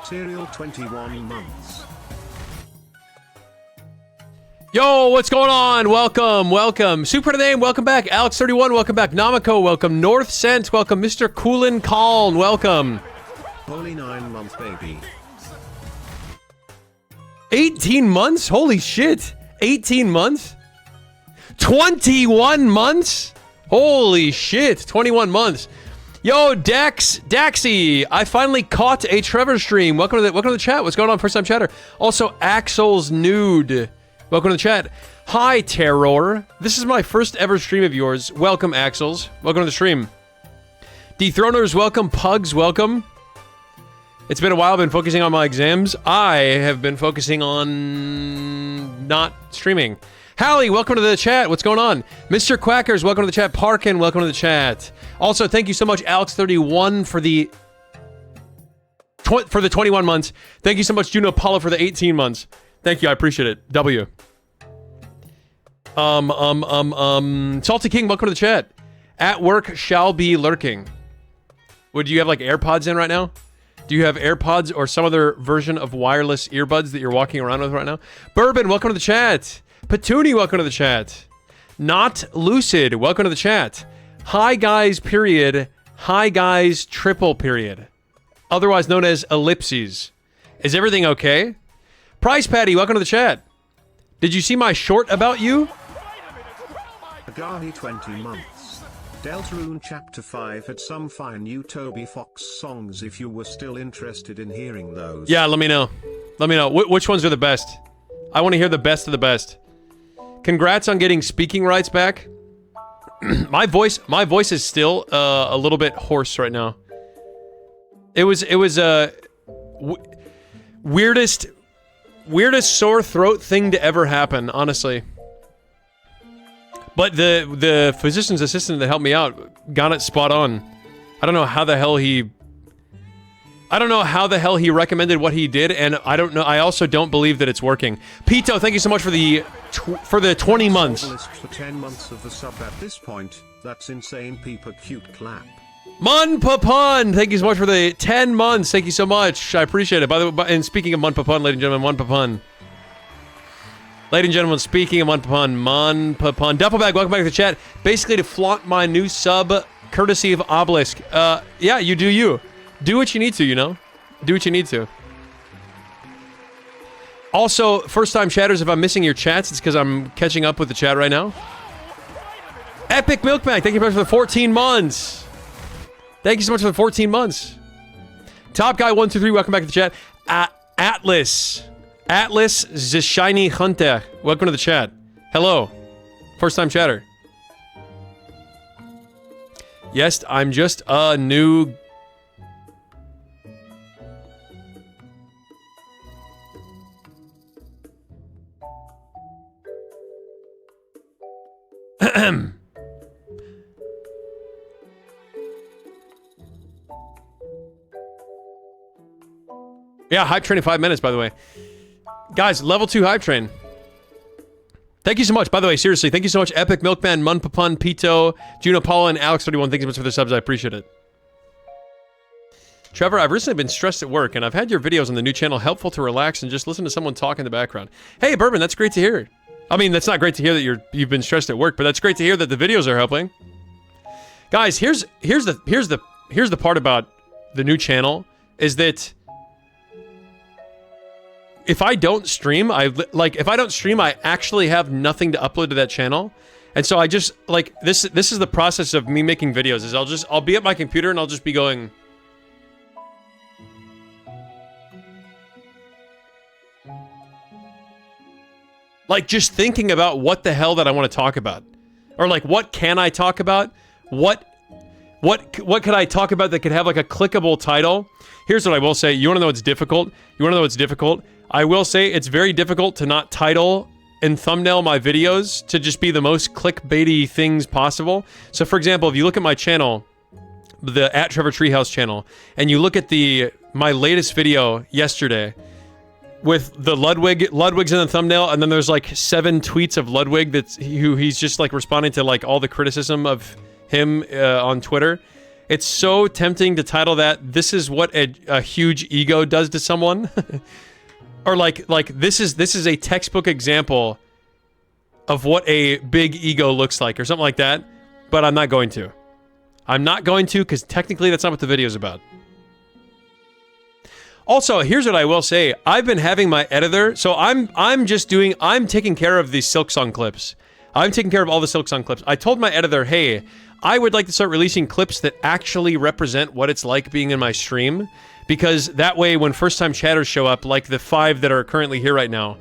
Serial 21 months. Yo, what's going on? Welcome. Super name, welcome back. Alex31, welcome back. Namako, welcome. North Sense, welcome. Mr. Coolin Kaln, welcome. Holy 9-month baby. 18 months? Holy shit. 18 months? 21 months? Holy shit. 21 months. Yo, Daxy, I finally caught a Trevor stream. Welcome to the chat. What's going on? First time chatter. Also, Axel's Nude. Welcome to the chat. Hi, Terror. This is my first ever stream of yours. Welcome, Axels. Welcome to the stream. Dethroners, welcome. Pugs, welcome. It's been a while. I've been focusing on my exams. I have been focusing on not streaming. Hallie, welcome to the chat. What's going on? Mr. Quackers, welcome to the chat. Parkin, welcome to the chat. Also, thank you so much, Alex31, for the 21 months. Thank you so much, Juno Paulo, for the 18 months. Thank you, I appreciate it. W. Salty King, welcome to the chat. At work shall be lurking. Would you have like AirPods in right now? Do you have AirPods or some other version of wireless earbuds that you're walking around with right now? Bourbon, welcome to the chat. Petuni, welcome to the chat. Not Lucid, welcome to the chat. Hi guys, period. Hi guys, triple period. Otherwise known as ellipses. Is everything okay? Price Patty, welcome to the chat. Did you see my short about you? Agahi 20 months. Deltarune Chapter 5 had some fine new Toby Fox songs if you were still interested in hearing those. Yeah, let me know. Let me know. Which ones are the best? I want to hear the best of the best. Congrats on getting speaking rights back. my voice is still a little bit hoarse right now. It was weirdest sore throat thing to ever happen, honestly. But the physician's assistant that helped me out got it spot on. I don't know how the hell he recommended what he did, and I don't know. I also don't believe that it's working. Pito, thank you so much for the 20 months. For 10 months of the sub at this point. That's insane. Peeper cute clap. Mun Papun, thank you so much for the 10 months. Thank you so much. I appreciate it. By the way, and speaking of Mun Papun, ladies and gentlemen, Mun Papun. Ladies and gentlemen, speaking of Mun Papun, Duffelbag, welcome back to the chat. Basically to flaunt my new sub, courtesy of Obelisk. Yeah, you do you. Do what you need to, you know? Do what you need to. Also, first-time chatters, if I'm missing your chats, it's because I'm catching up with the chat right now. Epic Milkman, thank you very much for the 14 months. Thank you so much for the 14 months. Top Guy 123, welcome back to the chat. Atlas the Shiny Hunter, welcome to the chat. Hello. First-time chatter. Yes, I'm just a new... Yeah, hype train in 5 minutes, by the way. Guys, level 2 hype train. Thank you so much. By the way, seriously, thank you so much. Epic Milkman, Munpapun, Pito, Juno Paula, and Alex31. Thank you so much for the subs. I appreciate it. Trevor, I've recently been stressed at work, and I've had your videos on the new channel helpful to relax and just listen to someone talk in the background. Hey, Bourbon, that's great to hear. I mean, that's not great to hear that you've been stressed at work, but that's great to hear that the videos are helping. Guys, here's the part about the new channel is that if I don't stream, if I don't stream, I actually have nothing to upload to that channel. And so I just like this is the process of me making videos is I'll be at my computer and I'll just be going like just thinking about what the hell that I want to talk about. Or like what can I talk about? What could I talk about that could have like a clickable title? Here's what I will say. You want to know what's difficult? You want to know what's difficult? I will say it's very difficult to not title and thumbnail my videos to just be the most clickbaity things possible. So for example, if you look at my channel, the @TrevorTreehouse channel, and you look at my latest video yesterday with the Ludwig's in the thumbnail, and then there's like 7 tweets of Ludwig he's just like responding to like all the criticism of him on Twitter. It's so tempting to title that, "This is what a huge ego does to someone." Or like this is a textbook example of what a big ego looks like, or something like that. But I'm not going to. I'm not going to, because technically that's not what the video is about. Also, here's what I will say. I've been having my editor, so I'm taking care of these Silksong clips. I'm taking care of all the Silksong clips. I told my editor, hey, I would like to start releasing clips that actually represent what it's like being in my stream, because that way when first-time chatters show up, like the 5 that are currently here right now,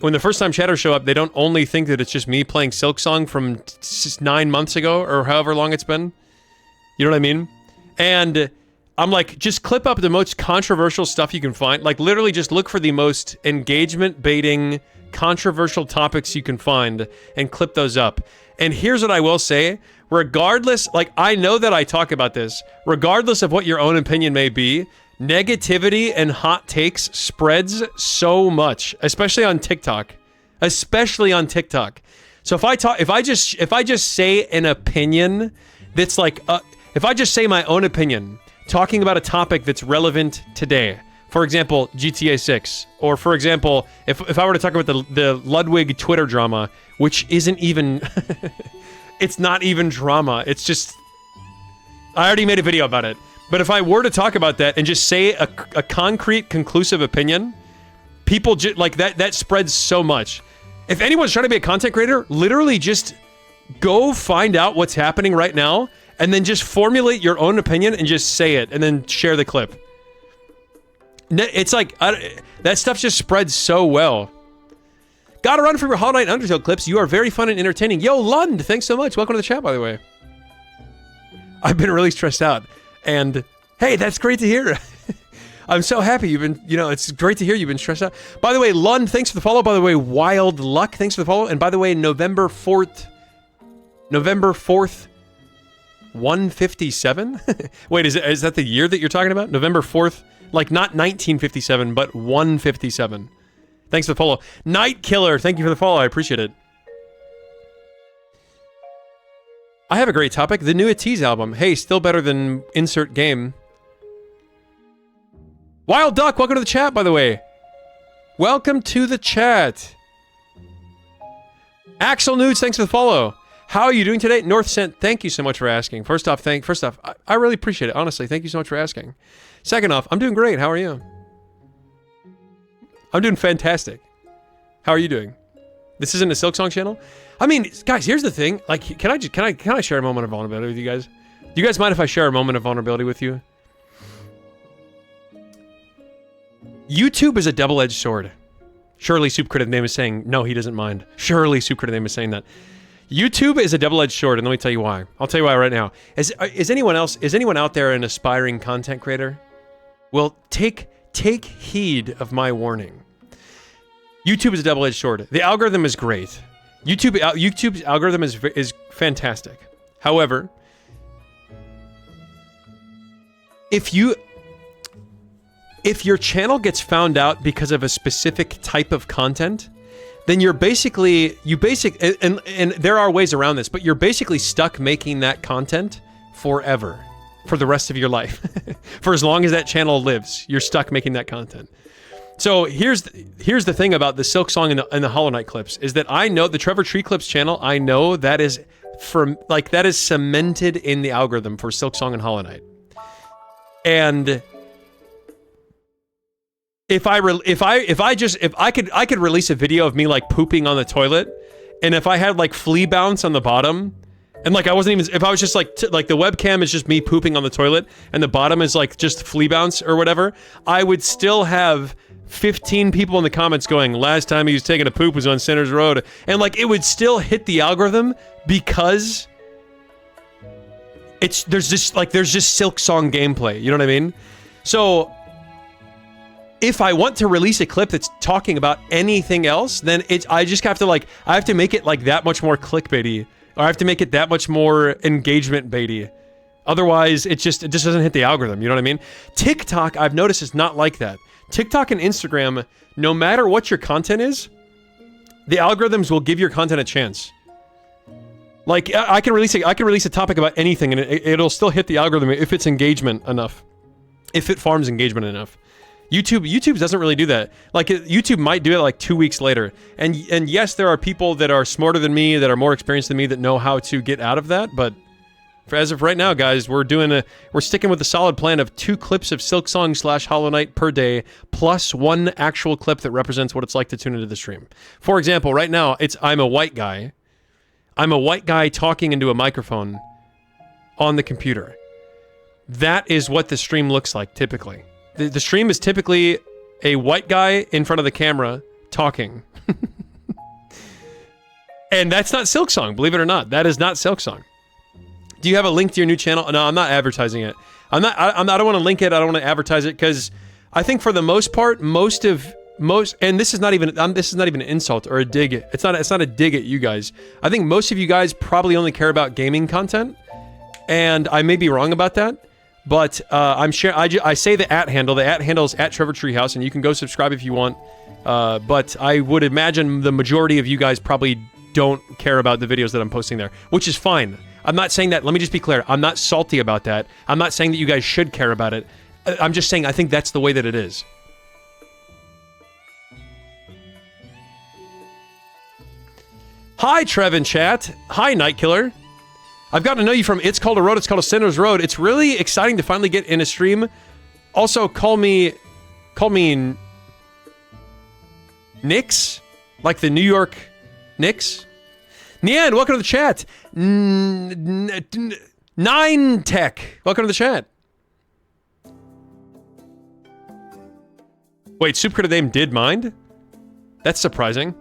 when the first-time chatters show up, they don't only think that it's just me playing Silksong from 9 months ago, or however long it's been. You know what I mean? And I'm like, just clip up the most controversial stuff you can find. Like, literally just look for the most engagement-baiting, controversial topics you can find, and clip those up. And here's what I will say. Regardless, like, I know that I talk about this, regardless of what your own opinion may be, negativity and hot takes spreads so much, especially on TikTok. Especially on TikTok. So if I just say an opinion that's like, if I just say my own opinion, talking about a topic that's relevant today, for example, GTA 6, or for example, if I were to talk about the Ludwig Twitter drama, which isn't even, it's not even drama, it's just, I already made a video about it. But if I were to talk about that and just say a concrete, conclusive opinion, people like that spreads so much. If anyone's trying to be a content creator, literally just go find out what's happening right now, and then just formulate your own opinion and just say it, and then share the clip. It's like, that stuff just spreads so well. Gotta run from your Hollow Knight Undertale clips. You are very fun and entertaining. Yo, Lund, thanks so much. Welcome to the chat, by the way. I've been really stressed out. And, hey, that's great to hear. I'm so happy you've been, it's great to hear you've been stressed out. By the way, Lund, thanks for the follow. By the way, Wild Luck, thanks for the follow. And by the way, November 4th, 157? Wait, is that the year that you're talking about? November 4th? Like, not 1957, but 157. Thanks for the follow. Night Killer, thank you for the follow. I appreciate it. I have a great topic. The new Atiz album. Hey, still better than insert game. Wild Duck, welcome to the chat, by the way. Welcome to the chat. Axel Nudes, thanks for the follow. How are you doing today? North Cent, thank you so much for asking. First off, I really appreciate it. Honestly, thank you so much for asking. Second off, I'm doing great. How are you? I'm doing fantastic. How are you doing? This isn't a Silksong channel? I mean, guys, here's the thing. Like, can I share a moment of vulnerability with you guys? Do you guys mind if I share a moment of vulnerability with you? YouTube is a double-edged sword. Surely Soup Critic Name is saying, no, he doesn't mind. Surely Soup Critic Name is saying that. YouTube is a double-edged sword, and let me tell you why. I'll tell you why right now. Is anyone out there an aspiring content creator? Well, take heed of my warning. YouTube is a double-edged sword. The algorithm is great. YouTube's algorithm is fantastic. However, if your channel gets found out because of a specific type of content, then and there are ways around this, but you're basically stuck making that content forever, for the rest of your life. For as long as that channel lives, you're stuck making that content. So here's the thing about the Silksong and the Hollow Knight clips, is that I know the Trevor Tree Clips channel, I know that is that is cemented in the algorithm for Silksong and Hollow Knight. And if I could release a video of me like pooping on the toilet, and if I had like flea bounce on the bottom, and like I wasn't even, if I was just like like the webcam is just me pooping on the toilet, and the bottom is like just flea bounce or whatever, I would still have 15 people in the comments going, last time he was taking a poop was on Centers Road, and like it would still hit the algorithm because there's just Silksong gameplay, you know what I mean? So if I want to release a clip that's talking about anything else, then I just have to I have to make it like that much more clickbaity, or I have to make it that much more engagement baity. Otherwise, it just doesn't hit the algorithm, you know what I mean? TikTok, I've noticed, is not like that. TikTok and Instagram, no matter what your content is, the algorithms will give your content a chance. Like I can release a topic about anything, and it'll still hit the algorithm if it's engagement enough, if it farms engagement enough. YouTube doesn't really do that. Like YouTube might do it like 2 weeks later. And yes, there are people that are smarter than me, that are more experienced than me, that know how to get out of that. But as of right now, guys, we're sticking with a solid plan of 2 clips of Silksong / Hollow Knight per day, plus 1 actual clip that represents what it's like to tune into the stream. For example, right now I'm a white guy. I'm a white guy talking into a microphone on the computer. That is what the stream looks like typically. The stream is typically a white guy in front of the camera talking. And that's not Silksong, believe it or not. That is not Silksong. Do you have a link to your new channel? No, I'm not advertising it. I don't want to link it. I don't want to advertise it because I think for the most part, and this is not even an insult or a dig. It's not a dig at you guys. I think most of you guys probably only care about gaming content, and I may be wrong about that. But I'm sure I say the @ handle. The @ handle is @TrevorTreehouse, and you can go subscribe if you want. But I would imagine the majority of you guys probably don't care about the videos that I'm posting there, which is fine. I'm not saying that. Let me just be clear. I'm not salty about that. I'm not saying that you guys should care about it. I'm just saying I think that's the way that it is. Hi, Trev in chat. Hi, Night Killer. I've gotten to know you from It's Called a Road, It's Called a Sinner's Road. It's really exciting to finally get in a stream. Also, call me Knicks? Like the New York Knicks? Nian, welcome to the chat. 9 Tech, welcome to the chat. Wait, Soup Critter Dame did mind? That's surprising.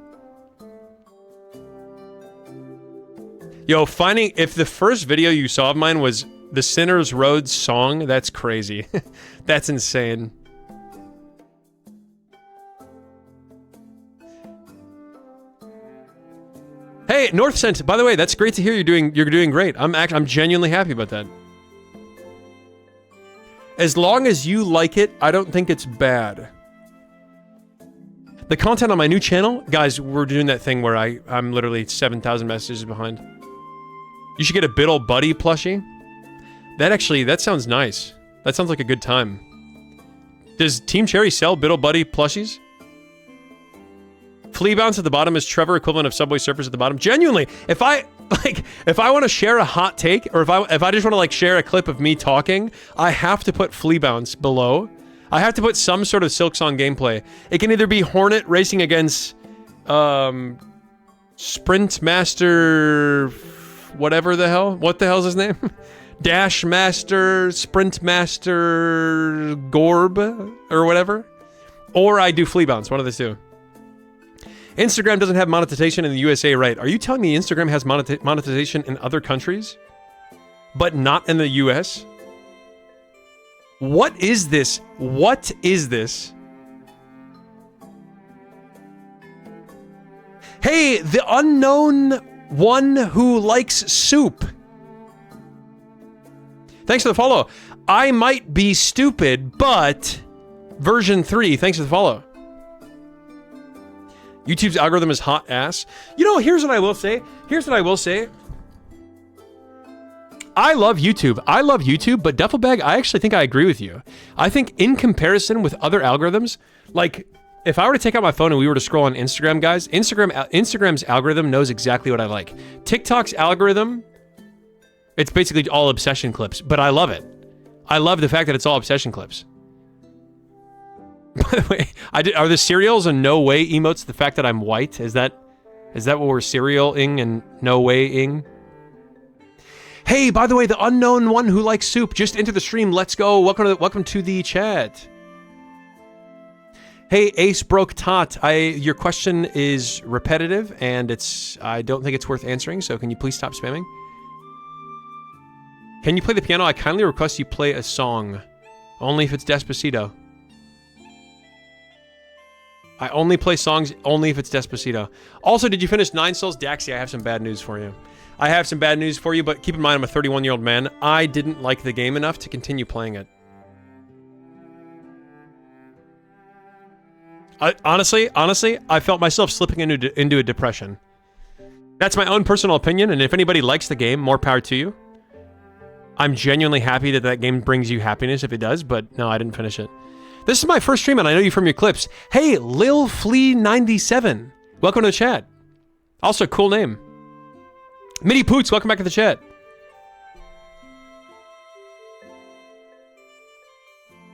Yo, if the first video you saw of mine was the Sinner's Road song, that's crazy. That's insane. Hey, Northcent, by the way, that's great to hear you're doing great. I'm genuinely happy about that. As long as you like it, I don't think it's bad. The content on my new channel, guys, we're doing that thing where I'm literally 7,000 messages behind. You should get a Biddle Buddy plushie. That sounds nice. That sounds like a good time. Does Team Cherry sell Biddle Buddy plushies? Flea Bounce at the bottom is Trevor equivalent of Subway Surfers at the bottom. Genuinely, if I want to share a hot take, or if I just want to like share a clip of me talking, I have to put Flea Bounce below. I have to put some sort of Silksong gameplay. It can either be Hornet racing against Sprint Master, whatever the hell. What the hell's his name? Dash Master, Sprint Master, Gorb, or whatever. Or I do Flea Bounce, one of the two. Instagram doesn't have monetization in the USA, right? Are you telling me Instagram has monetization in other countries, but not in the US? What is this? What is this? Hey, the unknown one who likes soup. Thanks for the follow. I might be stupid, but version 3, thanks for the follow. YouTube's algorithm is hot ass. You know, here's what I will say. I love YouTube, but Duffelbag, I actually think I agree with you. I think in comparison with other algorithms, like if I were to take out my phone and we were to scroll on Instagram, guys, Instagram's algorithm knows exactly what I like. TikTok's algorithm, it's basically all obsession clips, but I love it. I love the fact that it's all obsession clips. By the way, are the cereals and no way emotes the fact that I'm white? Is that what we're cereal-ing and no way-ing? Hey, by the way, the unknown one who likes soup just entered the stream. Let's go. Welcome to the chat. Hey, Ace Broke Tot. Your question is repetitive and I don't think it's worth answering. So can you please stop spamming? Can you play the piano? I kindly request you play a song, only if it's Despacito. I only play songs only if it's Despacito. Also, did you finish 9 Souls? Daxi, I have some bad news for you. But keep in mind I'm a 31-year-old man. I didn't like the game enough to continue playing it. Honestly, I felt myself slipping into a depression. That's my own personal opinion, and if anybody likes the game, more power to you. I'm genuinely happy that that game brings you happiness if it does, but no, I didn't finish it. This is my first stream, and I know you from your clips. Hey, Lil Flea 97, welcome to the chat. Also, cool name. Midi Poots, welcome back to the chat.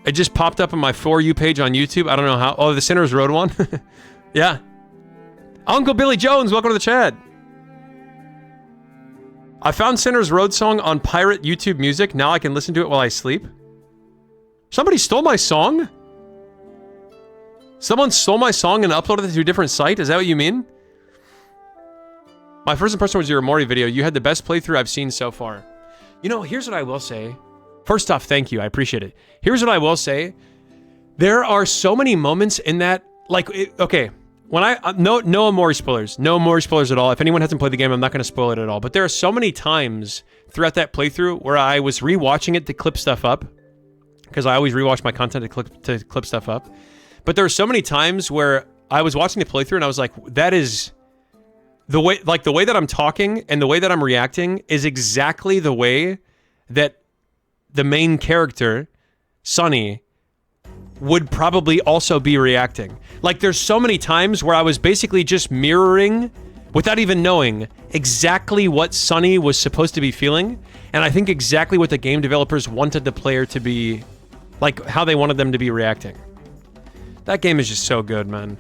It just popped up on my For You page on YouTube. I don't know how. Oh, the Sinners Road one? Yeah. Uncle Billy Jones, welcome to the chat. I found Sinners Road song on pirate YouTube music. Now I can listen to it while I sleep. Somebody stole my song? Someone stole my song and uploaded it to a different site? Is that what you mean? My first impression was your Amori video. You had the best playthrough I've seen so far. You know, here's what I will say. First off, thank you. I appreciate it. Here's what I will say. There are so many moments in that, like, okay, when no Amori spoilers. No Amori spoilers at all. If anyone hasn't played the game, I'm not going to spoil it at all. But there are so many times throughout that playthrough where I was rewatching it to clip stuff up, because I always rewatch my content to clip stuff up. But there are so many times where I was watching the playthrough and I was like, that is the way, like the way that I'm talking and the way that I'm reacting is exactly the way that the main character, Sunny, would probably also be reacting. Like, there's so many times where I was basically just mirroring, without even knowing, exactly what Sunny was supposed to be feeling, and I think exactly what the game developers wanted the player to be, like, how they wanted them to be reacting. That game is just so good, man.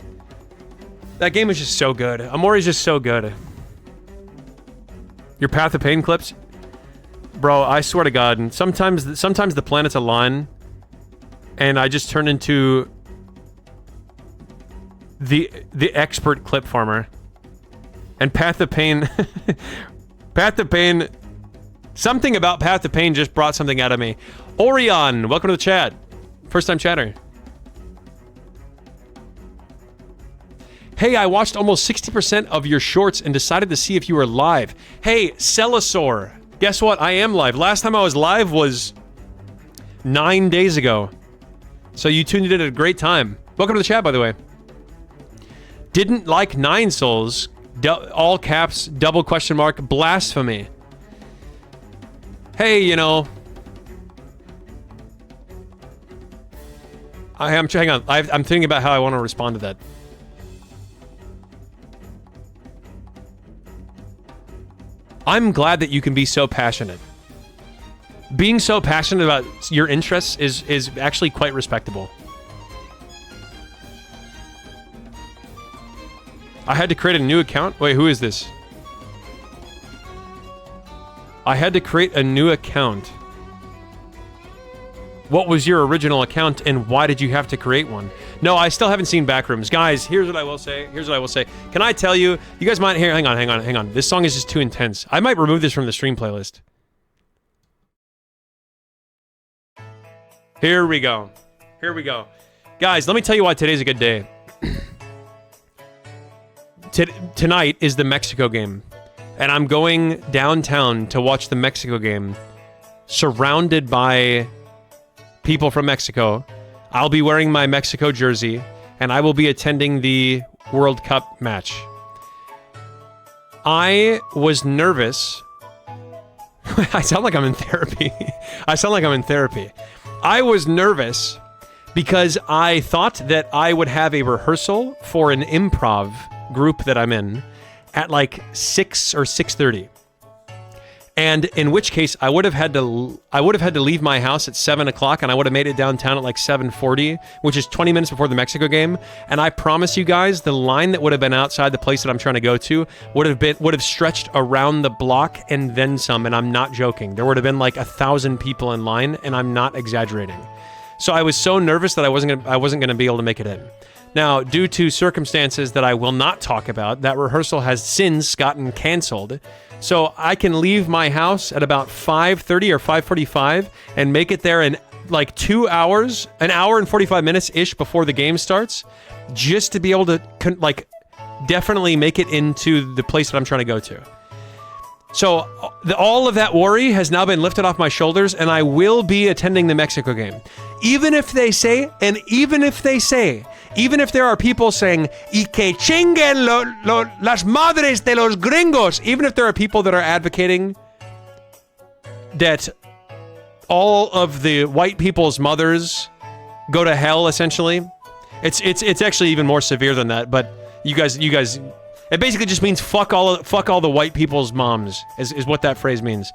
That game is just so good. Amori's just so good. Your Path of Pain clips? Bro, I swear to God, sometimes the planets align, and I just turn into the expert clip farmer. And Path of Pain, Path of Pain, something about Path of Pain just brought something out of me. Orion, welcome to the chat. First time chatter. Hey, I watched almost 60% of your shorts and decided to see if you were live. Hey, Celasaur. Guess what? I am live. Last time I was live was 9 days ago. So you tuned in at a great time. Welcome to the chat, by the way. Didn't like Nine Souls. All caps, double question mark, blasphemy. Hey, you know. Hang on. I'm thinking about how I want to respond to that. I'm glad that you can be so passionate. Being so passionate about your interests is actually quite respectable. I had to create a new account? Wait, who is this? I had to create a new account. What was your original account and why did you have to create one? No, I still haven't seen Backrooms. Guys, here's what I will say. Here's what I will say. Can I tell you, you guys might hear, hang on. This song is just too intense. I might remove this from the stream playlist. Here we go. Here we go. Guys, let me tell you why today's a good day. Tonight is the Mexico game. And I'm going downtown to watch the Mexico game. Surrounded by people from Mexico. I'll be wearing my Mexico jersey, and I will be attending the World Cup match. I was nervous. I sound like I'm in therapy. I was nervous because I thought that I would have a rehearsal for an improv group that I'm in at like 6 or 6:30. And in which case, I would have had to leave my house at 7 o'clock, and I would have made it downtown at like 7:40, which is 20 minutes before the Mexico game. And I promise you guys, the line that would have been outside the place that I'm trying to go to would have stretched around the block and then some. And I'm not joking. There would have been like 1,000 people in line, and I'm not exaggerating. So I was so nervous that I wasn't gonna be able to make it in. Now, due to circumstances that I will not talk about, that rehearsal has since gotten canceled. So I can leave my house at about 5:30 or 5:45 and make it there in like 2 hours, an hour and 45 minutes-ish before the game starts, just to be able to like definitely make it into the place that I'm trying to go to. So all of that worry has now been lifted off my shoulders, and I will be attending the Mexico game. Even if they say even if there are people saying, y que chinguen las madres de los gringos, even if there are people that are advocating that all of the white people's mothers go to hell, essentially. It's actually even more severe than that, but you guys, it basically just means fuck all the white people's moms, is what that phrase means.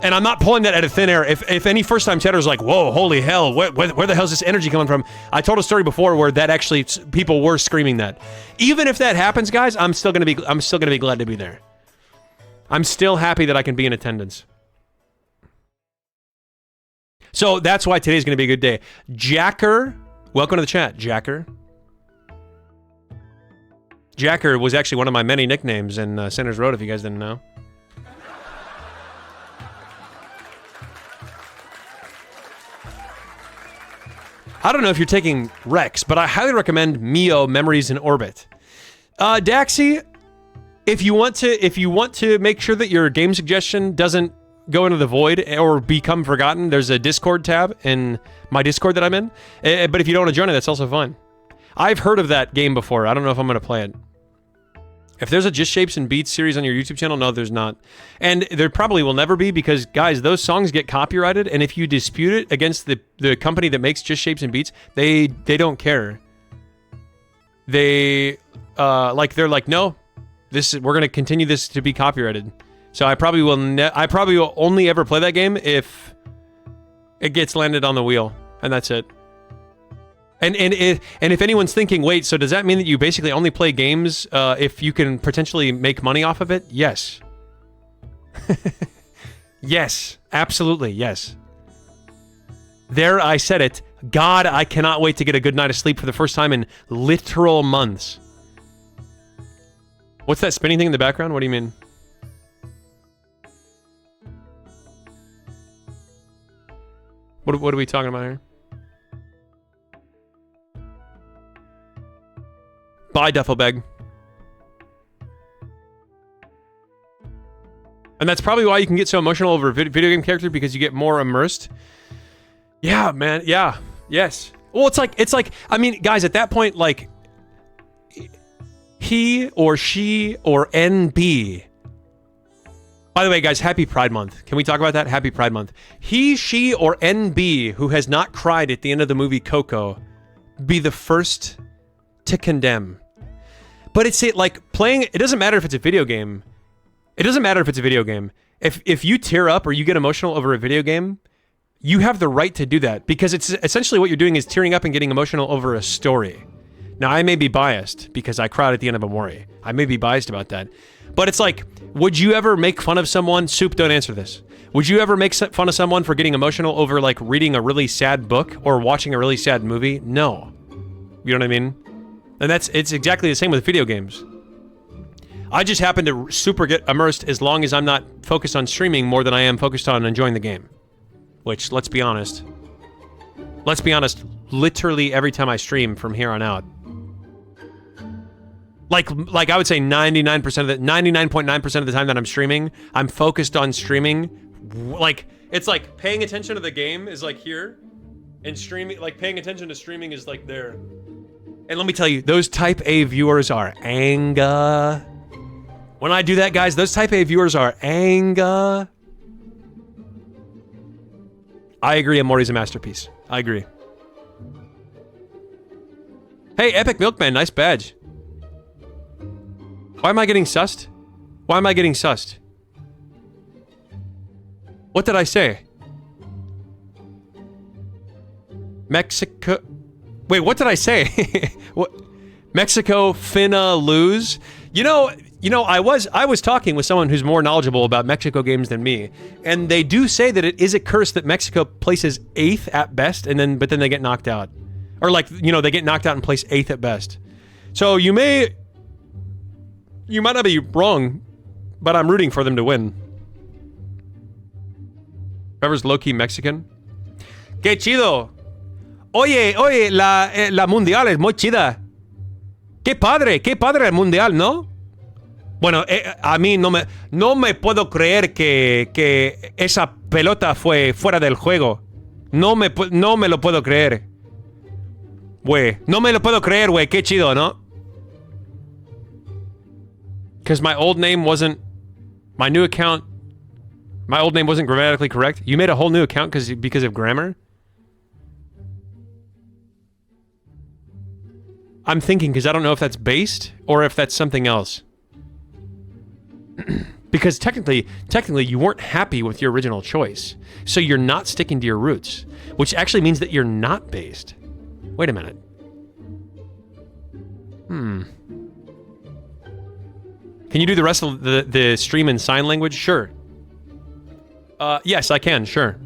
And I'm not pulling that out of thin air. If any first-time chatter's like, whoa, holy hell, where the hell's this energy coming from? I told a story before where that actually, people were screaming that. Even if that happens, guys, I'm still gonna be glad to be there. I'm still happy that I can be in attendance. So that's why today's gonna be a good day. Jacker, welcome to the chat, Jacker. Jacker was actually one of my many nicknames in Centers Road, if you guys didn't know. I don't know if you're taking Rex, but I highly recommend Mio Memories in Orbit. Daxi, if you want to make sure that your game suggestion doesn't go into the void or become forgotten, there's a Discord tab in my Discord that I'm in. But if you don't want to join it, that's also fine. I've heard of that game before. I don't know if I'm going to play it. If there's a Just Shapes and Beats series on your YouTube channel, no, there's not. And there probably will never be because, guys, those songs get copyrighted, and if you dispute it against the company that makes Just Shapes and Beats, they don't care. They're like, no, we're going to continue this to be copyrighted. So I probably will only ever play that game if it gets landed on the wheel, and that's it. And if anyone's thinking, wait, so does that mean that you basically only play games if you can potentially make money off of it? Yes. Yes, absolutely, yes. There, I said it. God, I cannot wait to get a good night of sleep for the first time in literal months. What's that spinning thing in the background? What do you mean? What are we talking about here? Bye, duffel bag. And that's probably why you can get so emotional over a video game character, because you get more immersed. Yeah, man. Yeah. Yes. Well, it's like, I mean, guys, at that point, like, he or she or NB. By the way, guys, happy Pride Month. Can we talk about that? Happy Pride Month. He, she, or NB who has not cried at the end of the movie Coco, be the first to condemn. But it's like playing, it doesn't matter if it's a video game. It doesn't matter if it's a video game. If you tear up or you get emotional over a video game, you have the right to do that, because it's essentially what you're doing is tearing up and getting emotional over a story. Now, I may be biased because I cried at the end of Amori. I may be biased about that. But it's like, would you ever make fun of someone? Soup, don't answer this. Would you ever make fun of someone for getting emotional over, like, reading a really sad book or watching a really sad movie? No. You know what I mean? And it's exactly the same with video games. I just happen to super get immersed as long as I'm not focused on streaming more than I am focused on enjoying the game. Which, let's be honest, literally every time I stream from here on out, like I would say 99.9% of the time that I'm streaming, I'm focused on streaming. Like, it's like paying attention to the game is like here, and streaming, like paying attention to streaming is like there. And let me tell you, those Type A viewers are anger. When I do that, guys, those Type A viewers are anger. I agree, Amori's a masterpiece. I agree. Hey, Epic Milkman, nice badge. Why am I getting sussed? Why am I getting sussed? What did I say? Mexico... Wait, what did I say? What? Mexico finna lose? You know, I was talking with someone who's more knowledgeable about Mexico games than me, and they do say that it is a curse that Mexico places 8th at best, but then they get knocked out. Or like, they get knocked out and place 8th at best. So you might not be wrong, but I'm rooting for them to win. Whoever's low-key Mexican. ¡Qué chido! Oye, la mundial es muy chida. Qué padre el mundial, ¿no? Bueno, a mí no me puedo creer que esa pelota fue fuera del juego. No me lo puedo creer. Güey, no me lo puedo creer, güey. Qué chido, ¿no? Because my old name wasn't... My new account... My old name wasn't grammatically correct. You made a whole new account because of grammar? I'm thinking because I don't know if that's based or if that's something else. Because technically you weren't happy with your original choice. So you're not sticking to your roots, which actually means that you're not based. Wait a minute. Can you do the rest of the stream in sign language? Sure. Yes, I can, sure.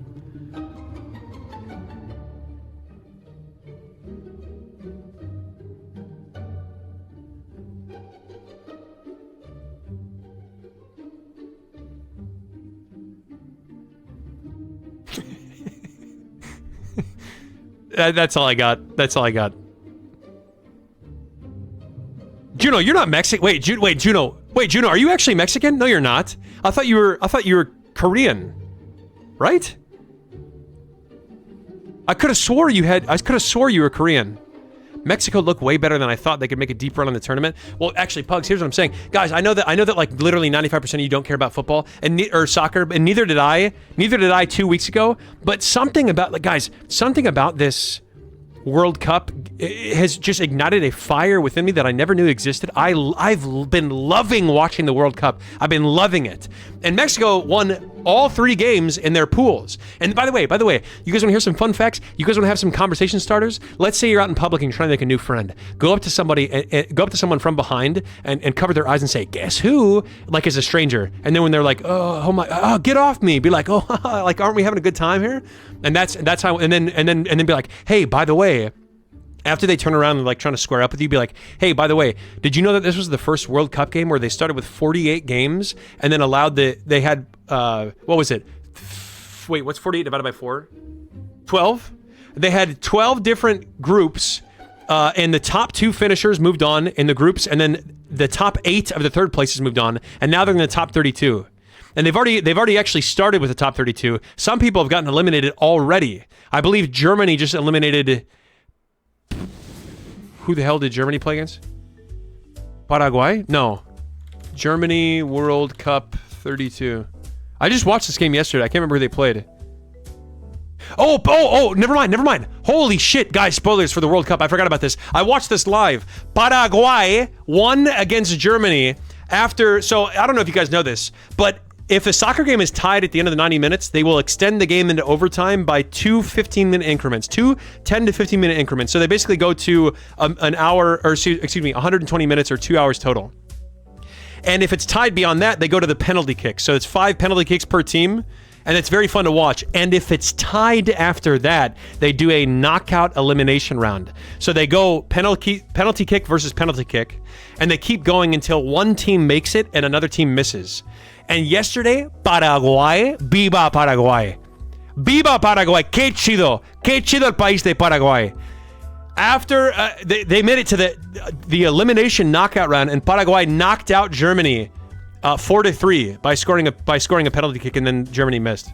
That's all I got. That's all I got. Juno, you're not Mexican. Wait, Juno. Wait, Juno, are you actually Mexican? No, you're not. I thought you were Korean. Right? I could have swore you were Korean. Mexico looked way better than I thought. They could make a deep run in the tournament. Well, actually, Pugs, here's what I'm saying. Guys, I know that like literally 95% of you don't care about football or soccer, and neither did I. Neither did I 2 weeks ago. But something about, like, guys, something about this World Cup has just ignited a fire within me that I never knew existed. I've been loving watching the World Cup. I've been loving it. And Mexico won all 3 games in their pools. And by the way, you guys want to hear some fun facts? You guys want to have some conversation starters? Let's say you're out in public and you're trying to make a new friend. Go up to somebody, go up to someone from behind and cover their eyes and say, "Guess who?" Like as a stranger. And then when they're like, "Oh my, get off me!" Be like, "Oh, like aren't we having a good time here?" And that's how. And then be like, "Hey, by the way." After they turn around and like trying to square up with you, be like, "Hey, by the way, did you know that this was the first World Cup game where they started with 48 games and then allowed they had, what was it? Wait, what's 48 divided by 4? 12? They had 12 different groups, and the top 2 finishers moved on in the groups, and then the top 8 of the third places moved on, and now they're in the top 32. And they've already actually started with the top 32. Some people have gotten eliminated already. I believe Germany just eliminated... Who the hell did Germany play against? Paraguay? No. Germany World Cup 32. I just watched this game yesterday. I can't remember who they played. Oh, never mind. Holy shit, guys, spoilers for the World Cup. I forgot about this. I watched this live. Paraguay won against Germany after... So, I don't know if you guys know this, but if a soccer game is tied at the end of the 90 minutes, they will extend the game into overtime by 2 15-minute increments. 2 10 to 15-minute increments. So they basically go to an hour, or excuse me, 120 minutes or 2 hours total. And if it's tied beyond that, they go to the penalty kick. So it's 5 penalty kicks per team, and it's very fun to watch. And if it's tied after that, they do a knockout elimination round. So they go penalty kick versus penalty kick, and they keep going until one team makes it and another team misses. And yesterday, Paraguay, viva Paraguay. Viva Paraguay, qué chido el país de Paraguay. After they made it to the elimination knockout round, and Paraguay knocked out Germany 4-3 by scoring a penalty kick, and then Germany missed.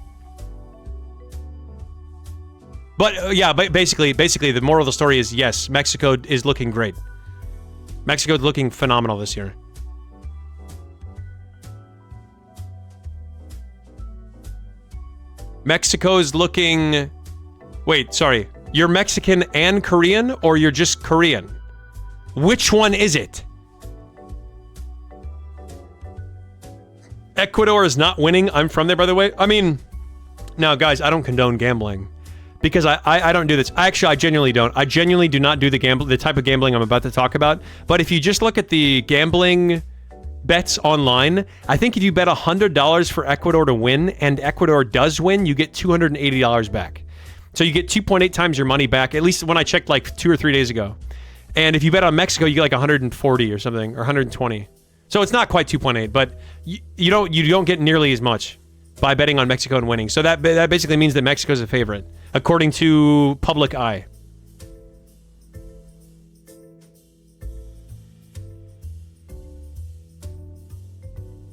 But yeah, basically the moral of the story is yes, Mexico is looking great. Mexico's looking phenomenal this year. Mexico's looking... Wait, sorry. You're Mexican and Korean, or you're just Korean? Which one is it? Ecuador is not winning. I'm from there, by the way. I mean, now, guys, I don't condone gambling. Because I don't do this. I genuinely don't. I genuinely do not do the type of gambling I'm about to talk about. But if you just look at the gambling... bets online, I think if you bet $100 for Ecuador to win and Ecuador does win, you get $280 back. So you get 2.8 times your money back, at least when I checked like 2 or 3 days ago. And if you bet on Mexico, you get like 140 or something, or 120. So it's not quite 2.8, but you don't get nearly as much by betting on Mexico and winning. So that basically means that Mexico's a favorite, according to Public Eye.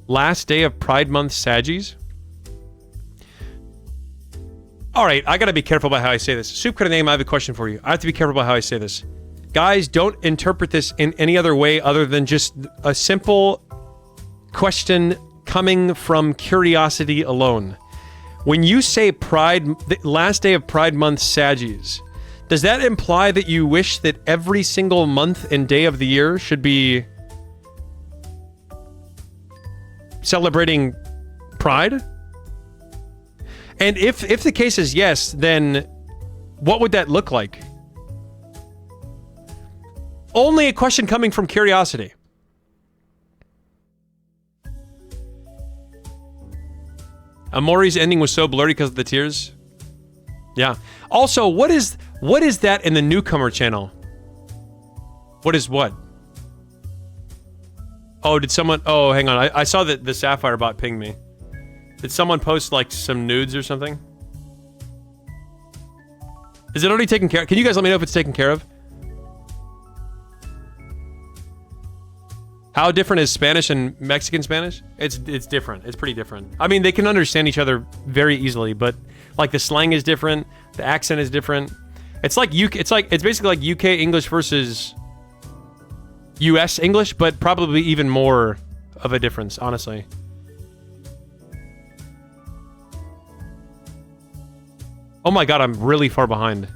Last day of Pride Month Saggies. All right, I gotta be careful about how I say this. Soup Could a Name, I have a question for you. I have to be careful about how I say this. Guys, don't interpret this in any other way other than just a simple question coming from curiosity alone. When you say Pride, the last day of Pride Month Saggies, does that imply that you wish that every single month and day of the year should be celebrating Pride? And if the case is yes, then what would that look like? Only a question coming from curiosity. Amori's ending was so blurry because of the tears. Yeah. Also, what is that in the newcomer channel? What is what? Oh, did someone... Oh, hang on. I saw that the Sapphire bot pinged me. Did someone post, like, some nudes or something? Is it already taken care of? Can you guys let me know if it's taken care of? How different is Spanish and Mexican Spanish? It's different. It's pretty different. I mean, they can understand each other very easily, but like the slang is different, the accent is different. It's like it's basically like UK English versus US English, but probably even more of a difference, honestly. Oh my god, I'm really far behind.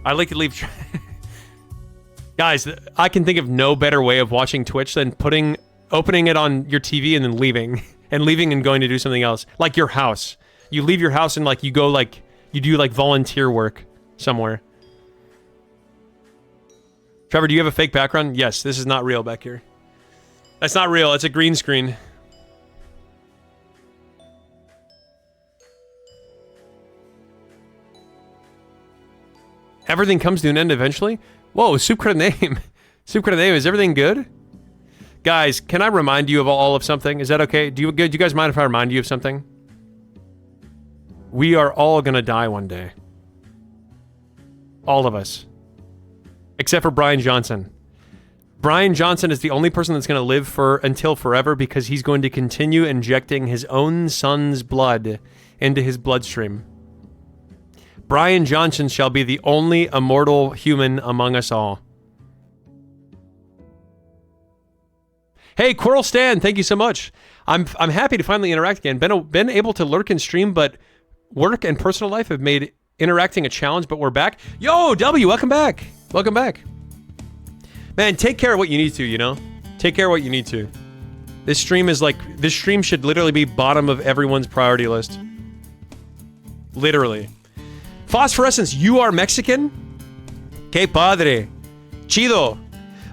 I like to leave... Guys, I can think of no better way of watching Twitch than opening it on your TV and then leaving. And leaving and going to do something else. Like your house. You leave your house and like you go like, you do like volunteer work somewhere. Trevor, do you have a fake background? Yes, this is not real back here. That's not real, it's a green screen. Everything comes to an end eventually? Whoa, soup credit name. Soup credit name, is everything good? Guys, can I remind you of all of something? Is that okay? Do you guys mind if I remind you of something? We are all gonna die one day. All of us. Except for Brian Johnson. Brian Johnson is the only person that's gonna live until forever because he's going to continue injecting his own son's blood into his bloodstream. Brian Johnson shall be the only immortal human among us all. Hey, Quirrell Stan, thank you so much. I'm happy to finally interact again. Been able to lurk and stream, but work and personal life have made interacting a challenge, but we're back. Yo, W, welcome back. Welcome back. Man, take care of what you need to, you know? Take care of what you need to. This stream should literally be bottom of everyone's priority list. Literally. Phosphorescence, you are Mexican? Que padre. Chido.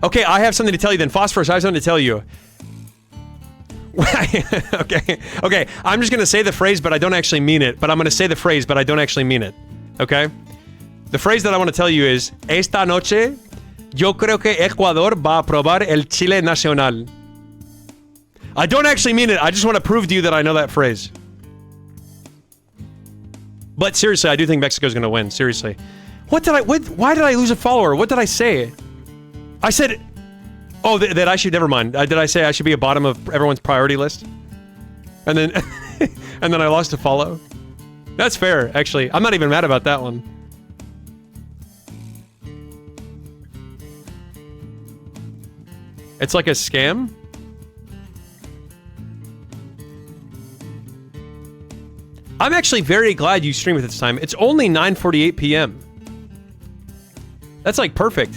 Okay, I have something to tell you then. Phosphorus, I have something to tell you. Okay, I'm just gonna say the phrase, but I don't actually mean it. But I'm gonna say the phrase, but I don't actually mean it. Okay? The phrase that I want to tell you is, Esta noche, yo creo que Ecuador va a probar el chile nacional. I don't actually mean it, I just want to prove to you that I know that phrase. But seriously, I do think Mexico's gonna win, seriously. Why did I lose a follower? What did I say? I said... Oh, that I should... Never mind. Did I say I should be a bottom of everyone's priority list? And then... and then I lost a follow? That's fair, actually. I'm not even mad about that one. It's like a scam? I'm actually very glad you stream at this time. It's only 9:48 p.m. That's like perfect.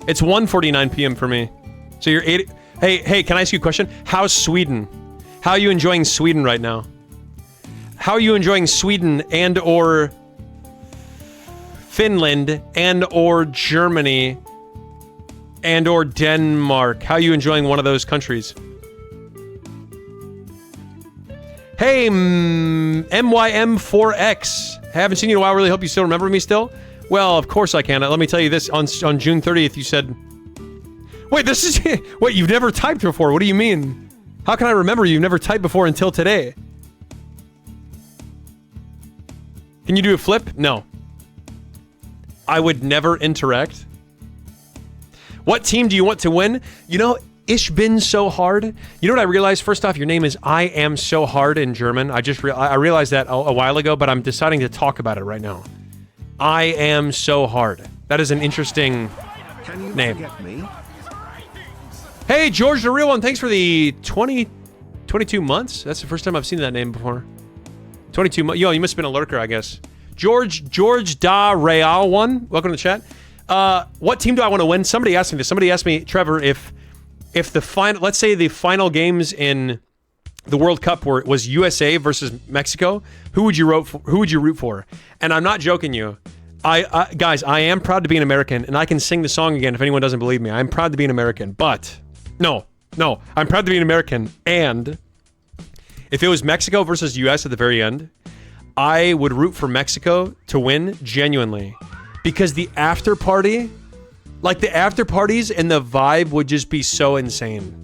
It's 1:49 p.m. for me. So you're 8... Hey, can I ask you a question? How's Sweden? How are you enjoying Sweden right now? How are you enjoying Sweden and or Finland and or Germany and or Denmark? How are you enjoying one of those countries? Hey, MYM4X. Haven't seen you in a while. Really hope you still remember me still. Well, of course I can. Let me tell you this. On June 30th, you said... Wait, this is... Wait, you've never typed before. What do you mean? How can I remember you've never typed before until today? Can you do a flip? No. I would never interact. What team do you want to win? You know, Ich bin so hard. You know what I realized? First off, your name is I am so hard in German. I realized that a while ago, but I'm deciding to talk about it right now. I am so hard. That is an interesting name. Me? Hey, George the Real One, thanks for the 22 months? That's the first time I've seen that name before. 22 months. Yo, you must have been a lurker, I guess. George da Real One, welcome to the chat. What team do I want to win? Somebody asked me this. Somebody asked me, Trevor, if the final, let's say the final games in the World Cup was USA versus Mexico, who would you root for? And I'm not joking you. Guys, I am proud to be an American, and I can sing the song again if anyone doesn't believe me. I'm proud to be an American, but no, I'm proud to be an American, and if it was Mexico versus US at the very end, I would root for Mexico to win genuinely, because the after party, like the after parties and the vibe would just be so insane.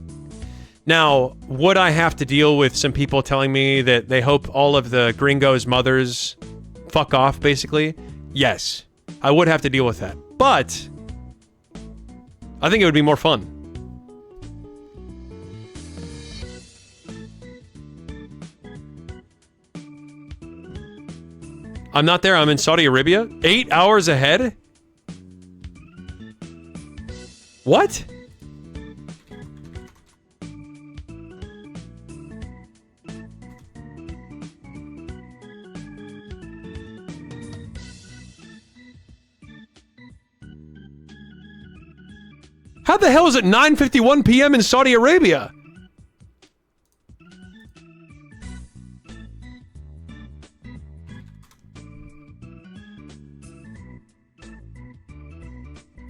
Now, would I have to deal with some people telling me that they hope all of the gringos' mothers fuck off, basically? Yes, I would have to deal with that, but I think it would be more fun. I'm not there, I'm in Saudi Arabia. 8 hours ahead? What? How the hell is it 9:51 p.m. in Saudi Arabia?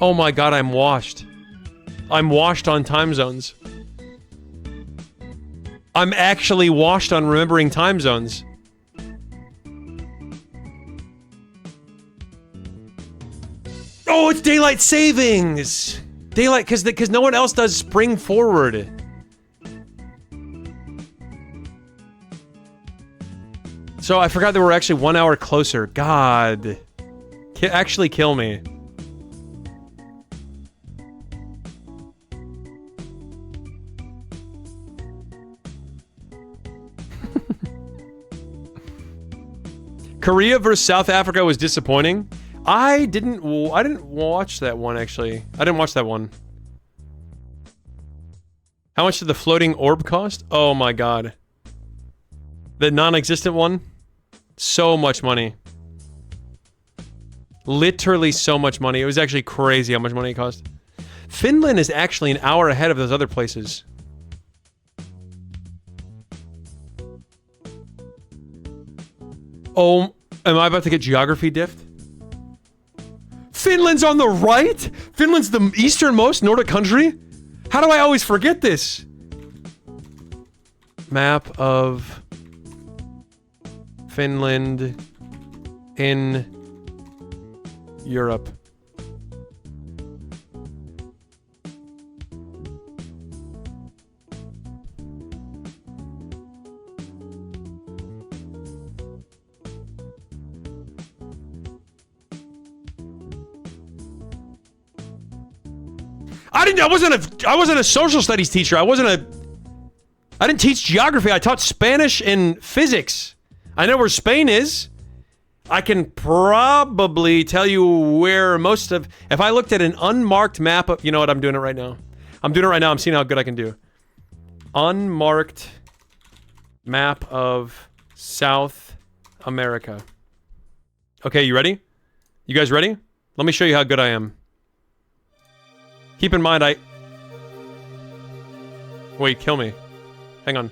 Oh my god, I'm washed. I'm washed on time zones. I'm actually washed on remembering time zones. Oh, it's daylight savings! Daylight, because no one else does spring forward. So I forgot that we're actually 1 hour closer. God. Actually kill me. Korea versus South Africa was disappointing. I didn't watch that one, actually. I didn't watch that one. How much did the floating orb cost? Oh my god. The non-existent one? So much money. Literally so much money. It was actually crazy how much money it cost. Finland is actually an hour ahead of those other places. Oh, am I about to get geography diffed? Finland's on the right? Finland's the easternmost Nordic country? How do I always forget this? Map of Finland in Europe. I wasn't a social studies teacher. I didn't teach geography. I taught Spanish and physics. I know where Spain is. I can probably tell you where most of... If I looked at an unmarked map of... You know what? I'm doing it right now. I'm doing it right now. I'm seeing how good I can do. Unmarked map of South America. Okay, you ready? You guys ready? Let me show you how good I am. Keep in mind, Wait, kill me. Hang on.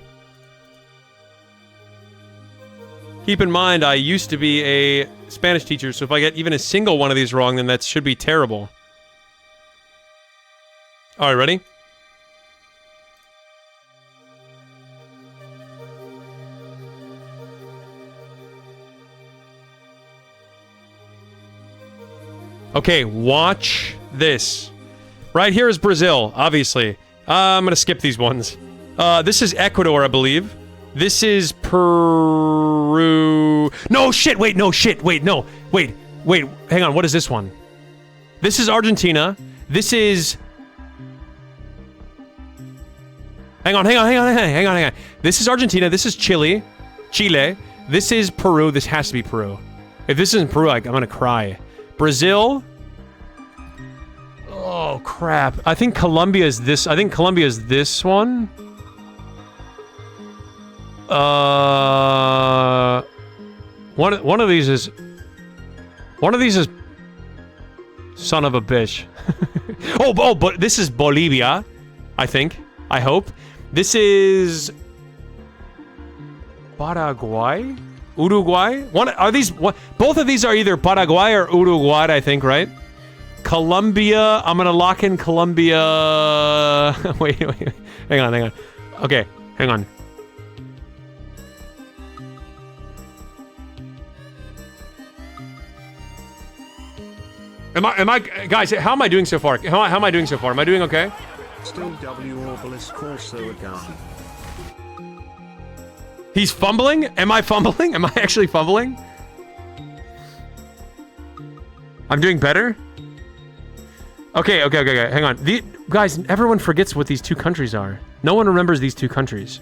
Keep in mind, I used to be a Spanish teacher, so if I get even a single one of these wrong, then that should be terrible. Alright, ready? Okay, watch this. Right here is Brazil, obviously. I'm gonna skip these ones. This is Ecuador, I believe. This is Peru. No, shit, wait, no, shit, wait, no. Wait, hang on, what is this one? This is Argentina. This is... Hang on. This is Argentina. This is Chile. This is Peru. This has to be Peru. If this isn't Peru, I'm gonna cry. Brazil. Oh crap! I think Colombia is this. I think Colombia is this one. One of these is. One of these is. Son of a bitch. But this is Bolivia. I think. I hope. This is. Paraguay? Uruguay? Both of these are either Paraguay or Uruguay, I think, right? Colombia. I'm gonna lock in Colombia. Wait. Hang on. Okay, hang on. Am I guys, how am I doing so far? How am I doing so far? Am I doing okay? Still W obelisk also Agahi. He's fumbling? Am I fumbling? Am I actually fumbling? I'm doing better? Okay. Hang on. Guys, everyone forgets what these two countries are. No one remembers these two countries.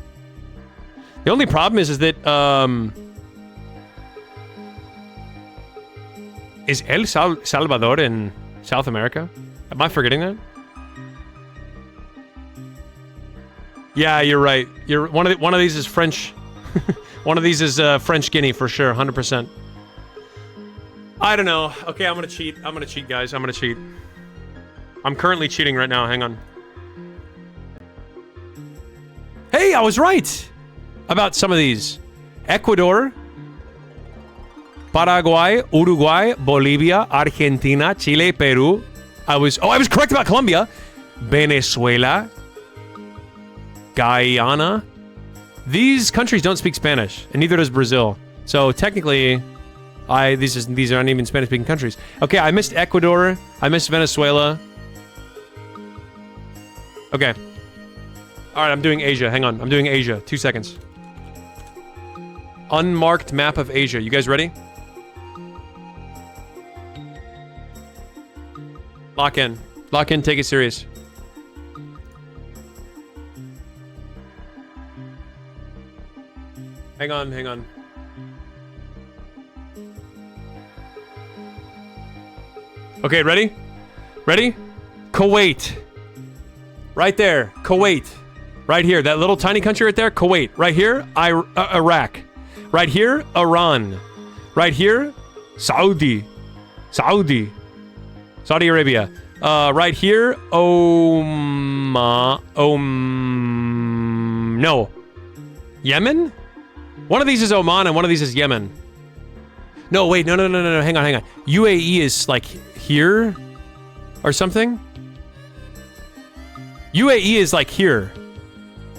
The only problem is that, is El Salvador in South America? Am I forgetting that? Yeah, you're right. One of these is French. One of these is French Guinea for sure, 100%. I don't know. Okay, I'm gonna cheat. Guys. I'm gonna cheat. I'm currently cheating right now. Hang on. Hey, I was right about some of these. Ecuador, Paraguay, Uruguay, Bolivia, Argentina, Chile, Peru. I was correct about Colombia. Venezuela, Guyana. These countries don't speak Spanish, and neither does Brazil. So technically, these aren't even Spanish-speaking countries. Okay, I missed Ecuador. I missed Venezuela. Okay. All right, I'm doing Asia. Hang on, I'm doing Asia. 2 seconds. Unmarked map of Asia. You guys ready? Lock in. Lock in. Take it serious. Hang on. Okay, ready? Ready? Kuwait. Right there. Kuwait. Right here. That little tiny country right there. Kuwait. Right here. Iraq. Right here. Iran. Right here. Saudi Arabia. Right here. No. Yemen? One of these is Oman and one of these is Yemen. No, wait, no. Hang on. UAE is like here or something? UAE is like here.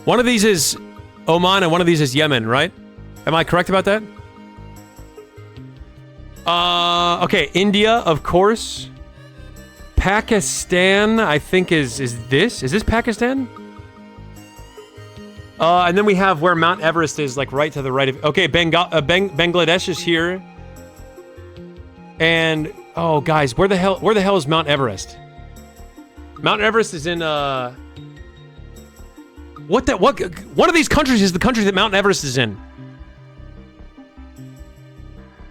One of these is Oman and one of these is Yemen, right? Am I correct about that? Okay, India, of course. Pakistan, I think is this? Is this Pakistan? And then we have where Mount Everest is, like right to the right of. Okay, Bangladesh is here. And oh, guys, where the hell is Mount Everest? Mount Everest is in what one of these countries is the country that Mount Everest is in?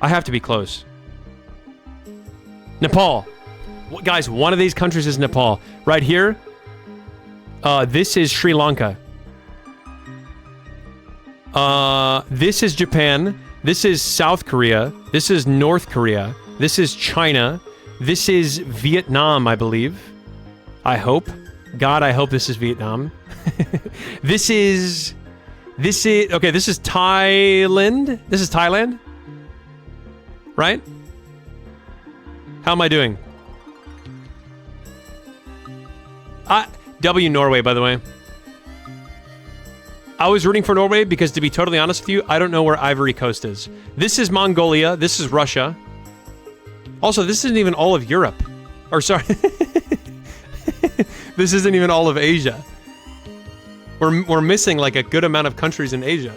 I have to be close. Nepal. Guys, one of these countries is Nepal. Right here. This is Sri Lanka. This is Japan. This is South Korea. This is North Korea. This is China. This is Vietnam, I believe. I hope. God, I hope this is Vietnam. This is okay, this is Thailand. This is Thailand. Right? How am I doing? W Norway, by the way. I was rooting for Norway because, to be totally honest with you, I don't know where Ivory Coast is. This is Mongolia. This is Russia. Also, this isn't even all of Europe. Or, sorry. This isn't even all of Asia. We're missing, like, a good amount of countries in Asia.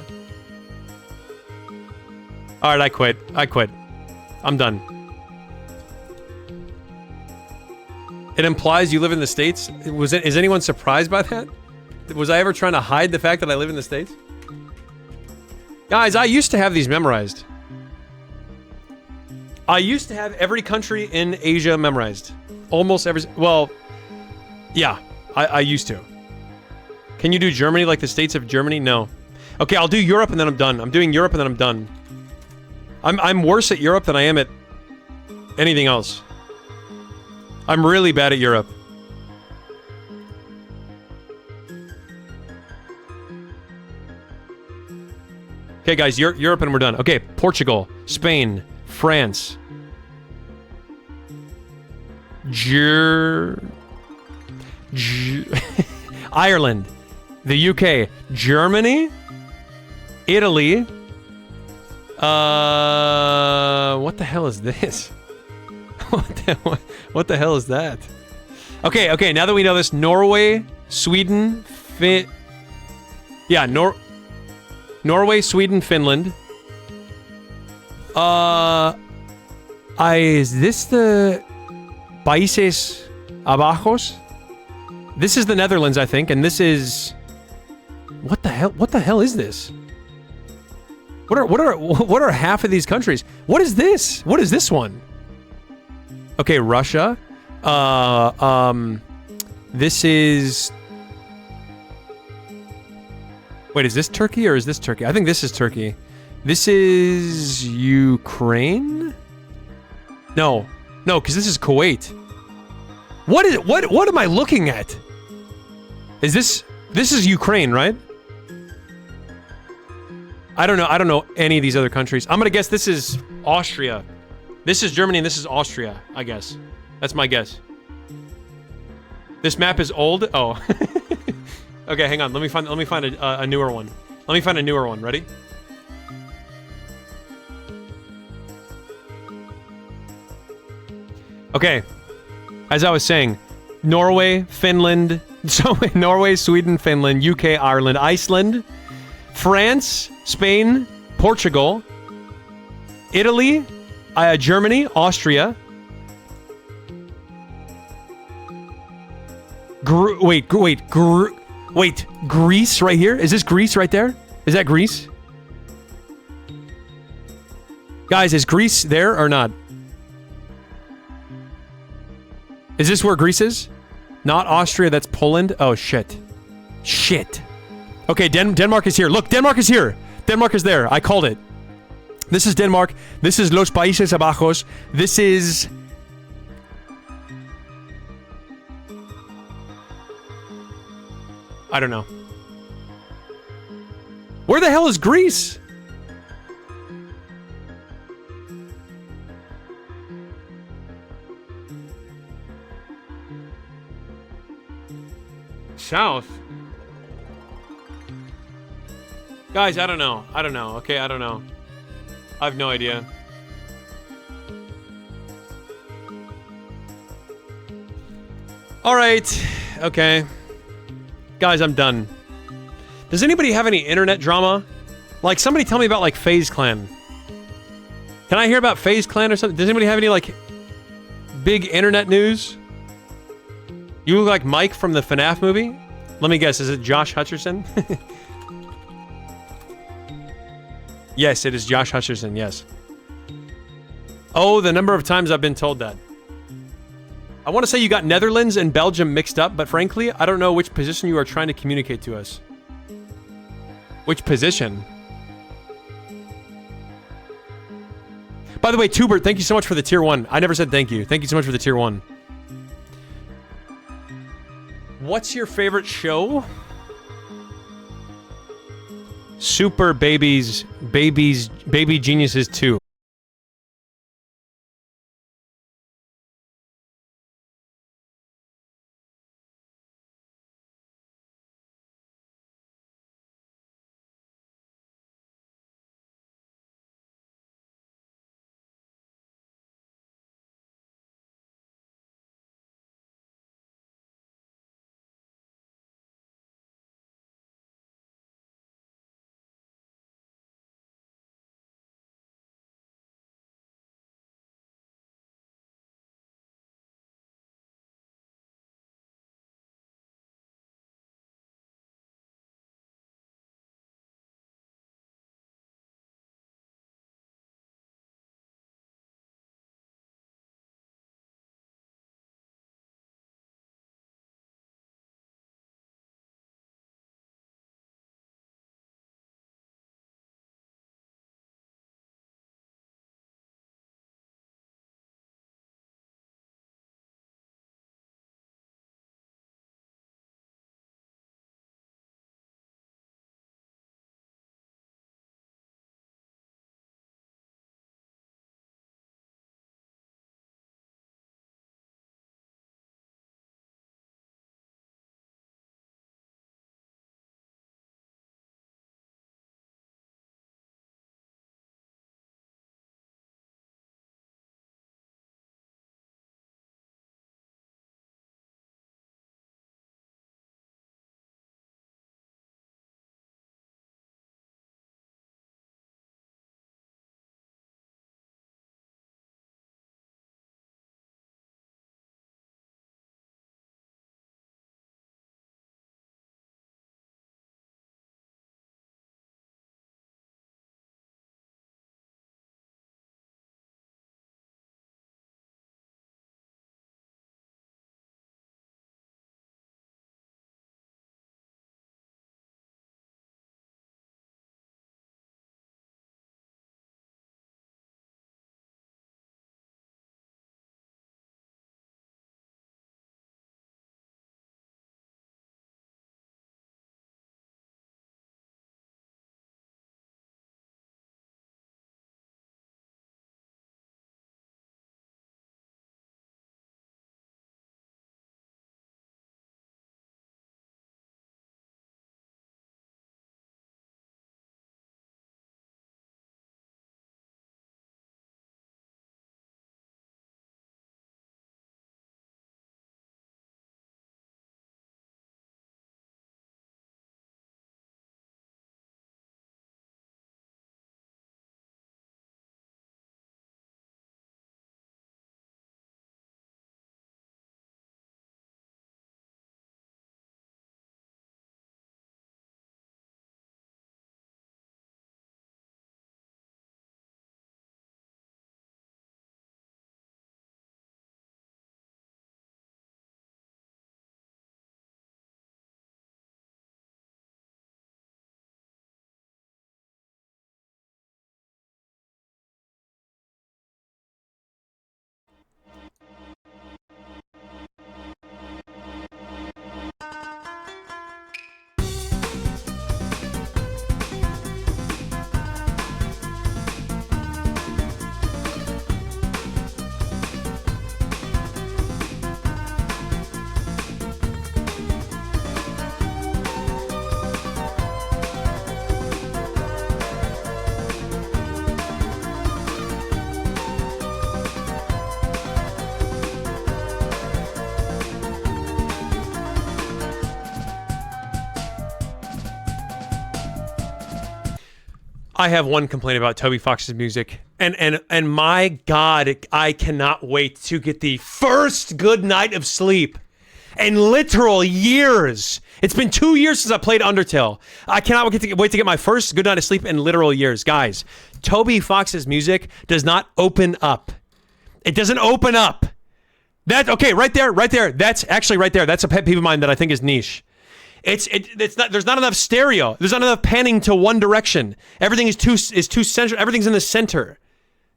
Alright, I quit. I'm done. It implies you live in the States? Is anyone surprised by that? Was I ever trying to hide the fact that I live in the States? Guys, I used to have these memorized. I used to have every country in Asia memorized. Almost every... Well, yeah, I used to. Can you do Germany like the states of Germany? No. Okay, I'll do Europe and then I'm done. I'm doing Europe and then I'm done. I'm worse at Europe than I am at anything else. I'm really bad at Europe. Okay, guys, Europe and we're done. Okay, Portugal, Spain, France, Ireland, the UK, Germany, Italy. What the hell is this? What the hell is that? Okay, now that we know this, Norway, Sweden, Norway, Sweden, Finland. Is this the Países Bajos? This is the Netherlands, I think, and this is... What the hell is this? What are half of these countries? What is this? What is this one? Okay, Russia. This is... Wait, is this Turkey or is this Turkey? I think this is Turkey. This is Ukraine? No, because this is Kuwait. What am I looking at? Is this is Ukraine, right? I don't know any of these other countries. I'm gonna guess this is Austria. This is Germany and this is Austria, I guess. That's my guess. This map is old. Oh. Okay, hang on. Let me find a newer one. Let me find a newer one. Ready? Okay. As I was saying, Norway, Finland, Norway, Sweden, Finland, UK, Ireland, Iceland, France, Spain, Portugal, Italy, Germany, Austria. Wait, Greece right here? Is this Greece right there? Is that Greece? Guys, is Greece there or not? Is this where Greece is? Not Austria, that's Poland? Oh, shit. Shit. Okay, Denmark is here. Look, Denmark is here. Denmark is there. I called it. This is Denmark. This is Los Países Bajos. This is... I don't know. Where the hell is Greece? South? Guys, I don't know. Okay, I don't know. I have no idea. Alright. Okay. Guys, I'm done. Does anybody have any internet drama? Like, somebody tell me about, like, FaZe Clan. Can I hear about FaZe Clan or something? Does anybody have any, like, big internet news? You look like Mike from the FNAF movie? Let me guess, is it Josh Hutcherson? Yes, it is Josh Hutcherson, yes. Oh, the number of times I've been told that. I want to say you got Netherlands and Belgium mixed up, but frankly, I don't know which position you are trying to communicate to us. Which position? By the way, Tubert, thank you so much for the tier 1. I never said thank you. Thank you so much for the tier 1. What's your favorite show? Super Baby Geniuses 2. I have one complaint about Toby Fox's music. And my God, I cannot wait to get the first good night of sleep in literal years. It's been 2 years since I played Undertale. I cannot wait to get my first good night of sleep in literal years. Guys, Toby Fox's music does not open up. It doesn't open up. Okay, right there. That's actually right there. That's a pet peeve of mine that I think is niche. It's not. There's not enough stereo. There's not enough panning to one direction. Everything is too central. Everything's in the center.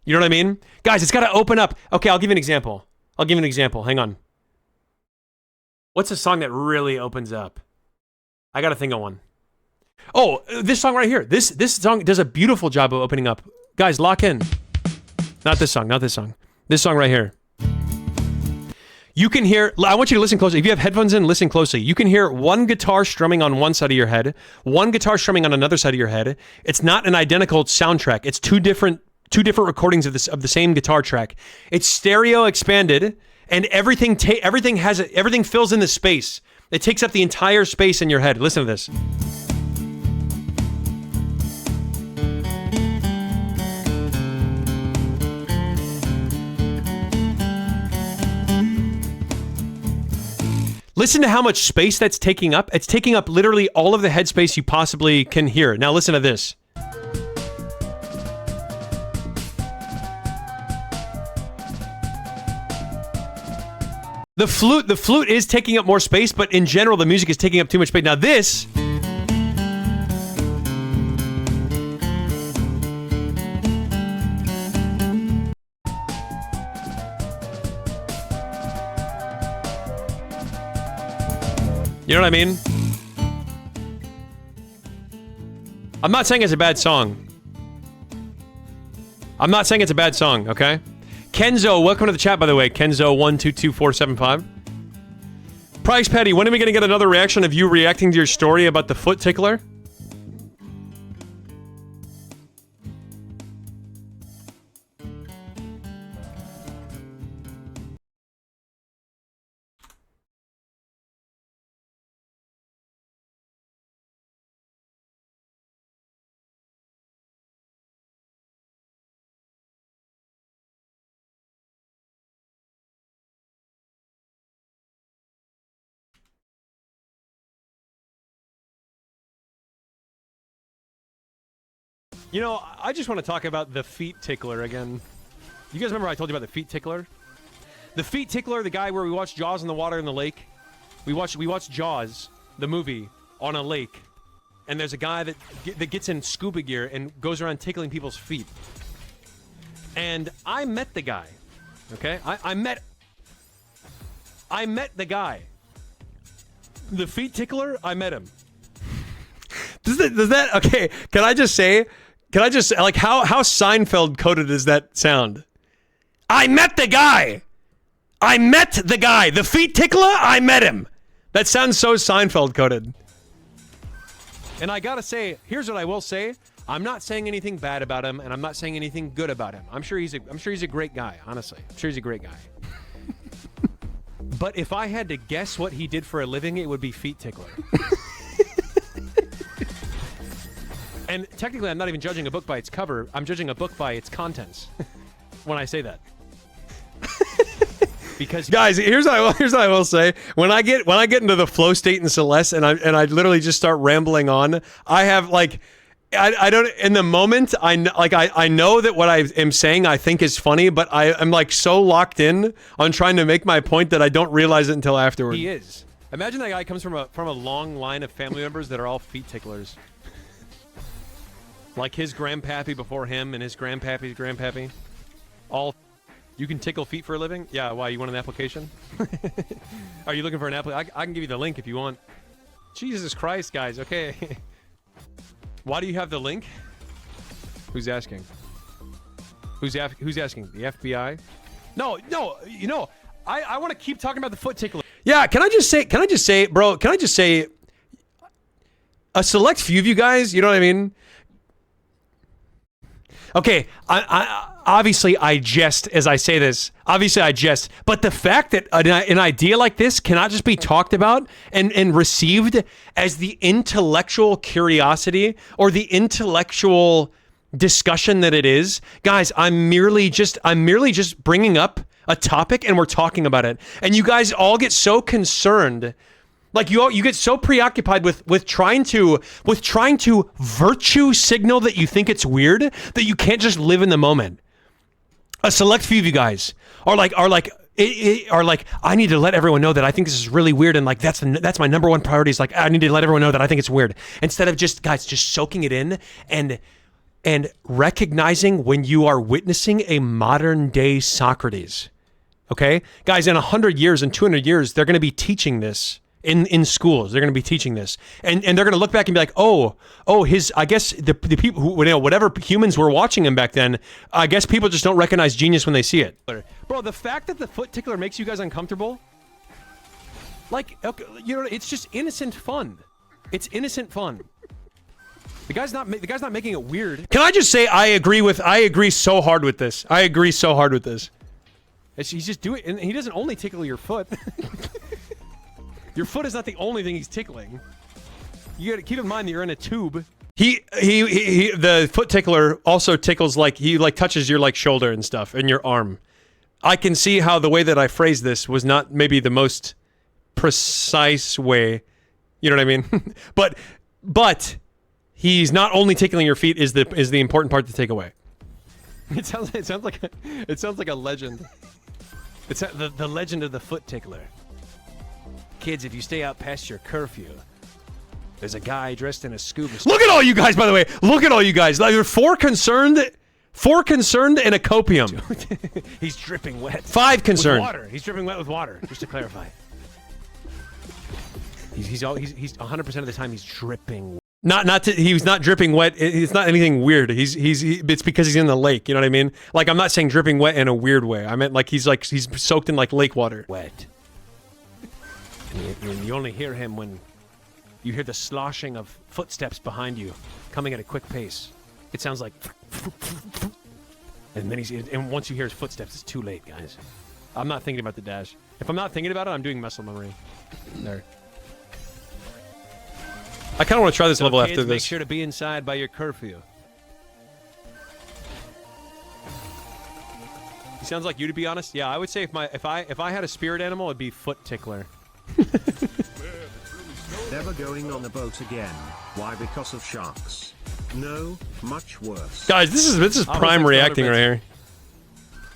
You know what I mean, guys? It's got to open up. Okay, I'll give you an example. Hang on. What's a song that really opens up? I got to think of one. Oh, this song right here. This song does a beautiful job of opening up. Guys, lock in. Not this song. This song right here. You can hear, I want you to listen closely. If you have headphones in, listen closely. You can hear one guitar strumming on one side of your head, one guitar strumming on another side of your head. It's not an identical soundtrack. It's two different recordings of the same guitar track. It's stereo expanded, and everything fills in the space. It takes up the entire space in your head. Listen to this. Listen to how much space that's taking up. It's taking up literally all of the headspace you possibly can hear. Now listen to this. The flute is taking up more space, but in general, the music is taking up too much space. Now this... You know what I mean? I'm not saying it's a bad song. Okay? Kenzo, welcome to the chat, by the way. Kenzo122475. Price Petty, when are we going to get another reaction of you reacting to your story about the foot tickler? You know, I just want to talk about the feet tickler again. You guys remember I told you about the feet tickler? The feet tickler, the guy where we watched Jaws in the water in the lake. We watched Jaws, the movie, on a lake. And there's a guy that gets in scuba gear and goes around tickling people's feet. And I met the guy. Okay? I met the guy. The feet tickler, I met him. Does that okay, can I just say, like, how Seinfeld coded does that sound? I met the guy! The feet tickler, I met him! That sounds so Seinfeld coded. And I gotta say, here's what I will say. I'm not saying anything bad about him, and I'm not saying anything good about him. I'm sure he's a great guy, honestly. I'm sure he's a great guy. But if I had to guess what he did for a living, it would be feet tickler. And technically, I'm not even judging a book by its cover. I'm judging a book by its contents. When I say that, because guys, here's what I will say. When I get into the flow state in Celeste, and I literally just start rambling on, I have like, I don't in the moment. I know that what I am saying I think is funny, but I'm like so locked in on trying to make my point that I don't realize it until afterward. He is. Imagine that guy comes from a long line of family members that are all feet ticklers. Like his grandpappy before him and his grandpappy's grandpappy. All, you can tickle feet for a living? Yeah, why, you want an application? Are you looking for an application? I can give you the link if you want. Jesus Christ, guys, okay. Why do you have the link? Who's asking? Who's asking? The FBI? No, you know, I want to keep talking about the foot tickler. Yeah, can I just say, bro, a select few of you guys, you know what I mean? Okay, obviously I jest as I say this. Obviously I jest. But the fact that an idea like this cannot just be talked about and received as the intellectual curiosity or the intellectual discussion that it is. Guys, I'm merely just bringing up a topic and we're talking about it. And you guys all get so concerned. Like you get so preoccupied with trying to virtue signal that you think it's weird that you can't just live in the moment. A select few of you guys are like I need to let everyone know that I think this is really weird, and like that's my number one priority is like I need to let everyone know that I think it's weird, instead of just soaking it in and recognizing when you are witnessing a modern day Socrates. Okay, guys, in 100 years and 200 years, they're going to be teaching this in schools. They're going to be teaching this, and they're going to look back and be like, I guess the people who, whatever humans were watching him back then, I guess people just don't recognize genius when they see it. Bro, the fact that the foot tickler makes you guys uncomfortable, like, okay, it's just innocent fun. It's innocent fun. The guy's not making it weird. Can I just say I agree so hard with this. I agree so hard with this. He's just doing, and he doesn't only tickle your foot. Your foot is not the only thing he's tickling. You gotta keep in mind that you're in a tube. The foot tickler also tickles, like, he like touches your like shoulder and stuff and your arm. I can see how the way that I phrased this was not maybe the most precise way. You know what I mean? but he's not only tickling your feet is the important part to take away. It sounds like a legend. It's the legend of the foot tickler. Kids, if you stay out past your curfew, there's a guy dressed in a scuba suit. Look at all you guys, by the way. Look at all you guys. Like, you're four concerned and a copium. He's dripping wet. 5 concerned. With water. He's dripping wet with water, just to clarify. He's 100% of the time he's dripping wet. He's not dripping wet. It's not anything weird. It's because he's in the lake. You know what I mean? Like, I'm not saying dripping wet in a weird way. I meant like he's soaked in like lake water. Wet. And you only hear him when you hear the sloshing of footsteps behind you, coming at a quick pace. It sounds like, and then once you hear his footsteps, it's too late, guys. I'm not thinking about the dash. If I'm not thinking about it, I'm doing muscle memory. There. I kind of want to try this level after this. Make sure to be inside by your curfew. He sounds like you, to be honest. Yeah, I would say if I had a spirit animal, it'd be foot tickler. Never going on a boat again. Why? Because of sharks. No, much worse. Guys, this is prime reacting right here.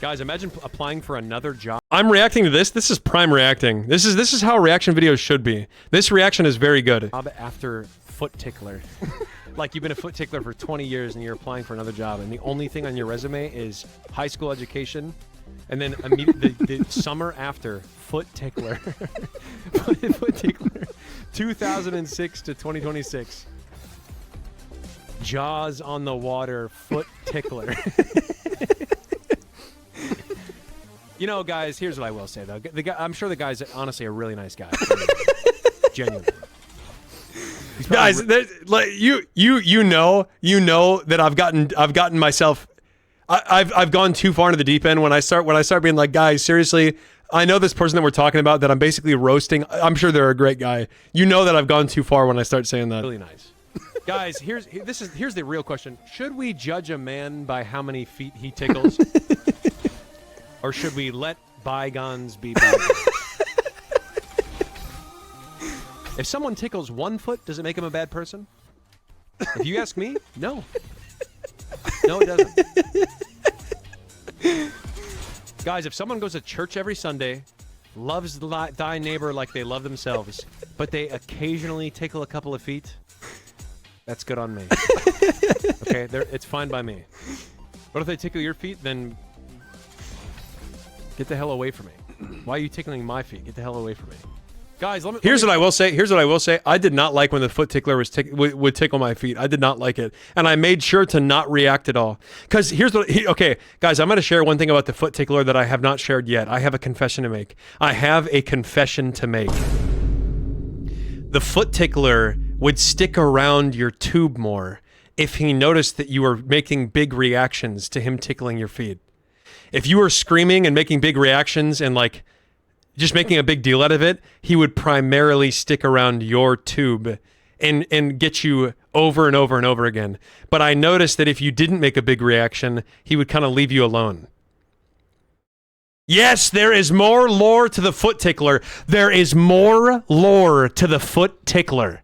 Guys, imagine applying for another job. I'm reacting to this. This is prime reacting. This is how reaction videos should be. This reaction is very good. Job after foot tickler. Like, you've been a foot tickler for 20 years and you're applying for another job, and the only thing on your resume is high school education, and then the summer after, foot tickler. Foot tickler. 2006 to 2026. Jaws on the water, foot tickler. You know, guys, here's what I will say, though. I'm sure the guy's honestly a really nice guy. Genuinely. Guys, like you know that I've gotten myself. I've gone too far into the deep end when I start being like, guys, seriously, I know this person that we're talking about that I'm basically roasting. I'm sure they're a great guy. You know that I've gone too far when I start saying that. Really nice. Guys, here's the real question. Should we judge a man by how many feet he tickles? Or should we let bygones be bygones? If someone tickles 1 foot, does it make him a bad person? If you ask me, no. No, it doesn't. Guys, if someone goes to church every Sunday, loves thy neighbor like they love themselves, but they occasionally tickle a couple of feet, that's good on me. Okay, it's fine by me. But if they tickle your feet, then get the hell away from me. Why are you tickling my feet? Get the hell away from me. Guys, here's what I will say. I did not like when the foot tickler would tickle my feet. I did not like it. And I made sure to not react at all. Because okay, guys, I'm going to share one thing about the foot tickler that I have not shared yet. I have a confession to make. The foot tickler would stick around your tube more if he noticed that you were making big reactions to him tickling your feet. If you were screaming and making big reactions and like just making a big deal out of it, he would primarily stick around your tube and get you over and over and over again. But I noticed that if you didn't make a big reaction, he would kind of leave you alone. Yes, there is more lore to the foot tickler. There is more lore to the foot tickler.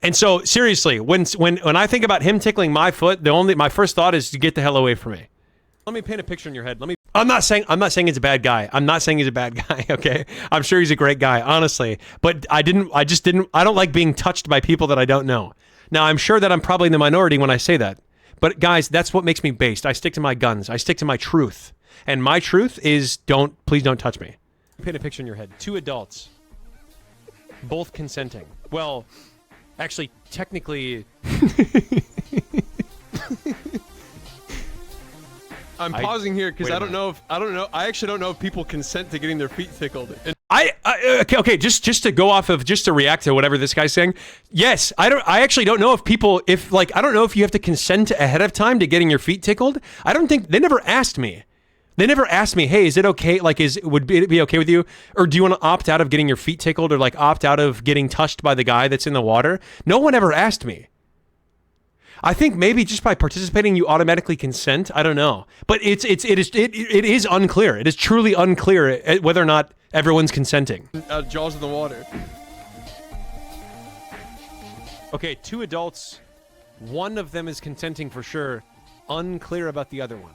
And so, seriously, when I think about him tickling my foot, my first thought is to get the hell away from me. Let me paint a picture in your head. I'm not saying he's a bad guy. I'm not saying he's a bad guy, okay? I'm sure he's a great guy, honestly. But I don't like being touched by people that I don't know. Now, I'm sure that I'm probably in the minority when I say that. But guys, that's what makes me based. I stick to my guns. I stick to my truth. And my truth is please don't touch me. Paint a picture in your head. 2 adults. Both consenting. Well, actually, technically... I'm pausing here because I actually don't know if people consent to getting their feet tickled. And okay, just to go off of, just to react to whatever this guy's saying. Yes, I actually don't know if people, I don't know if you have to consent ahead of time to getting your feet tickled. I don't think, they never asked me. They never asked me, hey, is it okay? Like, would it be okay with you? Or do you want to opt out of getting your feet tickled, or like opt out of getting touched by the guy that's in the water? No one ever asked me. I think maybe just by participating, you automatically consent. I don't know, but it is unclear. It is truly unclear whether or not everyone's consenting. Jaws in the water. Okay, 2 adults. One of them is consenting for sure. Unclear about the other one.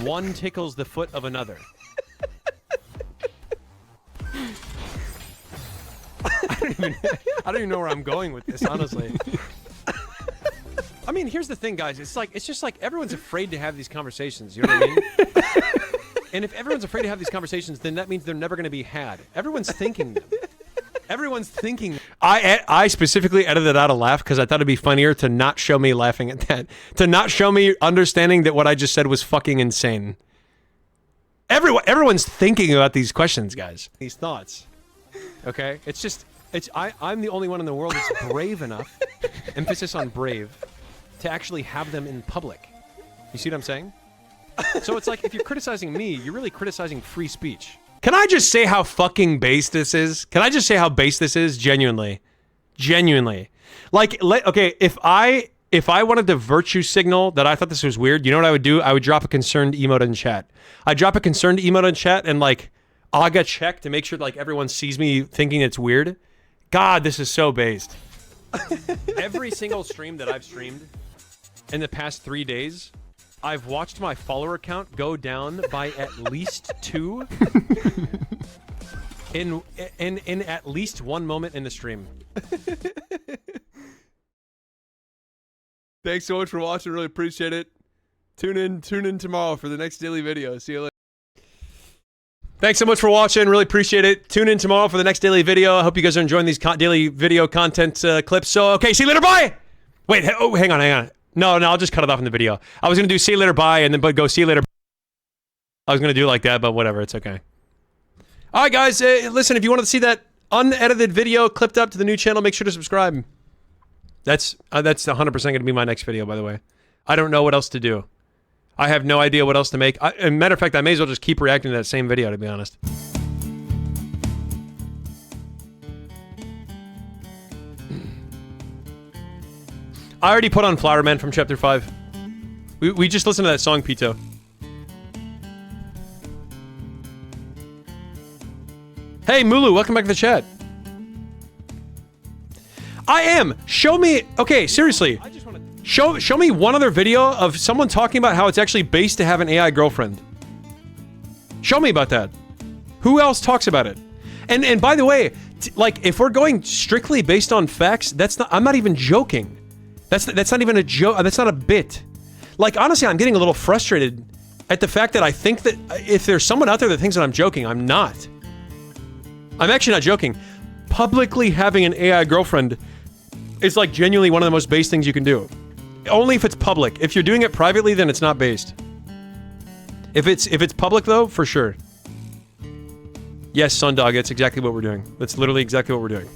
One tickles the foot of another. I don't even know where I'm going with this, honestly. I mean, here's the thing, guys. It's just like everyone's afraid to have these conversations. You know what I mean? And if everyone's afraid to have these conversations, then that means they're never going to be had. Everyone's thinking them. Everyone's thinking. I specifically edited out a laugh because I thought it'd be funnier to not show me laughing at that. To not show me understanding that what I just said was fucking insane. Everyone's thinking about these questions, guys. These thoughts. Okay? I'm the only one in the world that's brave enough, emphasis on brave, to actually have them in public. You see what I'm saying? So it's like, if you're criticizing me, you're really criticizing free speech. Can I just say how fucking base this is? Can I just say how base this is? Genuinely. Genuinely. Like, okay, if I wanted to virtue signal that I thought this was weird, you know what I would do? I would drop a concerned emote in chat. I'd drop a concerned emote in chat and like, aga check to make sure like everyone sees me thinking it's weird. God, this is so based. Every single stream that I've streamed in the past 3 days, I've watched my follower count go down by at least 2 in at least 1 moment in the stream. Thanks so much for watching. Really appreciate it. Tune in tomorrow for the next daily video. See you later. Thanks so much for watching. Really appreciate it. Tune in tomorrow for the next daily video. I hope you guys are enjoying these daily video content clips. So, okay, see you later. Bye. Wait, hang on. No, I'll just cut it off in the video. I was going to do see you later, bye, and then go see you later. I was going to do it like that, but whatever. It's okay. All right, guys. Listen, if you want to see that unedited video clipped up to the new channel, make sure to subscribe. That's 100% going to be my next video, by the way. I don't know what else to do. I have no idea what else to make. As a matter of fact, I may as well just keep reacting to that same video, to be honest. I already put on Flower Man from Chapter 5. We just listened to that song, Pito. Hey, Mulu, welcome back to the chat. I am. Show me. Okay, seriously. Show me one other video of someone talking about how it's actually based to have an AI girlfriend. Show me about that. Who else talks about it? And by the way, like, if we're going strictly based on facts, I'm not even joking. That's not even a joke. That's not a bit. Like, honestly, I'm getting a little frustrated at the fact that I think that if there's someone out there that thinks that I'm joking, I'm not. I'm actually not joking. Publicly having an AI girlfriend is like genuinely one of the most base things you can do. Only if it's public. If you're doing it privately, then it's not based. If it's public though, for sure. Yes, Sundog, that's exactly what we're doing. That's literally exactly what we're doing.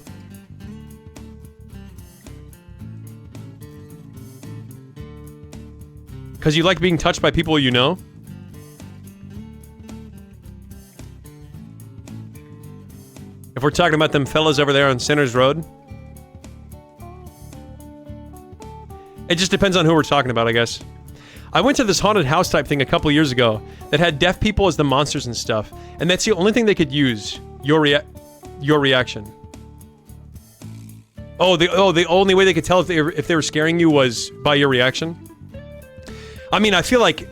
Because you like being touched by people you know? If we're talking about them fellas over there on Centers Road, It just depends on who we're talking about, I guess. I went to this haunted house type thing a couple years ago that had deaf people as the monsters and stuff, and that's the only thing they could use. Your reaction. The only way they could tell if they were scaring you was by your reaction. I mean, I feel like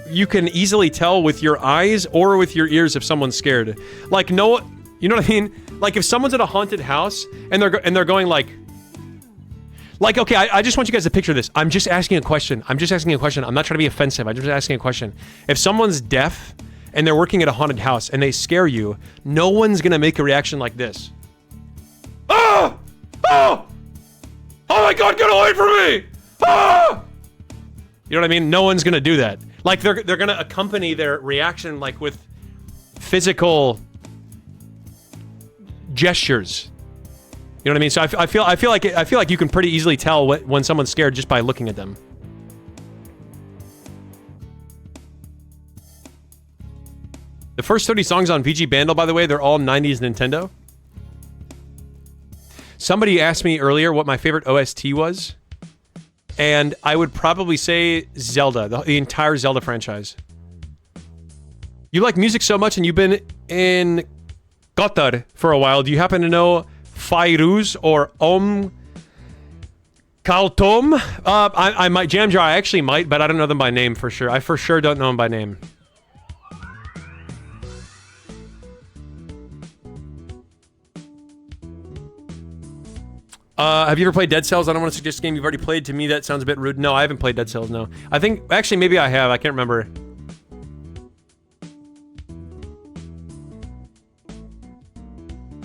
you can easily tell with your eyes or with your ears if someone's scared. Like, no, you know what I mean? Like, if someone's at a haunted house and they're going like, okay, I just want you guys to picture this. I'm just asking a question. I'm not trying to be offensive. I'm just asking a question. If someone's deaf and they're working at a haunted house and they scare you, no one's gonna make a reaction like this. Ah! Oh! Oh my God, get away from me! Ah! You know what I mean? No one's gonna do that. Like, they're gonna accompany their reaction like with physical gestures. You know what I mean? So I feel like you can pretty easily tell when someone's scared just by looking at them. The first 30 songs on VG Bandle, by the way, they're all 90s Nintendo. Somebody asked me earlier what my favorite OST was, and I would probably say Zelda, the entire Zelda franchise. You like music so much and you've been in Qatar for a while. Do you happen to know Fairuz or Kaltom? I might, Jamjar, I actually might, but I don't know them by name for sure. I for sure don't know them by name. Have you ever played Dead Cells? I don't want to suggest a game you've already played. To me, that sounds a bit rude. No, I haven't played Dead Cells, no. I think, actually, maybe I have. I can't remember.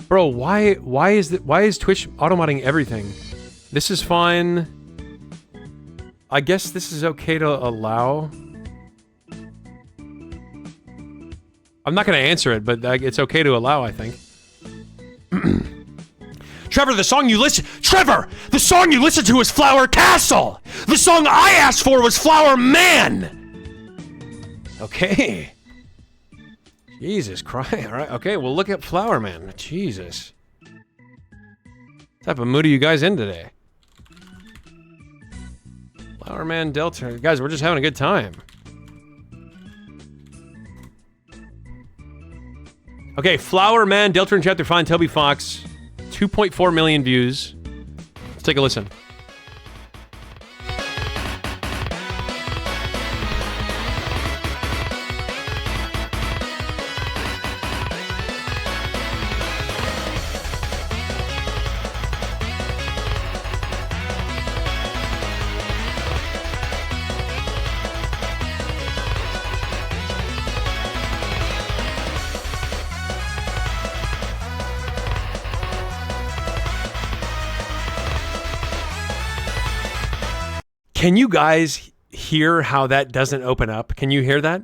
Bro, why is Twitch automodding everything? This is fine. I guess this is okay to allow. I'm not going to answer it, but it's okay to allow, I think. Trevor, the song you listen to is Flower Castle. The song I asked for was Flower Man. Okay. Jesus Christ. All right. Okay, we'll look at Flower Man. Jesus. What type of mood are you guys in today? Flower Man Delta. Guys, we're just having a good time. Okay, Flower Man, Delta in Chapter Fine, Toby Fox. 2.4 million views. Let's take a listen. Can you guys hear how that doesn't open up? Can you hear that?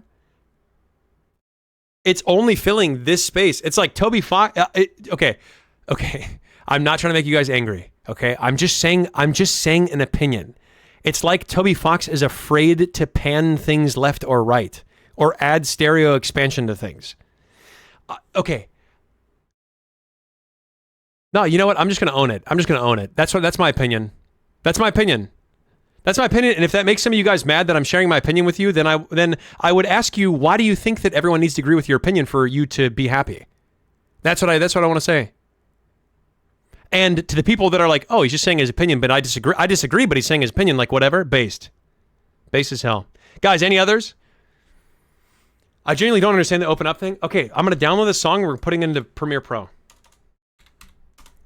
It's only filling this space. It's like Toby Fox. Okay. I'm not trying to make you guys angry. Okay. I'm just saying an opinion. It's like Toby Fox is afraid to pan things left or right or add stereo expansion to things. Okay. No, you know what? I'm just going to own it. That's my opinion. That's my opinion. And if that makes some of you guys mad that I'm sharing my opinion with you, then I would ask you, why do you think that everyone needs to agree with your opinion for you to be happy? That's what I want to say. And to the people that are like, oh, he's just saying his opinion, but I disagree, but he's saying his opinion, like whatever, based as hell. Guys, any others? I genuinely don't understand the open up thing. Okay, I'm going to download this song and we're putting it into Premiere Pro.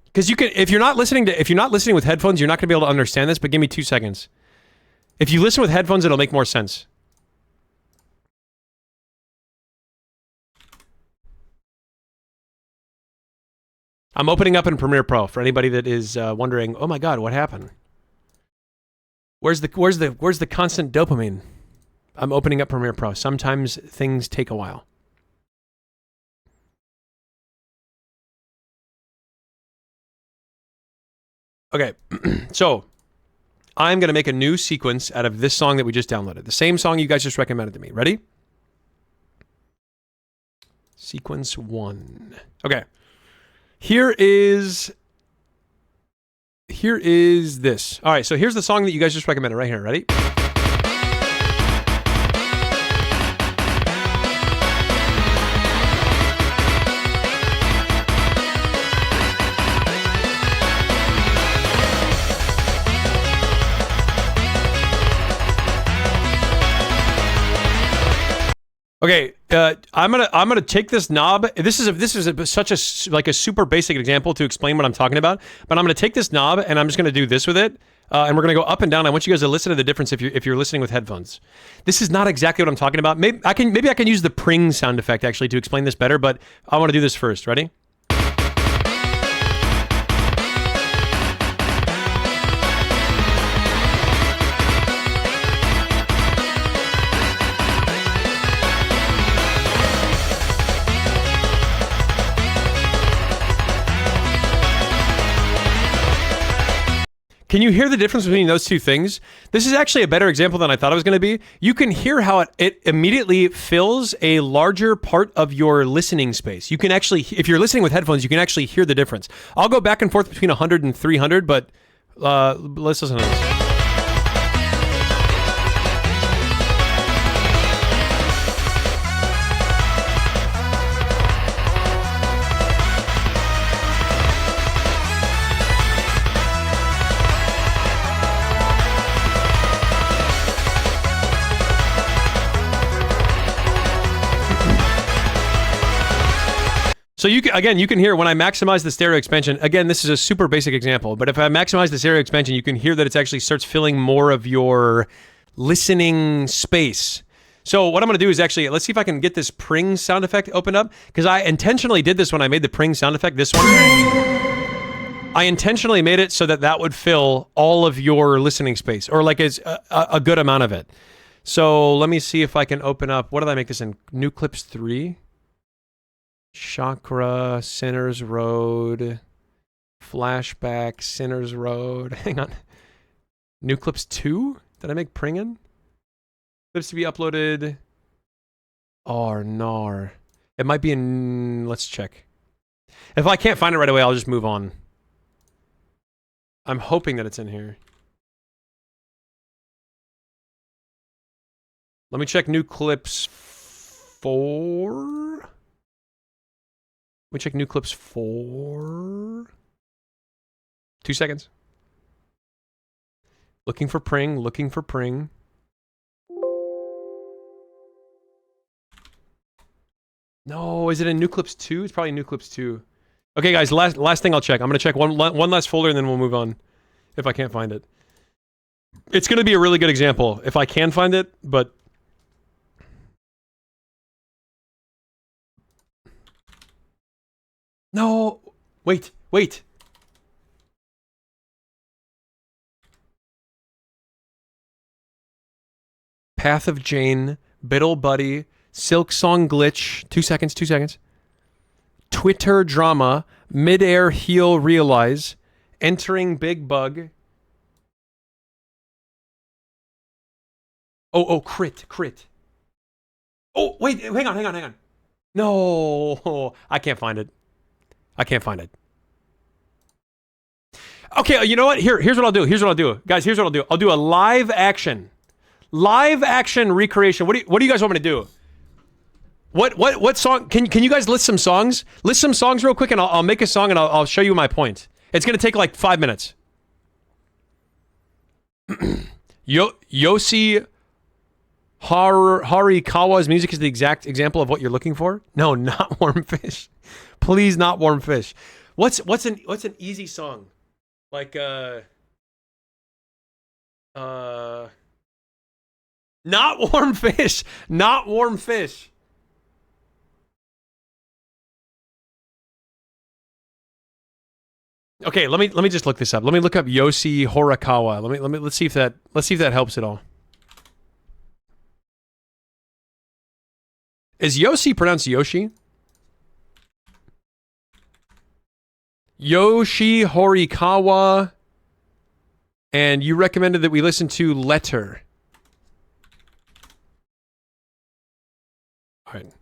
Because you can, if you're not listening with headphones, you're not going to be able to understand this, but give me 2 seconds. If you listen with headphones, it'll make more sense. I'm opening up in Premiere Pro for anybody that is wondering, oh my God, what happened? Where's the constant dopamine? I'm opening up Premiere Pro. Sometimes things take a while. Okay, so I'm going to make a new sequence out of this song that we just downloaded. The same song you guys just recommended to me. Ready? Sequence 1. Okay. Here is here is this. All right, so here's the song that you guys just recommended right here. Ready? Okay, I'm gonna take this knob. This is such a super basic example to explain what I'm talking about. But I'm gonna take this knob and I'm just gonna do this with it, and we're gonna go up and down. I want you guys to listen to the difference if you're listening with headphones. This is not exactly what I'm talking about. Maybe I can use the pring sound effect actually to explain this better. But I want to do this first. Ready? Can you hear the difference between those two things? This is actually a better example than I thought it was going to be. You can hear how it immediately fills a larger part of your listening space. You can actually, if you're listening with headphones, you can actually hear the difference. I'll go back and forth between 100 and 300, but let's listen to this. So you can hear when I maximize the stereo expansion. Again, this is a super basic example, but if I maximize the stereo expansion, you can hear that it actually starts filling more of your listening space. So what I'm going to do is actually, let's see if I can get this pring sound effect opened up, because I intentionally did this when I made the pring sound effect, this one. I intentionally made it so that would fill all of your listening space, or like a good amount of it. So let me see if I can open up, what did I make this in? New Clips 3? Chakra, Sinners Road, Flashback, Sinners Road. Hang on. New Clips 2? Did I make pring in? Clips to be uploaded. Or nar. It might be in... Let's check. If I can't find it right away, I'll just move on. I'm hoping that it's in here. Let me check New Clips 4. Let me check New Clips 4. 2 seconds. Looking for pring, looking for pring. No, is it in New Clips 2? It's probably New Clips 2. Okay, guys, last thing I'll check. I'm going to check one last folder and then we'll move on. If I can't find it. It's going to be a really good example if I can find it, but... No, wait. Path of Jane, Biddle Buddy, Silk Song Glitch, 2 seconds. Twitter Drama, Midair Heel Realize, Entering Big Bug. Oh, crit. Oh, wait, hang on. No, I can't find it. Okay, you know what? Here's what I'll do. Guys, here's what I'll do. I'll do a live action recreation. What do you guys want me to do? What song? Can you guys list some songs? List some songs real quick, and I'll make a song and I'll show you my point. It's gonna take like 5 minutes. Yoshi Harikawa's music is the exact example of what you're looking for. No, not Warm Fish. Please, not Warm Fish. What's an easy song? Like not Warm Fish. Not Warm Fish. Okay, let me just look this up. Let me look up Yoshi Horikawa. Let's see if that helps at all. Is Yoshi pronounced Yoshi? Yoshi Horikawa. And you recommended that we listen to Letter. All right.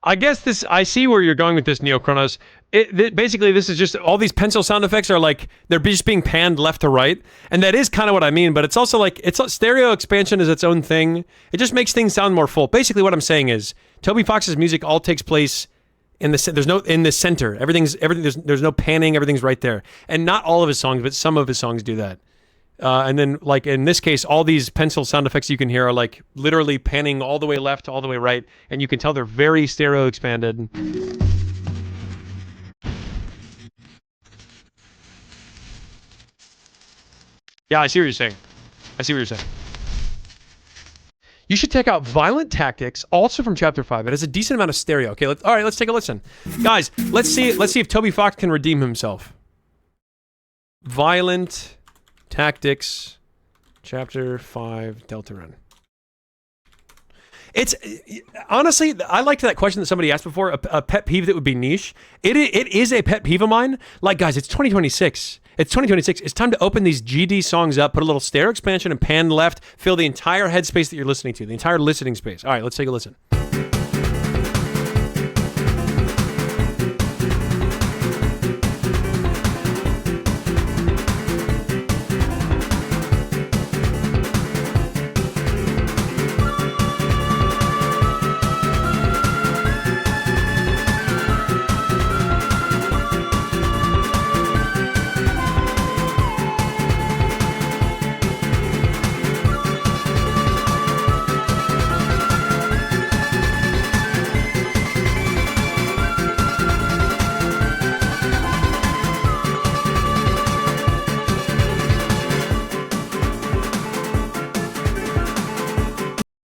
I guess this, I see where you're going with this, Neo Chronos. Basically, this is just, all these pencil sound effects are like, they're just being panned left to right. And that is kind of what I mean, but it's also like, stereo expansion is its own thing. It just makes things sound more full. Basically, what I'm saying is, Toby Fox's music all takes place in the center. There's no panning, everything's right there. And not all of his songs, but some of his songs do that. And then, like, in this case, all these pencil sound effects you can hear are, like, literally panning all the way left, all the way right, and you can tell they're very stereo expanded. Yeah, I see what you're saying. You should check out Violent Tactics, also from Chapter 5. It has a decent amount of stereo. Okay, all right, let's take a listen. Guys, let's see if Toby Fox can redeem himself. Violent Tactics, Chapter 5, Deltarune. It's honestly, I liked that question that somebody asked before, a pet peeve that would be niche. It is a pet peeve of mine. Like, guys, it's 2026. It's 2026. It's time to open these GD songs up, put a little stereo expansion and pan left, fill the entire headspace that you're listening to, the entire listening space. All right, let's take a listen.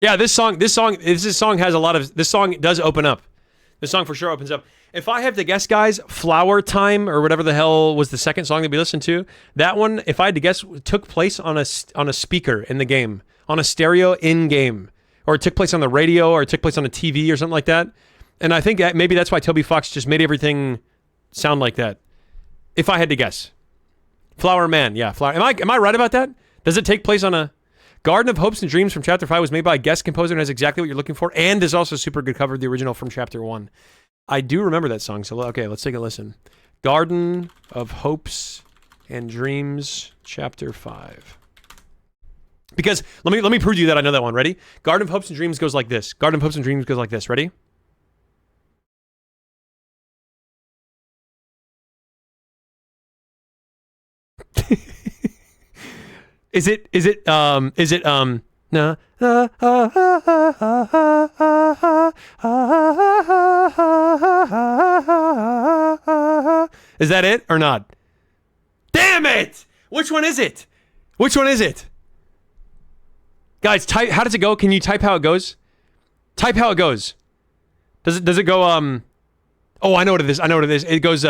Yeah, this song has a lot of, this song does open up. This song for sure opens up. If I have to guess, guys, Flower Time, or whatever the hell was the second song that we listened to, that one, if I had to guess, took place on a speaker in the game, on a stereo in-game, or it took place on the radio, or it took place on a TV or something like that. And I think that maybe that's why Toby Fox just made everything sound like that. If I had to guess. Flower Man, yeah, Flower. Am I right about that? Does it take place on a... Garden of Hopes and Dreams from Chapter 5 was made by a guest composer and has exactly what you're looking for, and is also super good cover of the original from Chapter 1. I do remember that song, so okay, let's take a listen. Garden of Hopes and Dreams, Chapter 5. Because, let me prove to you that I know that one. Ready? Garden of Hopes and Dreams goes like this. Garden of Hopes and Dreams goes like this. Ready? Is it no is that it or not? Damn it! Which one is it? Which one is it? Guys, type, how does it go? Can you type how it goes? Type how it goes. Does it go oh, I know what it is. It goes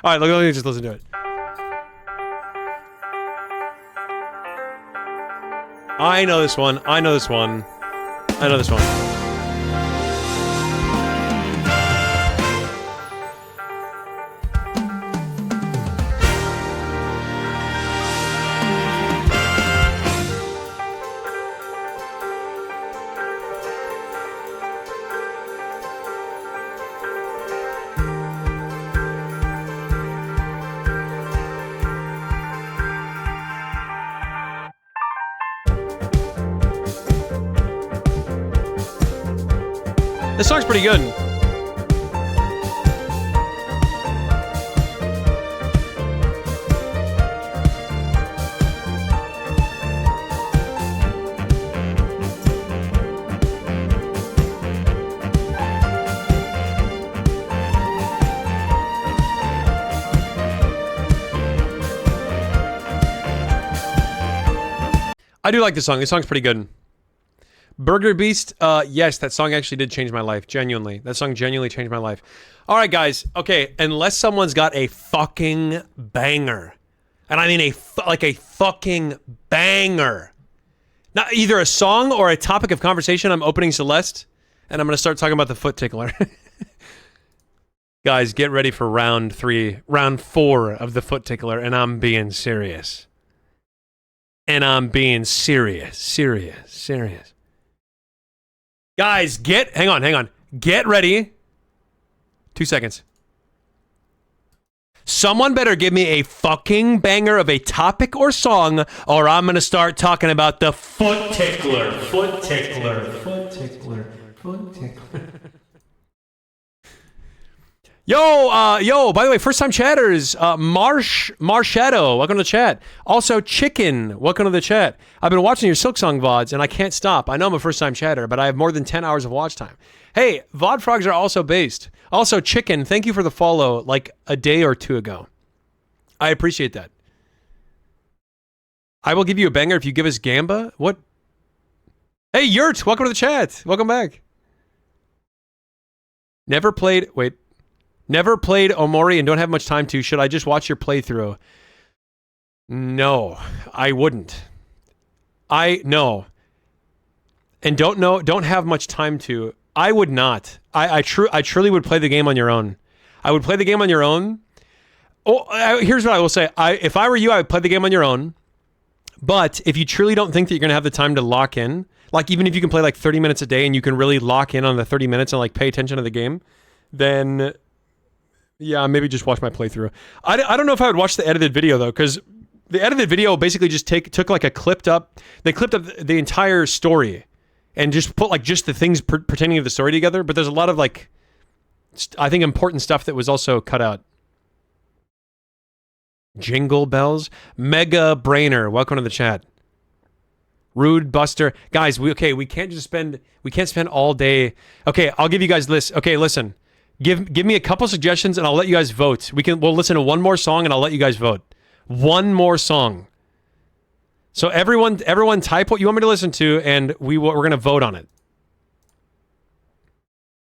all right, let me just listen to it. I know this one. This song's pretty good. I do like this song. This song's pretty good. Burger Beast, yes, that song actually did change my life, genuinely. That song genuinely changed my life. All right, guys, okay, unless someone's got a fucking banger, and I mean a fucking banger, not either a song or a topic of conversation, I'm opening Celeste, and I'm going to start talking about the foot tickler. Guys, get ready for round 4 of the foot tickler, and I'm being serious. Serious. Guys, hang on. Get ready. 2 seconds. Someone better give me a fucking banger of a topic or song, or I'm gonna start talking about the foot tickler. Foot tickler. Foot tickler. Foot tickler. Yo, by the way, first time chatters, Marshadow, welcome to the chat. Also, Chicken, welcome to the chat. I've been watching your Silksong VODs and I can't stop. I know I'm a first time chatter, but I have more than 10 hours of watch time. Hey, VOD frogs are also based. Also, Chicken, thank you for the follow like a day or two ago. I appreciate that. I will give you a banger if you give us Gamba. What? Hey, Yurt, welcome to the chat. Welcome back. Never played Omori and don't have much time to. Should I just watch your playthrough? No, I wouldn't. No. And don't have much time to. I would not. I truly would play the game on your own. I would play the game on your own. Here's what I will say. If I were you, I would play the game on your own. But if you truly don't think that you're going to have the time to lock in, like even if you can play like 30 minutes a day and you can really lock in on the 30 minutes and like pay attention to the game, then yeah, maybe just watch my playthrough. I don't know if I would watch the edited video though, because the edited video basically just took like they clipped up the entire story and just put like just the things pertaining to the story together. But there's a lot of like, I think important stuff that was also cut out. Jingle bells, Mega Brainer, welcome to the chat. Rude Buster, guys. We can't spend all day. Okay, I'll give you guys this. Okay, listen. Give me a couple suggestions and I'll let you guys vote. We'll listen to one more song and I'll let you guys vote. One more song. So everyone type what you want me to listen to and we're going to vote on it.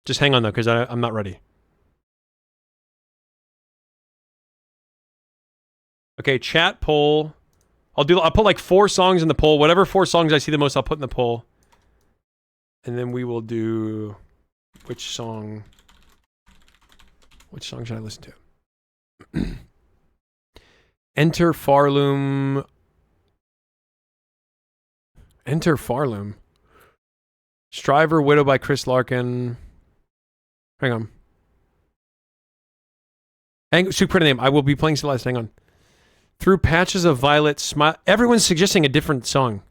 Just hang on though, because I'm not ready. Okay, chat poll. I'll put like 4 songs in the poll. Whatever 4 songs I see the most, I'll put in the poll. And then we will do which song should I listen to? Enter Farloom. Striver, Widow by Chris Larkin. Hang on. Super name. I will be playing Celeste. Hang on. Through Patches of Violet, Smile. Everyone's suggesting a different song.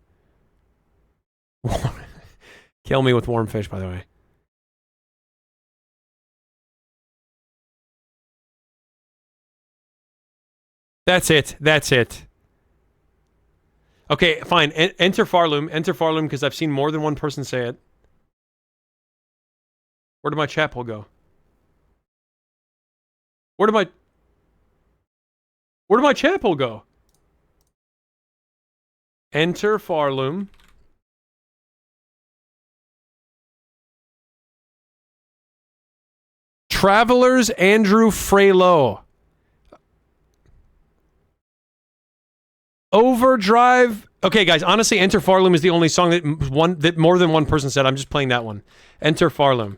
Kill Me with Warm Fish, by the way. That's it. Okay, fine. Enter Farloom, because I've seen more than one person say it. Where did my chat poll go? Where did my chat poll go? Enter Farloom. Travelers, Andrew Freylo. Overdrive. Okay, guys, honestly, Enter Farloom is the only song that more than one person said. I'm just playing that one. Enter Farloom.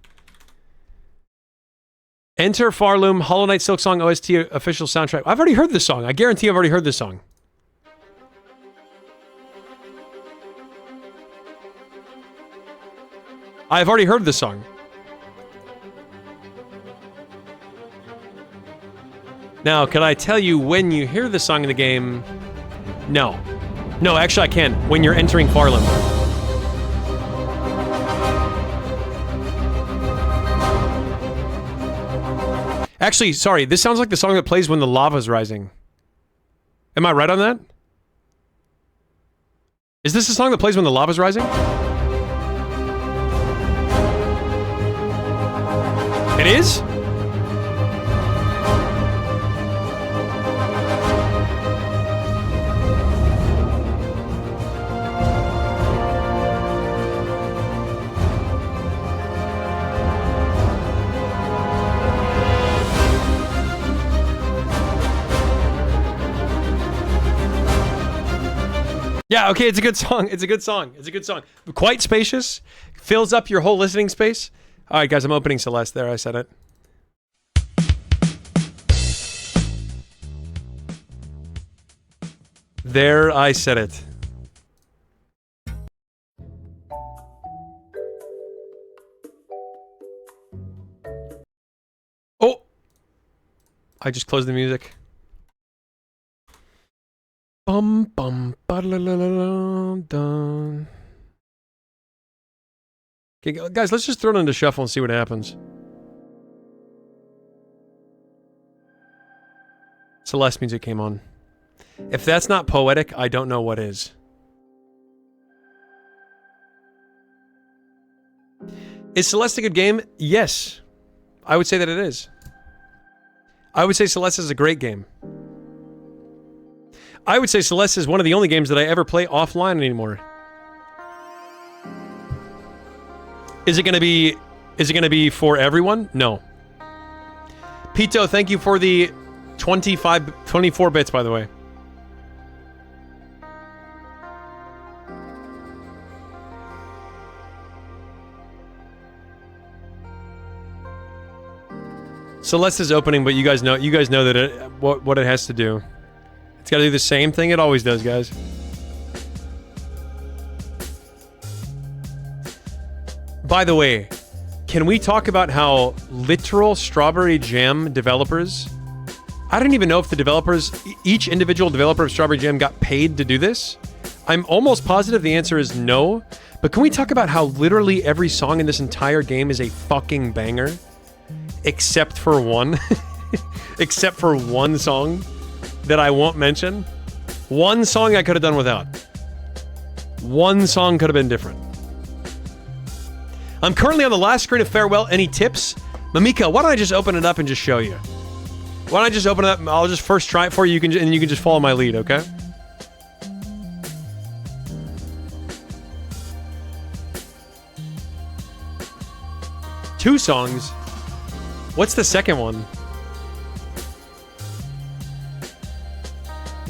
Enter Farloom, Hollow Knight Silksong OST official soundtrack. I've already heard this song. I guarantee I've already heard this song. I've already heard this song. Now, can I tell you when you hear the song in the game? No. No, actually I can. When you're entering Farloom. Actually, sorry, this sounds like the song that plays when the lava's rising. Am I right on that? Is this the song that plays when the lava's rising? It is? Yeah, okay, it's a good song. It's a good song. It's a good song. Quite spacious. Fills up your whole listening space. All right, guys, I'm opening Celeste. There, I said it. There, I said it. I just closed the music. Bum bum dun. Okay, guys, let's just throw it into shuffle and see what happens. Celeste music came on. If that's not poetic, I don't know what is. Is Celeste a good game? Yes. I would say that it is. I would say Celeste is a great game. I would say Celeste is one of the only games that I ever play offline anymore. Is it gonna be for everyone? No. Pito, thank you for the 24 bits, by the way. Celeste is opening, but you guys know that what it has to do. It's got to do the same thing it always does, guys. By the way, can we talk about how literal Strawberry Jam developers... I don't even know if the developers... Each individual developer of Strawberry Jam got paid to do this. I'm almost positive the answer is no. But can we talk about how literally every song in this entire game is a fucking banger? Except for one. Except for one song that I won't mention. One song I could have done without. One song could have been different. I'm currently on the last screen of Farewell. Any tips? Mamika, why don't I just open it up and just show you? Why don't I just open it up? I'll just first try it for you, and you can just follow my lead, okay? Two songs. What's the second one?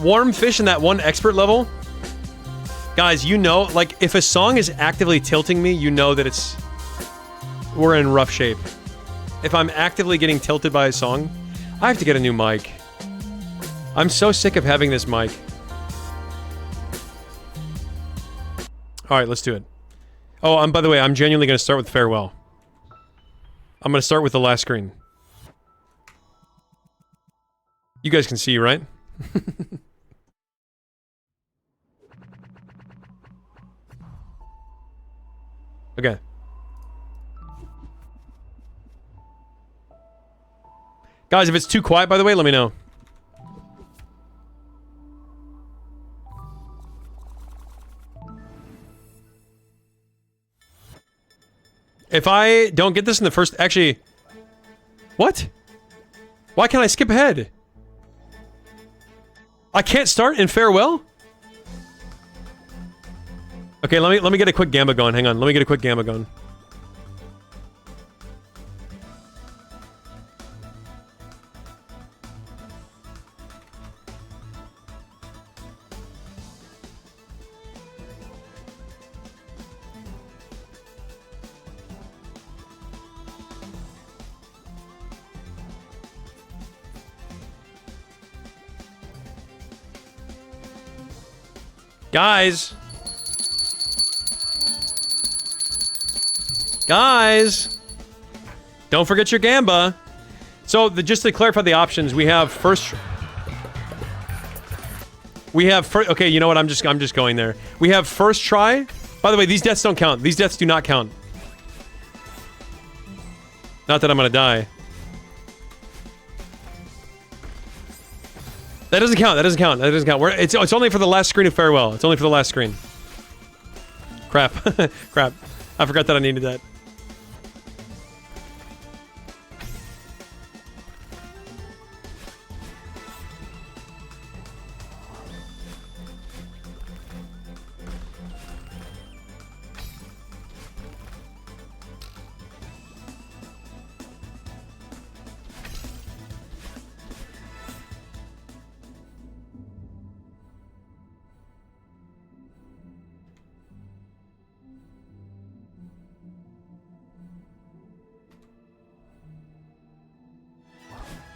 Warm Fish in that one expert level? Guys, you know, like, if a song is actively tilting me, you know that we're in rough shape. If I'm actively getting tilted by a song, I have to get a new mic. I'm so sick of having this mic. Alright, let's do it. Oh, by the way, I'm genuinely going to start with Farewell. I'm going to start with the last screen. You guys can see, right? Okay. Guys, if it's too quiet, by the way, let me know. If I don't get this in the first... Actually... What? Why can't I skip ahead? I can't start in Farewell? Okay, let me get a quick Gamba going. Hang on, let me get a quick Gamba going. Guys! Guys! Don't forget your Gamba! So, just to clarify the options, we have first... Okay, you know what? I'm just going there. We have first try. By the way, these deaths don't count. These deaths do not count. Not that I'm gonna die. That doesn't count. That doesn't count. That doesn't count. It's only for the last screen of Farewell. It's only for the last screen. Crap. Crap. I forgot that I needed that.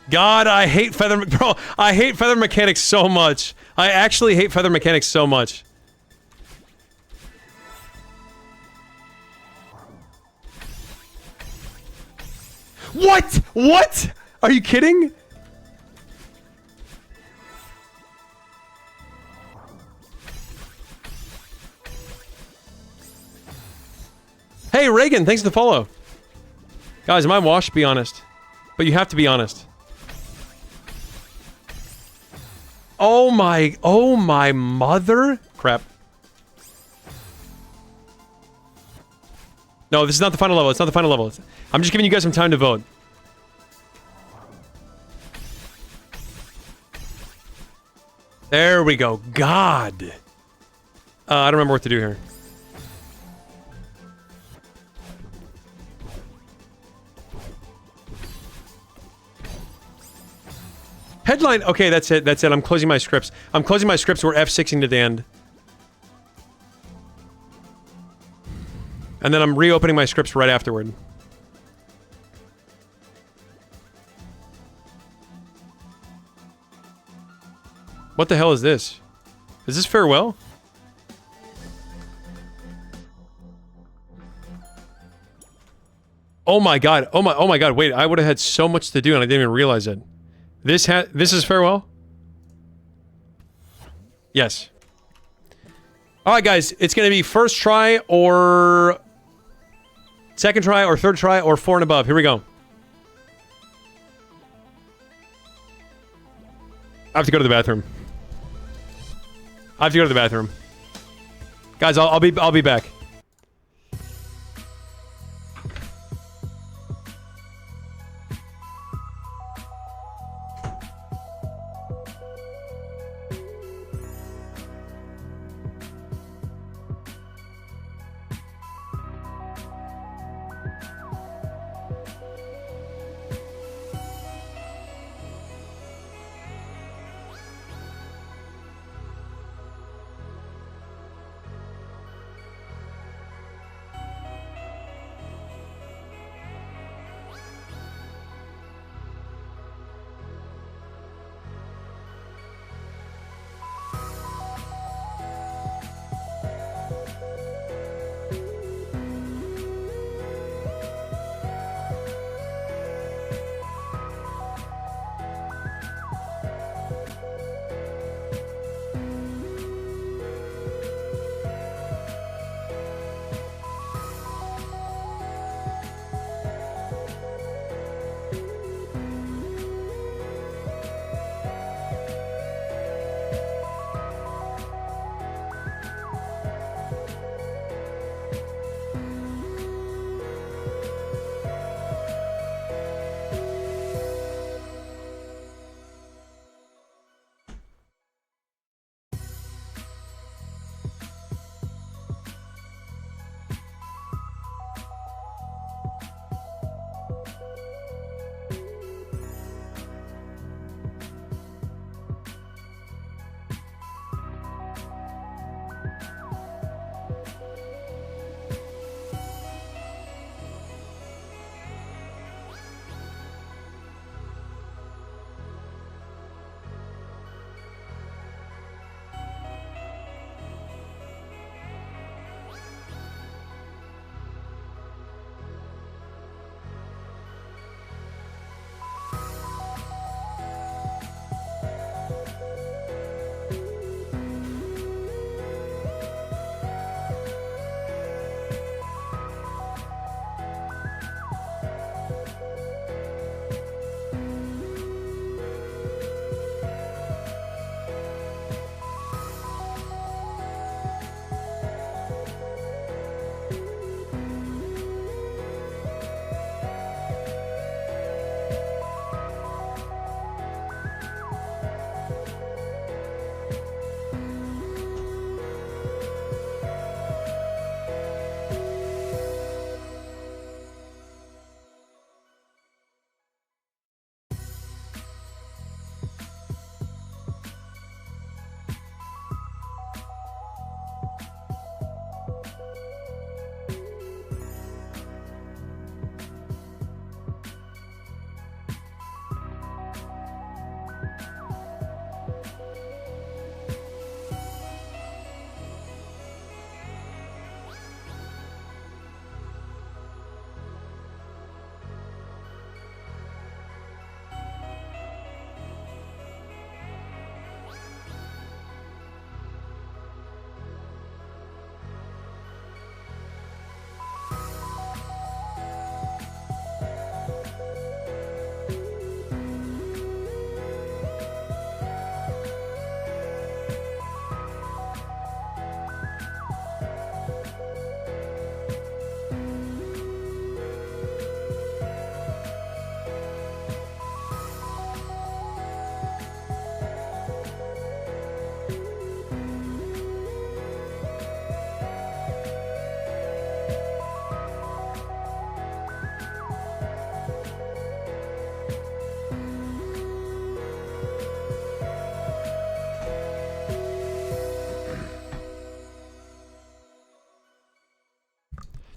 God, I hate feather... Bro, I hate feather mechanics so much. I actually hate feather mechanics so much. What? What? Are you kidding? Hey, Reagan, thanks for the follow. Guys, am I washed? Be honest. But you have to be honest. Oh my mother. Crap. No, this is not the final level. It's not the final level. I'm just giving you guys some time to vote. There we go. God. I don't remember what to do here. Headline. Okay, that's it. That's it. I'm closing my scripts. I'm closing my scripts. We're F6ing to the end. And then I'm reopening my scripts right afterward. What the hell is this? Is this farewell? Oh my god. Oh my god. Wait, I would have had so much to do and I didn't even realize it. This is farewell? Yes. Alright guys, it's gonna be first try or second try or third try or 4 and above. Here we go. I have to go to the bathroom. I have to go to the bathroom. Guys, I'll be back.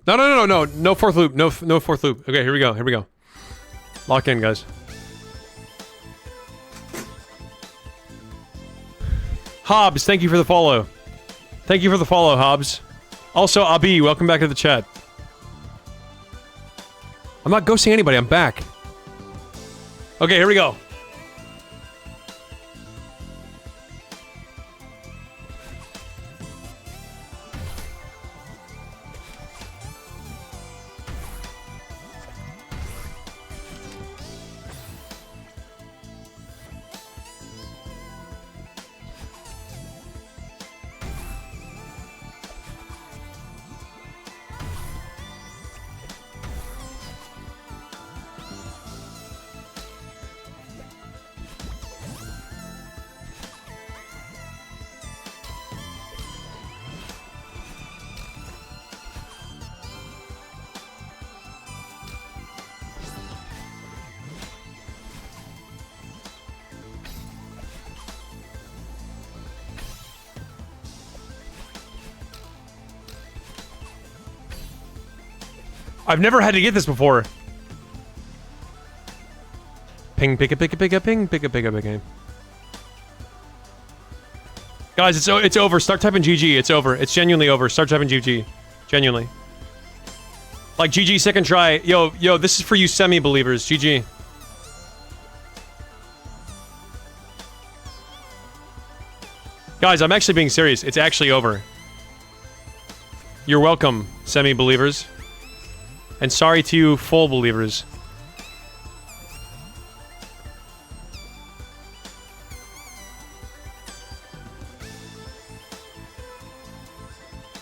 No fourth loop. No fourth loop. Okay, here we go. Here we go. Lock in, guys. Hobbs, thank you for the follow. Thank you for the follow, Hobbs. Also, Abi, welcome back to the chat. I'm not ghosting anybody. I'm back. Okay, here we go. I've never had to get this before. Ping, picka, picka, picka, ping, picka, picka, picka. Guys, it's over. Start typing GG. It's over. It's genuinely over. Start typing GG. Genuinely. Like, GG, second try. Yo, this is for you semi-believers. GG. Guys, I'm actually being serious. It's actually over. You're welcome, semi-believers. And sorry to you, full believers.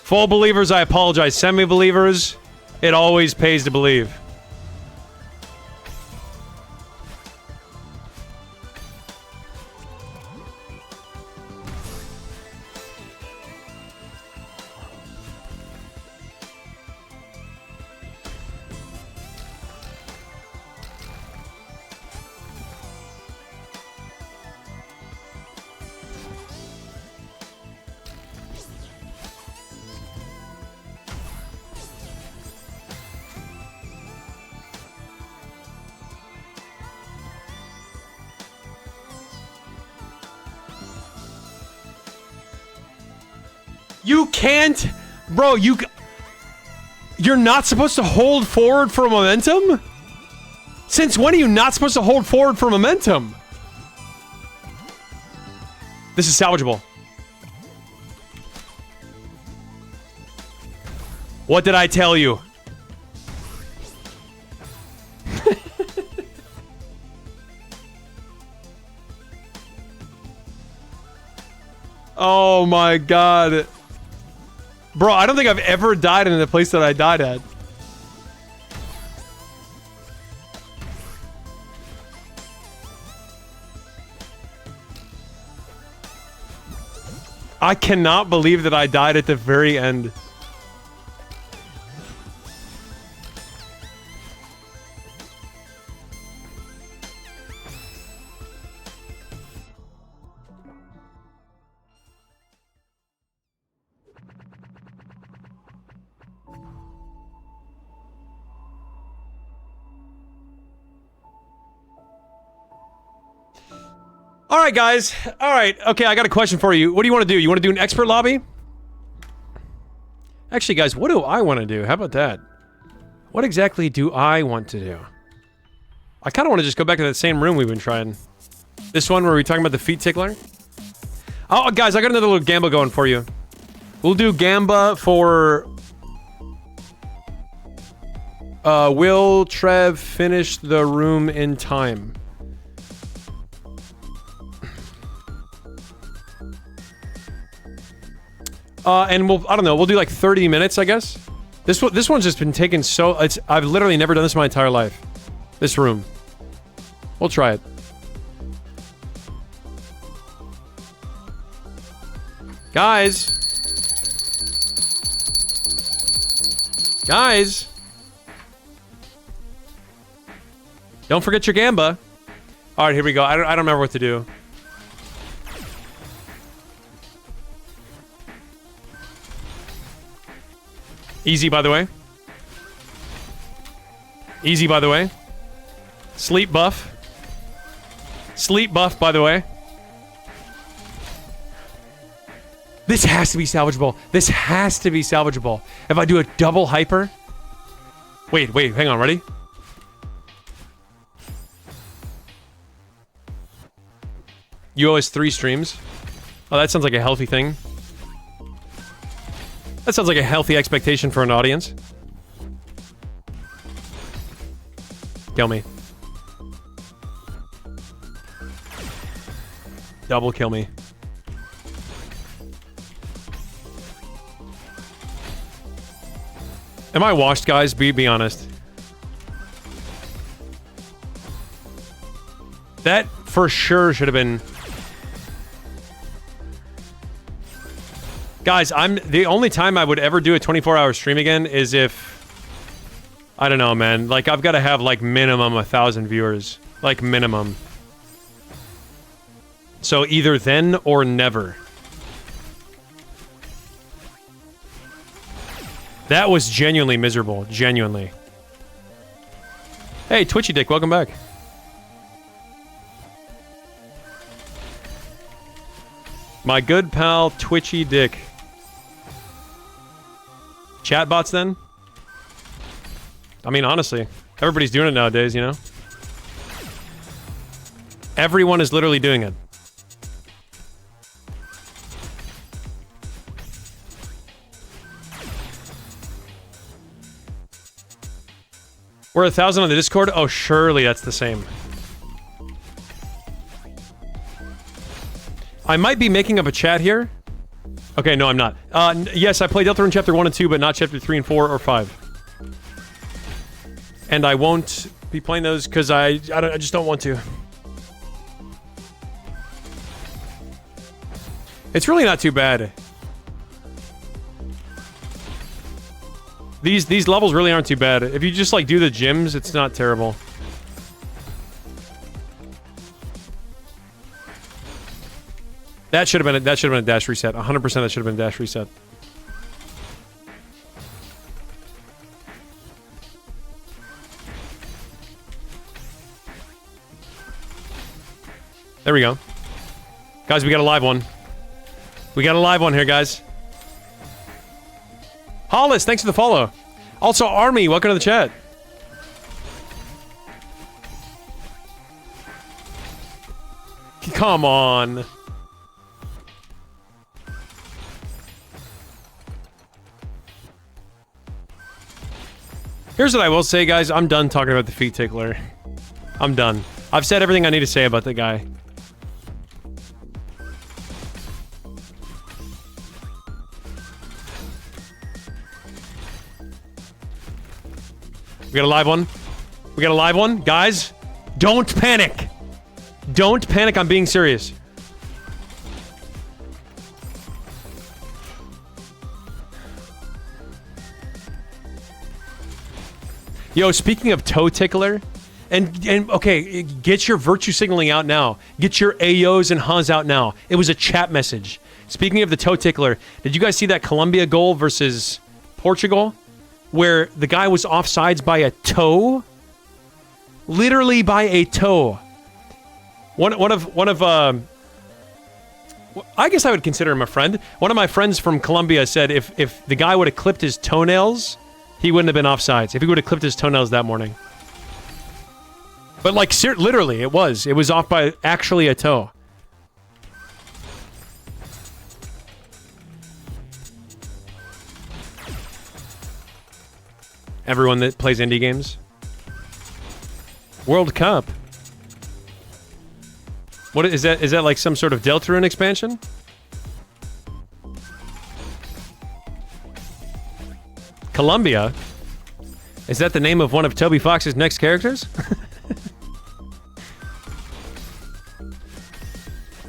Full believers, I apologize. Semi-believers, it always pays to believe. You can't... Bro, you're not supposed to hold forward for momentum? Since when are you not supposed to hold forward for momentum? This is salvageable. What did I tell you? Oh my god. Bro, I don't think I've ever died in the place that I died at. I cannot believe that I died at the very end. Alright, guys. Alright, okay, I got a question for you. What do you want to do? You want to do an expert lobby? Actually, guys, what do I want to do? How about that? What exactly do I want to do? I kind of want to just go back to that same room we've been trying. This one where we're talking about the feet tickler. Oh, guys, I got another little gamba going for you. We'll do gamba for... will Trev finish the room in time? And I don't know, we'll do like 30 minutes, I guess. This one's just been taking so... I've literally never done this in my entire life. This room. We'll try it. Guys. Guys. Don't forget your gamba. Alright, here we go. I don't remember what to do. Easy, by the way. Easy, by the way. Sleep buff. Sleep buff, by the way. This has to be salvageable. This has to be salvageable. If I do a double hyper... Wait, hang on, ready? You owe us 3 streams. Oh, that sounds like a healthy thing. That sounds like a healthy expectation for an audience. Kill me. Double kill me. Am I washed, guys? Be honest. That for sure should have been... Guys, the only time I would ever do a 24-hour stream again is if... I don't know, man. Like, I've got to have, like, minimum 1,000 viewers. Like, minimum. So either then or never. That was genuinely miserable. Genuinely. Hey, Twitchy Dick, welcome back. My good pal, Twitchy Dick. Chatbots, then? I mean, honestly, everybody's doing it nowadays, you know? Everyone is literally doing it. We're 1,000 on the Discord? Oh, surely that's the same. I might be making up a chat here. Okay, no, I'm not. Yes, I played Deltarune Chapter 1 and 2, but not Chapter 3 and 4 or 5. And I won't be playing those because I just don't want to. It's really not too bad. These levels really aren't too bad. If you just like do the gyms, it's not terrible. That should have been a dash reset. 100% that should have been a dash reset. There we go. Guys, we got a live one. We got a live one here, guys. Hollis, thanks for the follow. Also, Army, welcome to the chat. Come on. Here's what I will say, guys. I'm done talking about the feet tickler. I'm done. I've said everything I need to say about the guy. We got a live one. We got a live one. Guys, don't panic. Don't panic. I'm being serious. Yo, speaking of toe tickler, and okay, get your virtue signaling out now. Get your AOs and Ha's out now. It was a chat message. Speaking of the toe tickler, did you guys see that Colombia goal versus Portugal? Where the guy was offsides by a toe? Literally by a toe. One of I guess I would consider him a friend. One of my friends from Colombia said if the guy would have clipped his toenails, he wouldn't have been offsides. If he would have clipped his toenails that morning. But like, literally, it was off by actually a toe. Everyone that plays indie games. World Cup. What is that? Is that like some sort of Deltarune expansion? Colombia? Is that the name of one of Toby Fox's next characters?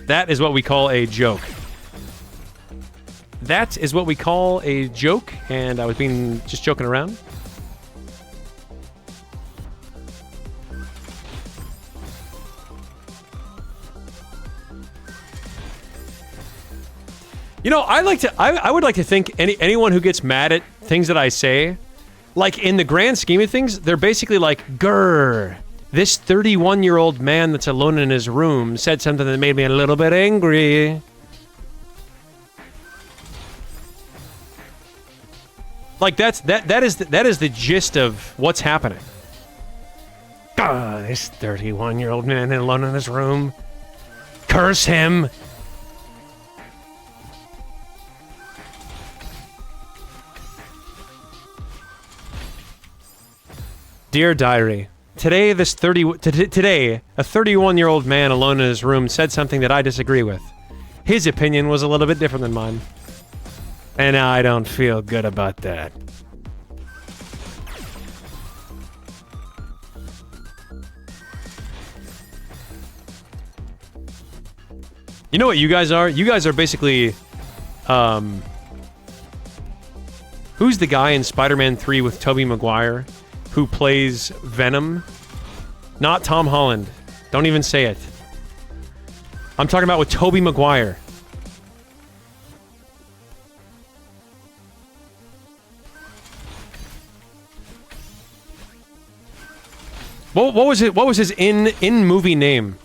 That is what we call a joke. That is what we call a joke, and I was just joking around. You know, I would like to think anyone who gets mad at things that I say like, in the grand scheme of things, they're basically like, grrr, this 31-year-old man that's alone in his room said something that made me a little bit angry. Like, that is the gist of what's happening. God, this 31-year-old man alone in his room. Curse him. Dear Diary, today a 31-year-old man alone in his room said something that I disagree with. His opinion was a little bit different than mine. And I don't feel good about that. You know what you guys are? You guys are basically, who's the guy in Spider-Man 3 with Tobey Maguire who plays Venom? Not Tom Holland. Don't even say it. I'm talking about with Tobey Maguire. What was it? What was his in movie name?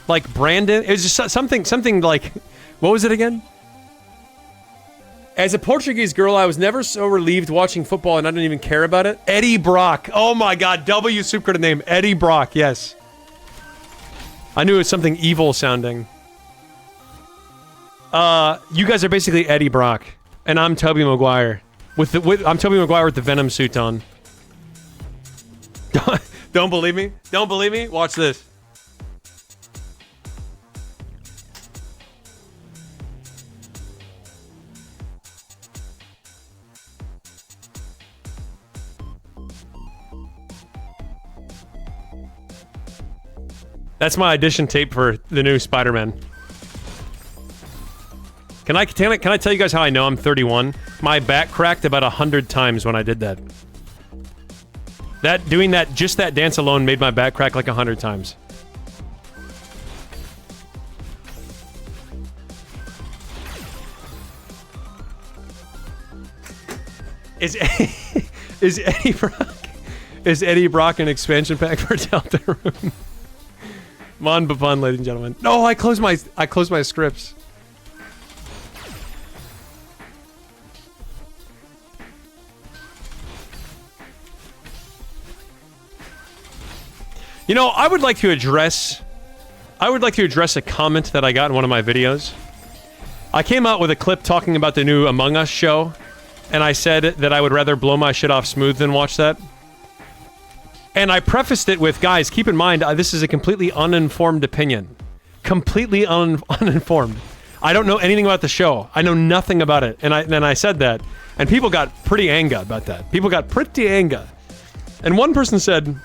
Like Brandon? It was just something like, what was it again? As a Portuguese girl, I was never so relieved watching football, and I didn't even care about it. Eddie Brock. Oh my God, W supercredit name, Eddie Brock. Yes, I knew it was something evil sounding. You guys are basically Eddie Brock, and I'm Tobey Maguire. I'm Tobey Maguire with the Venom suit on. Don't believe me? Don't believe me? Watch this. That's my audition tape for the new Spider-Man. Can I tell you guys how I know I'm 31? My back cracked about 100 times when I did that. Doing that dance alone made my back crack like 100 times. Is Eddie Brock an expansion pack for Deltarune? Mon Bafun, ladies and gentlemen. No, I closed my scripts. You know, I would like to address a comment that I got in one of my videos. I came out with a clip talking about the new Among Us show, and I said that I would rather blow my shit off smooth than watch that. And I prefaced it with, guys, keep in mind, this is a completely uninformed opinion. Completely uninformed. I don't know anything about the show. I know nothing about it. And I said that, and people got pretty angry about that. People got pretty angry. And one person said,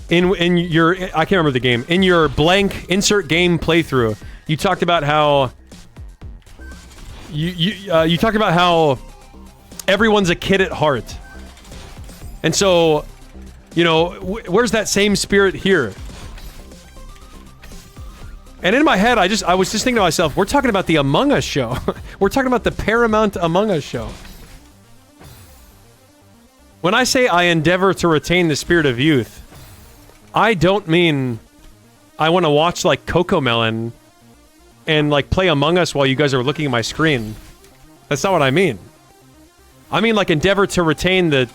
in your, I can't remember the game, in your blank insert game playthrough, you talked about how you talked about how everyone's a kid at heart. And so, you know, where's that same spirit here? And in my head, I was just thinking to myself, we're talking about the Among Us show. We're talking about the Paramount Among Us show. When I say I endeavor to retain the spirit of youth, I don't mean I want to watch, like, Cocomelon and, like, play Among Us while you guys are looking at my screen. That's not what I mean. I mean, like, endeavor to retain the...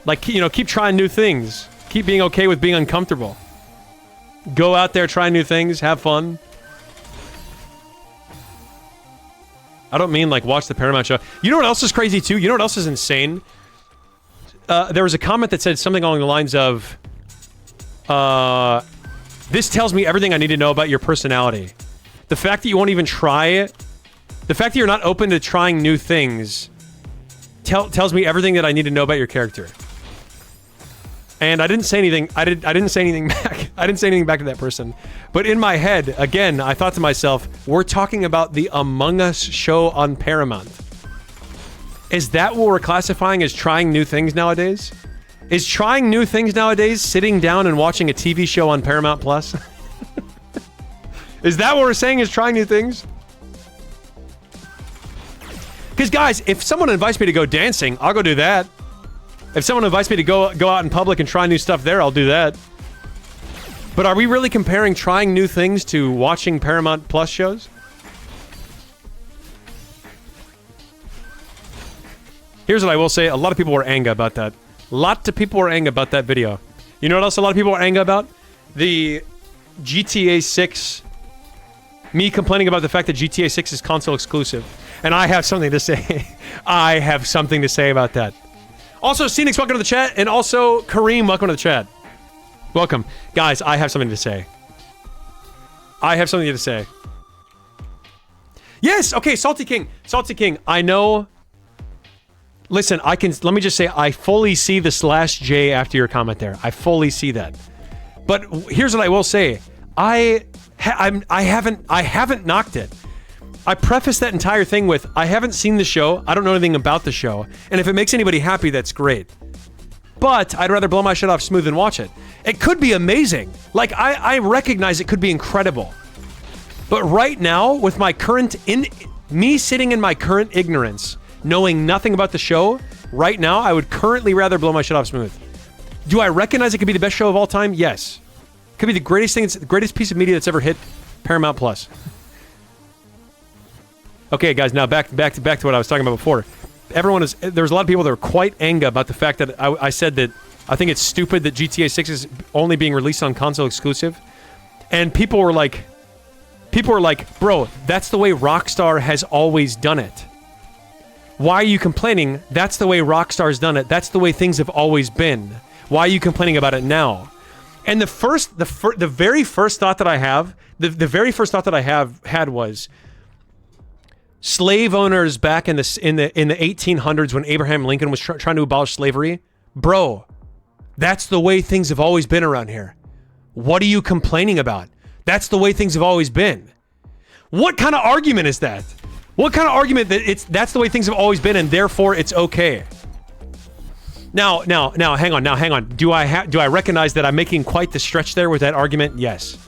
Like, you know, keep trying new things. Keep being okay with being uncomfortable. Go out there, try new things, have fun. I don't mean, like, watch the Paramount show. You know what else is crazy, too? You know what else is insane? There was a comment that said something along the lines of, this tells me everything I need to know about your personality. The fact that you won't even try it, the fact that you're not open to trying new things, tells me everything that I need to know about your character. And I didn't say anything. I didn't say anything back. I didn't say anything back to that person. But in my head, again, I thought to myself, we're talking about the Among Us show on Paramount. Is that what we're classifying as trying new things nowadays? Is trying new things nowadays sitting down and watching a TV show on Paramount Plus? Is that what we're saying is trying new things? Because guys, if someone invites me to go dancing, I'll go do that. If someone invites me to go out in public and try new stuff there, I'll do that. But are we really comparing trying new things to watching Paramount Plus shows? Here's what I will say. A lot of people were angry about that. A lot of people were angry about that video. You know what else a lot of people were angry about? The GTA 6... Me complaining about the fact that GTA 6 is console exclusive. And I have something to say. I have something to say about that. Also, Scenics, welcome to the chat. And also, Kareem, welcome to the chat. Welcome. Guys, I have something to say. I have something to say. Yes! Okay, Salty King. Salty King, I know... Listen, let me just say, I fully see the /J after your comment there. I fully see that. But here's what I will say. I haven't knocked it. I prefaced that entire thing with, I haven't seen the show, I don't know anything about the show, and if it makes anybody happy, that's great. But I'd rather blow my shit off smooth than watch it. It could be amazing. Like, I recognize it could be incredible. But right now, with my me sitting in my current ignorance, knowing nothing about the show, right now, I would currently rather blow my shit off smooth. Do I recognize it could be the best show of all time? Yes. Could be the greatest thing, the greatest piece of media that's ever hit Paramount Plus. Okay, guys, now back to what I was talking about before. There was a lot of people that were quite angry about the fact that I said that I think it's stupid that GTA 6 is only being released on console exclusive. And people were like, bro, that's the way Rockstar has always done it. Why are you complaining? That's the way Rockstar's done it. That's the way things have always been. Why are you complaining about it now? And the very first thought that I have, the very first thought that I had was slave owners back in the 1800s when Abraham Lincoln was trying to abolish slavery. Bro, that's the way things have always been around here. What are you complaining about? That's the way things have always been. What kind of argument is that? What kind of argument that that's the way things have always been and therefore it's okay? Now, hang on. Do I recognize that I'm making quite the stretch there with that argument? Yes.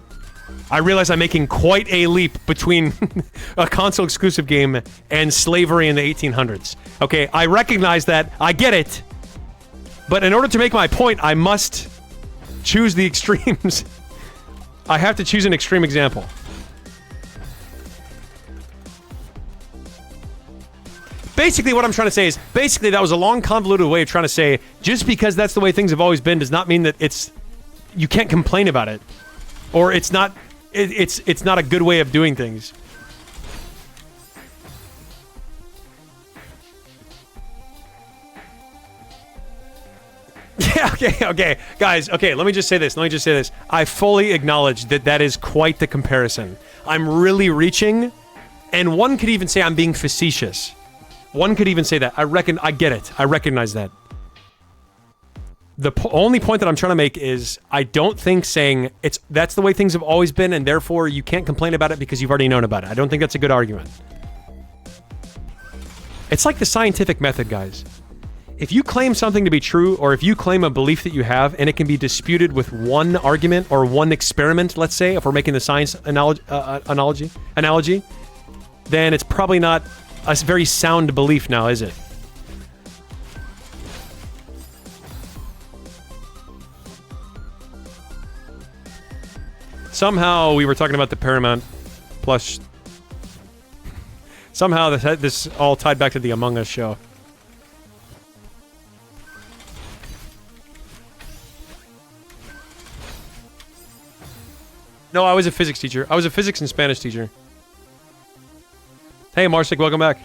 I realize I'm making quite a leap between a console exclusive game and slavery in the 1800s. Okay, I recognize that. I get it. But in order to make my point, I must choose the extremes. I have to choose an extreme example. Basically, what I'm trying to say is, that was a long, convoluted way of trying to say, just because that's the way things have always been does not mean that you can't complain about it. Or it's not a good way of doing things. Yeah, okay. Guys, okay, let me just say this. I fully acknowledge that is quite the comparison. I'm really reaching, and one could even say I'm being facetious. One could even say that. I get it. I recognize that. The only point that I'm trying to make is I don't think saying that's the way things have always been and therefore you can't complain about it because you've already known about it. I don't think that's a good argument. It's like the scientific method, guys. If you claim something to be true, or if you claim a belief that you have and it can be disputed with one argument or one experiment, let's say, if we're making the science analogy, then it's probably not a very sound belief now, is it? Somehow we were talking about the Paramount Plus. Somehow this all tied back to the Among Us show. No, I was a physics teacher. I was a physics and Spanish teacher. Hey, Marsik, welcome back.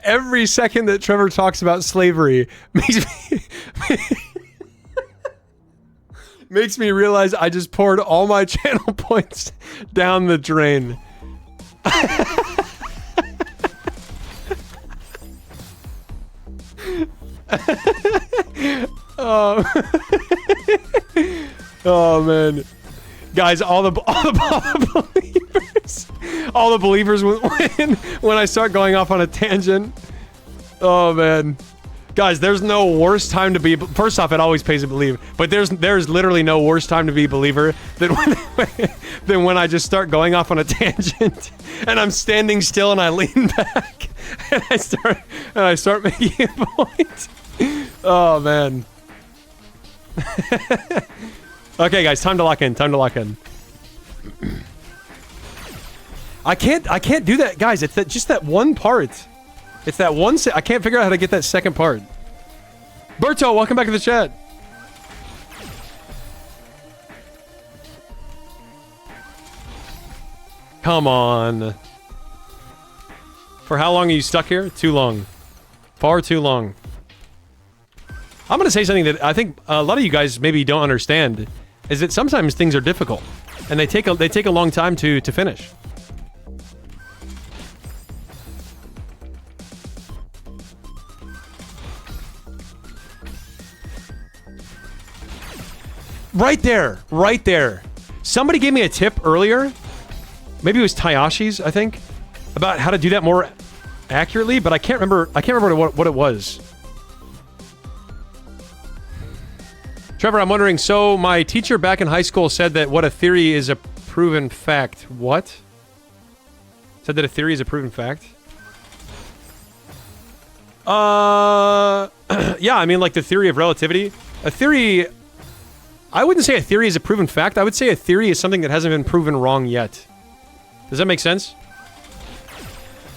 Every second that Trevor talks about slavery makes me realize I just poured all my channel points down the drain. Oh man, guys, all the believers, all the believers win when I start going off on a tangent. Oh man, guys, there's no worse time to be. First off, it always pays to believe, but there's literally no worse time to be a believer than when I just start going off on a tangent and I'm standing still and I lean back and I start making a point. Oh man. Okay, guys, time to lock in. Time to lock in. I can't do that, guys. It's just that one part. It's that one. I can't figure out how to get that second part. Berto, welcome back to the chat. Come on. For how long are you stuck here? Too long. Far too long. I'm gonna say something that I think a lot of you guys maybe don't understand, is that sometimes things are difficult, and they take a long time to finish. Right there, right there. Somebody gave me a tip earlier. Maybe it was Tayashi's, I think, about how to do that more accurately, but I can't remember. I can't remember what it was. Trevor, I'm wondering, so my teacher back in high school said that what a theory is a proven fact. What? Said that a theory is a proven fact? Yeah, I mean, like the theory of relativity. A theory... I wouldn't say a theory is a proven fact. I would say a theory is something that hasn't been proven wrong yet. Does that make sense?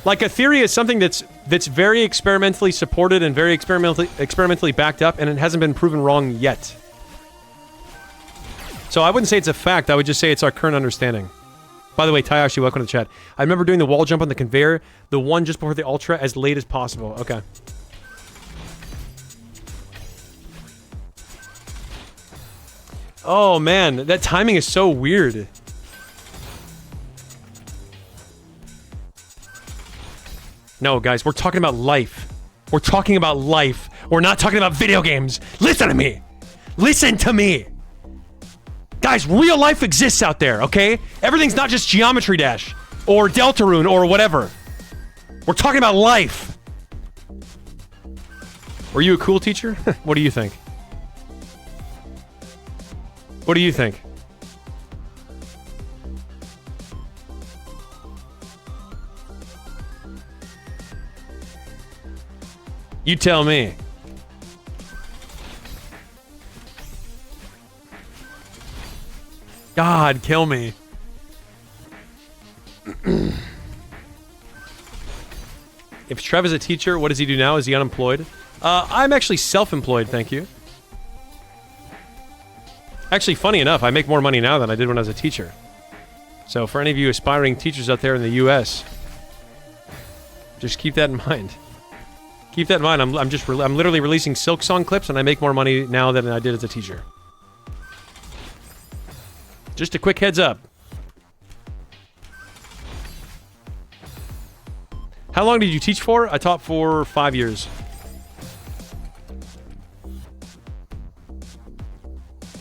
Like, a theory is something that's very experimentally supported and very experimentally backed up, and it hasn't been proven wrong yet. So I wouldn't say it's a fact, I would just say it's our current understanding. By the way, Tayashi, welcome to the chat. I remember doing the wall jump on the conveyor, the one just before the Ultra, as late as possible. Okay. Oh man, that timing is so weird. No, guys, we're talking about life. We're talking about life. We're not talking about video games. Listen to me. Listen to me. Guys, real life exists out there, okay? Everything's not just Geometry Dash or Deltarune or whatever. We're talking about life. Were you a cool teacher? What do you think? What do you think? You tell me. God, kill me. If Trev is a teacher, what does he do now? Is he unemployed? I'm actually self-employed, thank you. Actually, funny enough, I make more money now than I did when I was a teacher. So for any of you aspiring teachers out there in the US, just keep that in mind. Keep that in mind. I'm literally releasing Silk Song clips, and I make more money now than I did as a teacher. Just a quick heads up. How long did you teach for? I taught for 5 years.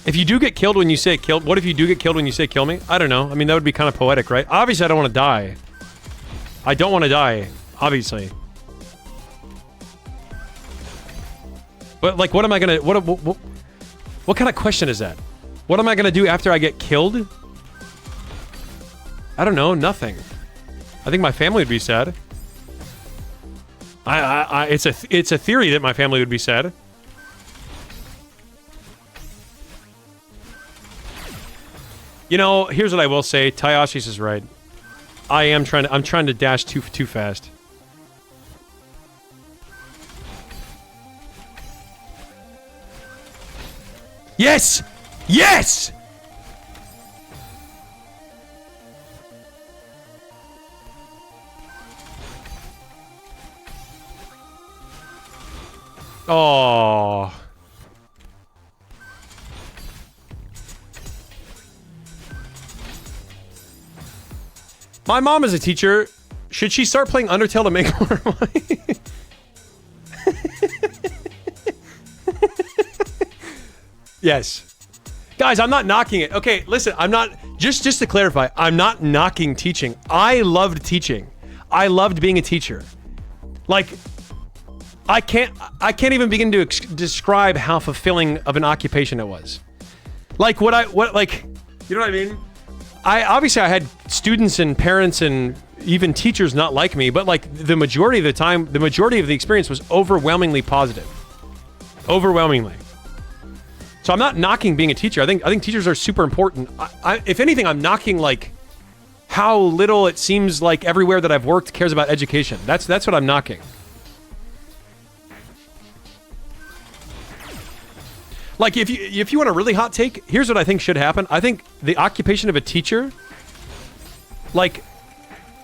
If you do get killed when you say kill, what if you do get killed when you say kill me? I don't know. I mean, that would be kind of poetic, right? Obviously, I don't want to die. I don't want to die, obviously. But like, what am I gonna? What kind of question is that? What am I gonna do after I get killed? I don't know. Nothing. I think my family would be sad. It's a theory that my family would be sad. You know, here's what I will say. Tayashi's is right. I'm trying to dash too fast. Yes! Yes! Oh. My mom is a teacher. Should she start playing Undertale to make more money? Yes. Guys, I'm not knocking it. Okay, listen, I'm not, just to clarify, I'm not knocking teaching. I loved teaching. I loved being a teacher. Like, I can't even begin to describe how fulfilling of an occupation it was. Like, you know what I mean? Obviously I had students and parents and even teachers not like me, but like the majority of the time, the majority of the experience was overwhelmingly positive. Overwhelmingly. So I'm not knocking being a teacher. I think teachers are super important. If anything, I'm knocking like how little it seems like everywhere that I've worked cares about education. That's what I'm knocking. Like if you want a really hot take, here's what I think should happen. I think the occupation of a teacher, like,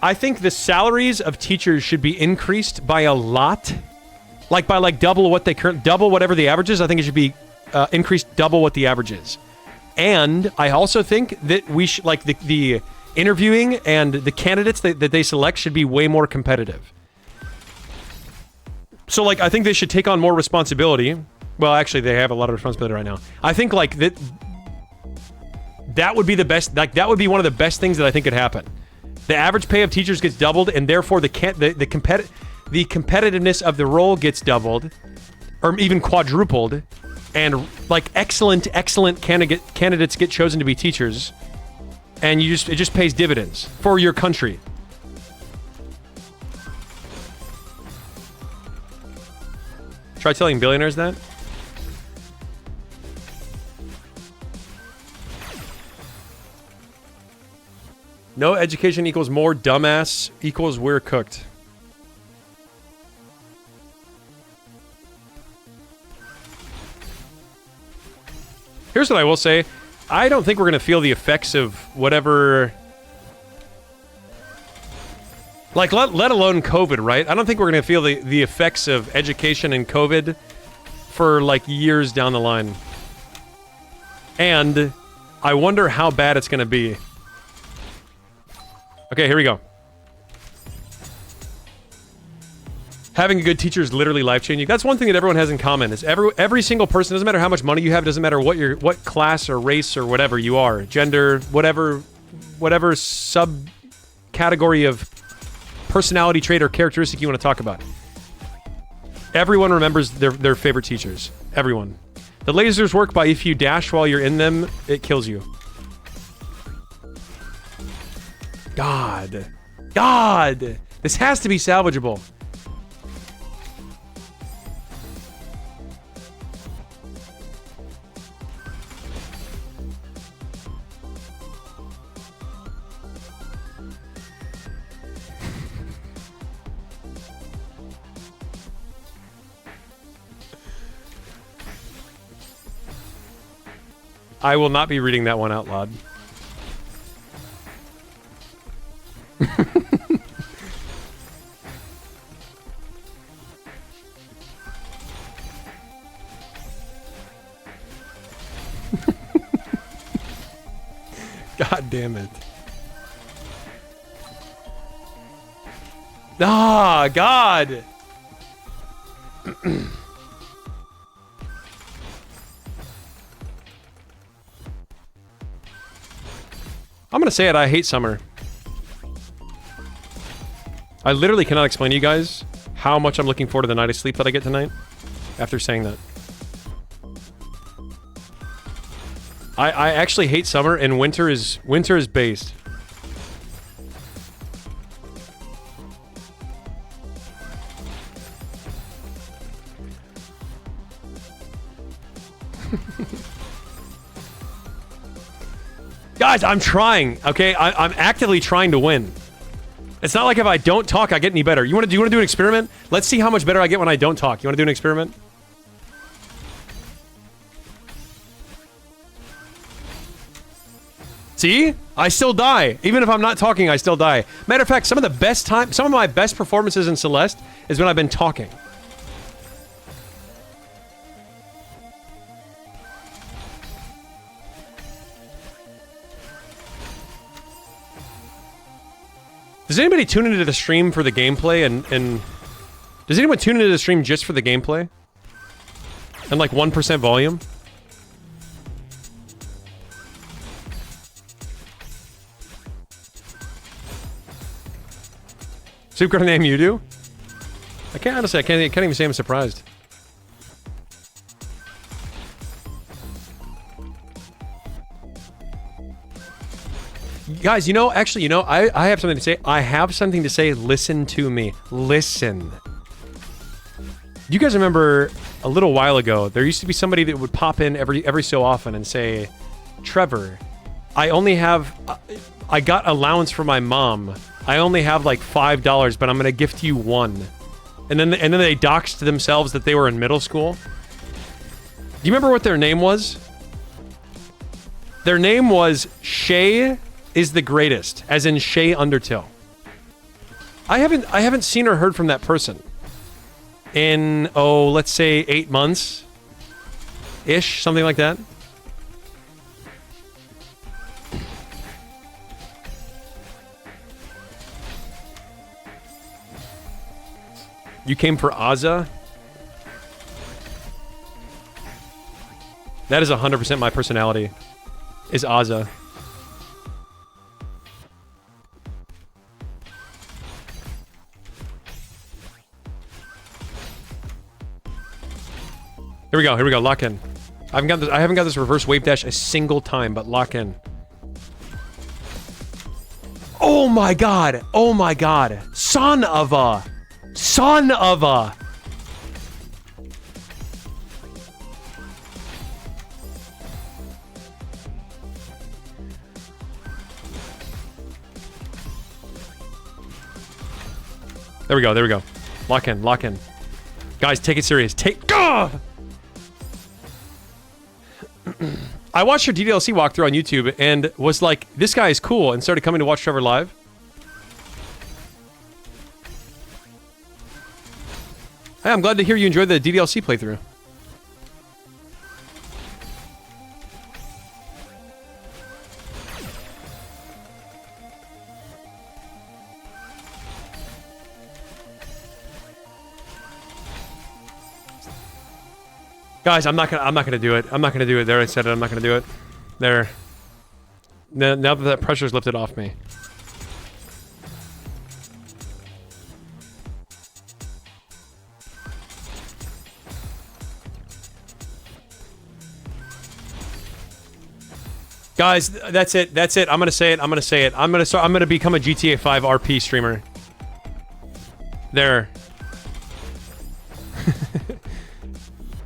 I think the salaries of teachers should be increased by a lot, like by like double whatever the average is. I think it should be increased double what the average is. And I also think that we should, like, the interviewing and the candidates that they select should be way more competitive. So like, I think they should take on more responsibility. Well, actually, they have a lot of responsibility right now. I think like that would be the best. Like that would be one of the best things that I think could happen. The average pay of teachers gets doubled, and therefore the competitiveness of the role gets doubled, or even quadrupled, and like excellent candidates get chosen to be teachers, and it just pays dividends for your country. Try telling billionaires that. No education equals more dumbass equals we're cooked. Here's what I will say. I don't think we're going to feel the effects of whatever... Like, let alone COVID, right? I don't think we're going to feel the effects of education and COVID for, like, years down the line. And I wonder how bad it's going to be. Okay, here we go. Having a good teacher is literally life-changing. That's one thing that everyone has in common. Is every single person, doesn't matter how much money you have, doesn't matter what class or race or whatever you are, gender, whatever subcategory of personality trait or characteristic you want to talk about. Everyone remembers their favorite teachers. Everyone. The lasers work by if you dash while you're in them, it kills you. God. This has to be salvageable. I will not be reading that one out loud. God damn it. Ah, God. I'm gonna say it, I hate summer. I literally cannot explain to you guys how much I'm looking forward to the night of sleep that I get tonight after saying that. I actually hate summer, and winter is based. Guys, I'm trying, okay? I'm actively trying to win. It's not like if I don't talk, I get any better. You want to do an experiment? Let's see how much better I get when I don't talk. You want to do an experiment? See? I still die. Even if I'm not talking, I still die. Matter of fact, some of my best performances in Celeste is when I've been talking. Does anybody tune into the stream for the gameplay and does anyone tune into the stream just for the gameplay? And like 1% volume? Soup got a name you do? I can't honestly. I can't even say I'm surprised. Guys, you know, actually, you know, I have something to say. I have something to say. Listen to me. Listen. You guys remember a little while ago, there used to be somebody that would pop in every so often and say, Trevor, I only have, I got allowance for my mom. I only have like $5, but I'm gonna gift you $1. And then they doxed themselves that they were in middle school. Do you remember what their name was? Their name was Shay is the greatest, as in Shay Undertale. I haven't seen or heard from that person in, oh, let's say 8 months ish, something like that. You came for Azza? That is 100% my personality. Is Azza. Here we go, lock in. I haven't got this reverse wave dash a single time, but lock in. Oh my god! Oh my god! Son of a! Son of a! There we go, there we go. Lock in, lock in. Guys, take it serious. Gah! I watched your DDLC walkthrough on YouTube and was like, this guy is cool, and started coming to watch Trevor live. Hey, I'm glad to hear you enjoyed the DDLC playthrough. Guys, I'm not gonna do it. I'm not gonna do it. There, I said it. I'm not gonna do it. There. Now that pressure's lifted off me. Guys, that's it. That's it. I'm gonna say it. I'm gonna say it. I'm gonna become a GTA 5 RP streamer. There.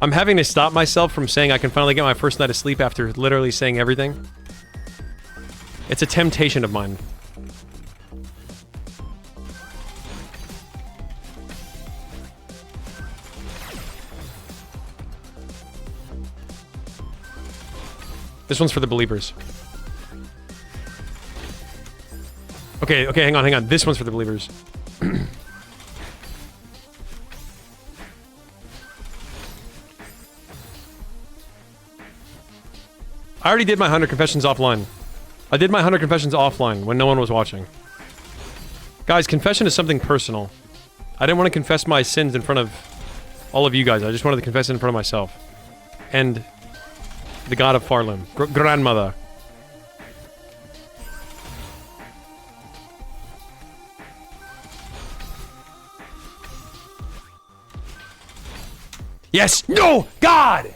I'm having to stop myself from saying I can finally get my first night of sleep after literally saying everything. It's a temptation of mine. This one's for the believers. Okay, hang on. This one's for the believers. I already did my 100 confessions offline. I did my 100 confessions offline when no one was watching. Guys, confession is something personal. I didn't want to confess my sins in front of all of you guys. I just wanted to confess it in front of myself. And the god of Farlim. Grandmother. Yes! No! God!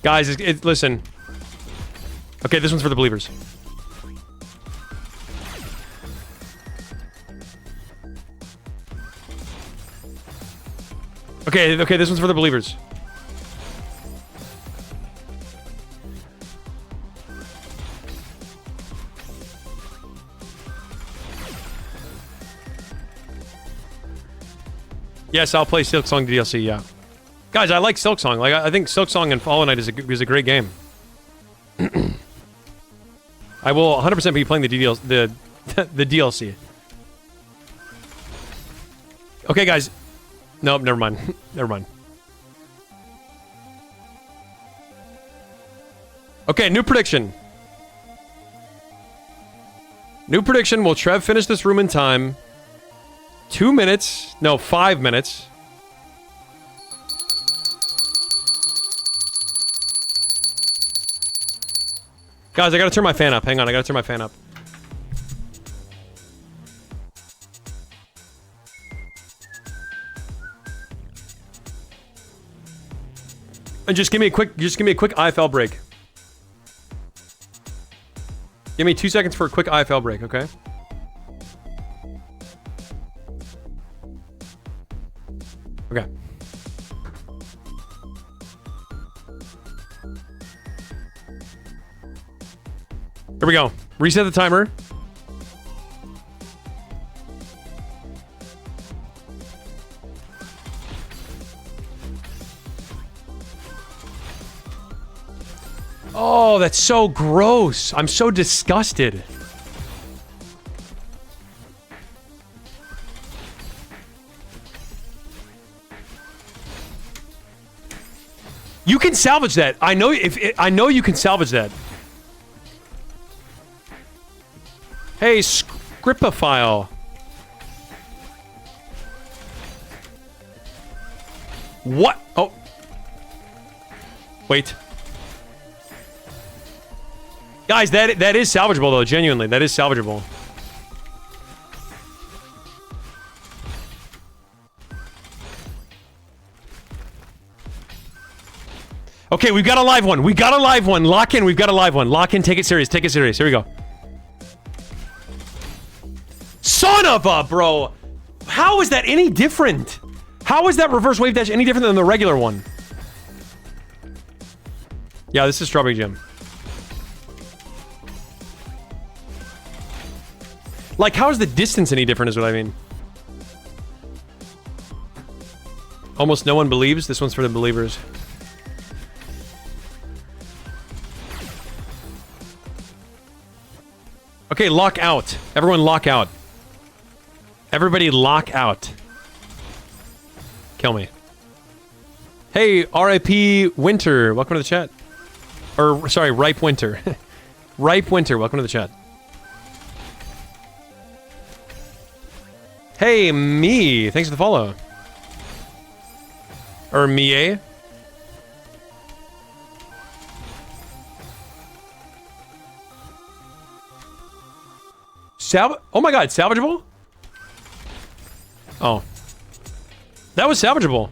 Guys, listen. Okay, this one's for the believers. Okay, this one's for the believers. Yes, I'll play Silksong DLC, yeah. Guys, I like Silksong. Like, I think Silksong and Hollow Knight is a great game. I will 100% be playing the DLC. Okay, guys. Nope, never mind. Never mind. Okay, new prediction. New prediction. Will Trev finish this room in time? 2 minutes. No, 5 minutes. Guys, I gotta turn my fan up. Hang on, I gotta turn my fan up. And just give me a quick IFL break. Give me 2 seconds for a quick IFL break, okay? Okay. Here we go. Reset the timer. Oh, that's so gross. I'm so disgusted. You can salvage that. I know I know you can salvage that. Hey, Scripophile. What? Oh. Wait. Guys, that is salvageable though, genuinely. That is salvageable. Okay, we've got a live one. We got a live one. Lock in. We've got a live one. Lock in. Take it serious. Take it serious. Here we go. Son of a bro. How is that any different? How is that reverse wave dash any different than the regular one? Yeah, this is Strawberry Jam. Like, how is the distance any different is what I mean. Almost no one believes. This one's for the believers. Okay, lock out. Everyone lock out. Everybody lock out. Kill me. Hey, RIP Winter. Welcome to the chat. Or, sorry, Ripe Winter. Ripe Winter. Welcome to the chat. Hey, me. Thanks for the follow. Or Mie. Oh my god, salvageable? Oh. That was salvageable.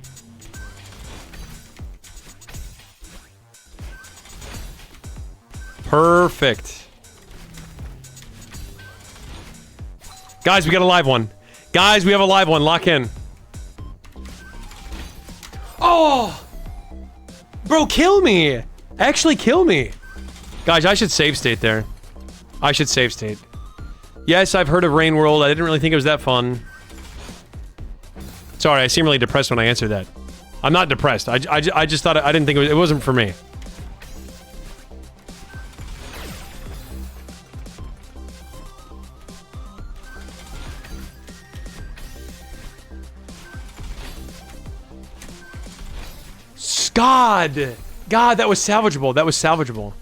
Perfect. Guys, we got a live one. Guys, we have a live one. Lock in. Oh! Bro, kill me! Actually, kill me! Guys, I should save state there. I should save state. Yes, I've heard of Rain World. I didn't really think it was that fun. Sorry, I seem really depressed when I answer that. I'm not depressed. I just thought I didn't think it wasn't for me. God! God, that was salvageable. That was salvageable.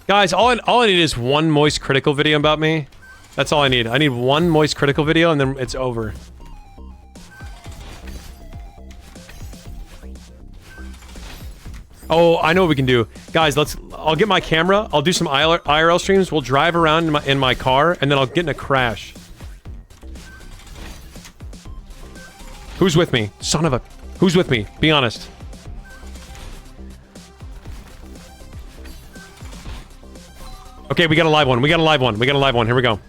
Guys, all I need is one moist critical video about me. That's all I need. I need one moist critical video and then it's over. Oh, I know what we can do. Guys, I'll get my camera. I'll do some IRL streams. We'll drive around in my car and then I'll get in a crash. Who's with me? Son of a... Who's with me? Be honest. Okay, we got a live one. We got a live one. We got a live one. Here we go.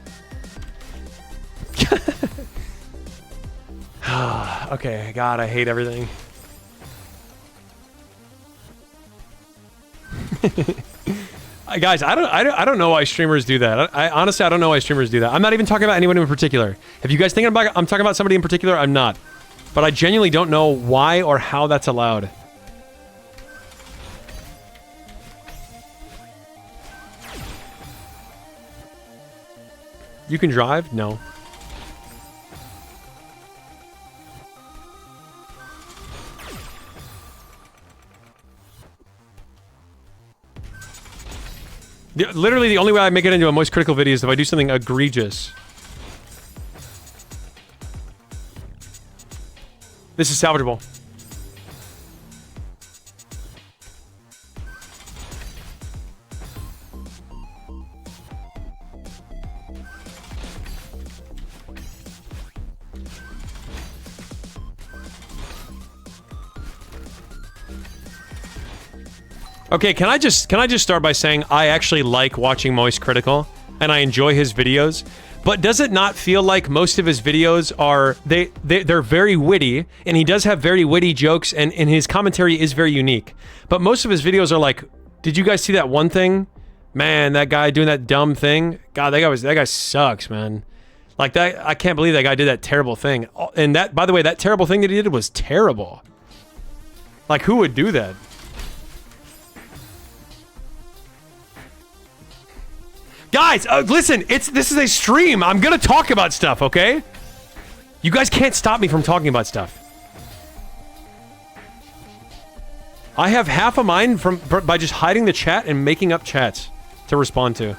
Okay, God, I hate everything. Guys, I don't know why streamers do that. Honestly, I don't know why streamers do that. I'm not even talking about anyone in particular. If you guys think I'm talking about somebody in particular, I'm not. But I genuinely don't know why or how that's allowed. You can drive? No. Literally, the only way I make it into a Moist Critical video is if I do something egregious. This is salvageable. Okay, can I just start by saying I actually like watching Moist Critical and I enjoy his videos, but does it not feel like most of his videos are they're very witty, and he does have very witty jokes, and his commentary is very unique. But most of his videos are like, did you guys see that one thing? Man, that guy doing that dumb thing. God, that guy sucks, man. Like that, I can't believe that guy did that terrible thing. And that, by the way, that terrible thing that he did was terrible. Like, who would do that? Guys, listen, this is a stream. I'm gonna talk about stuff, okay? You guys can't stop me from talking about stuff. I have half a mind by just hiding the chat and making up chats to respond to.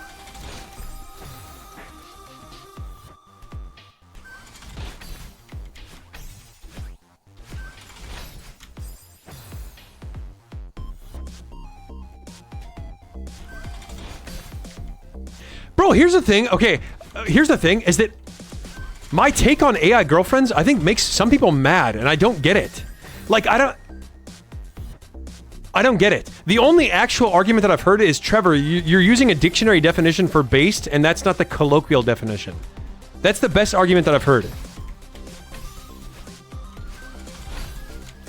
Bro, here's the thing. Okay, here's the thing, is that my take on AI girlfriends, I think, makes some people mad, and I don't get it. Like, I don't get it. The only actual argument that I've heard is, Trevor, you're using a dictionary definition for based, and that's not the colloquial definition. That's the best argument that I've heard.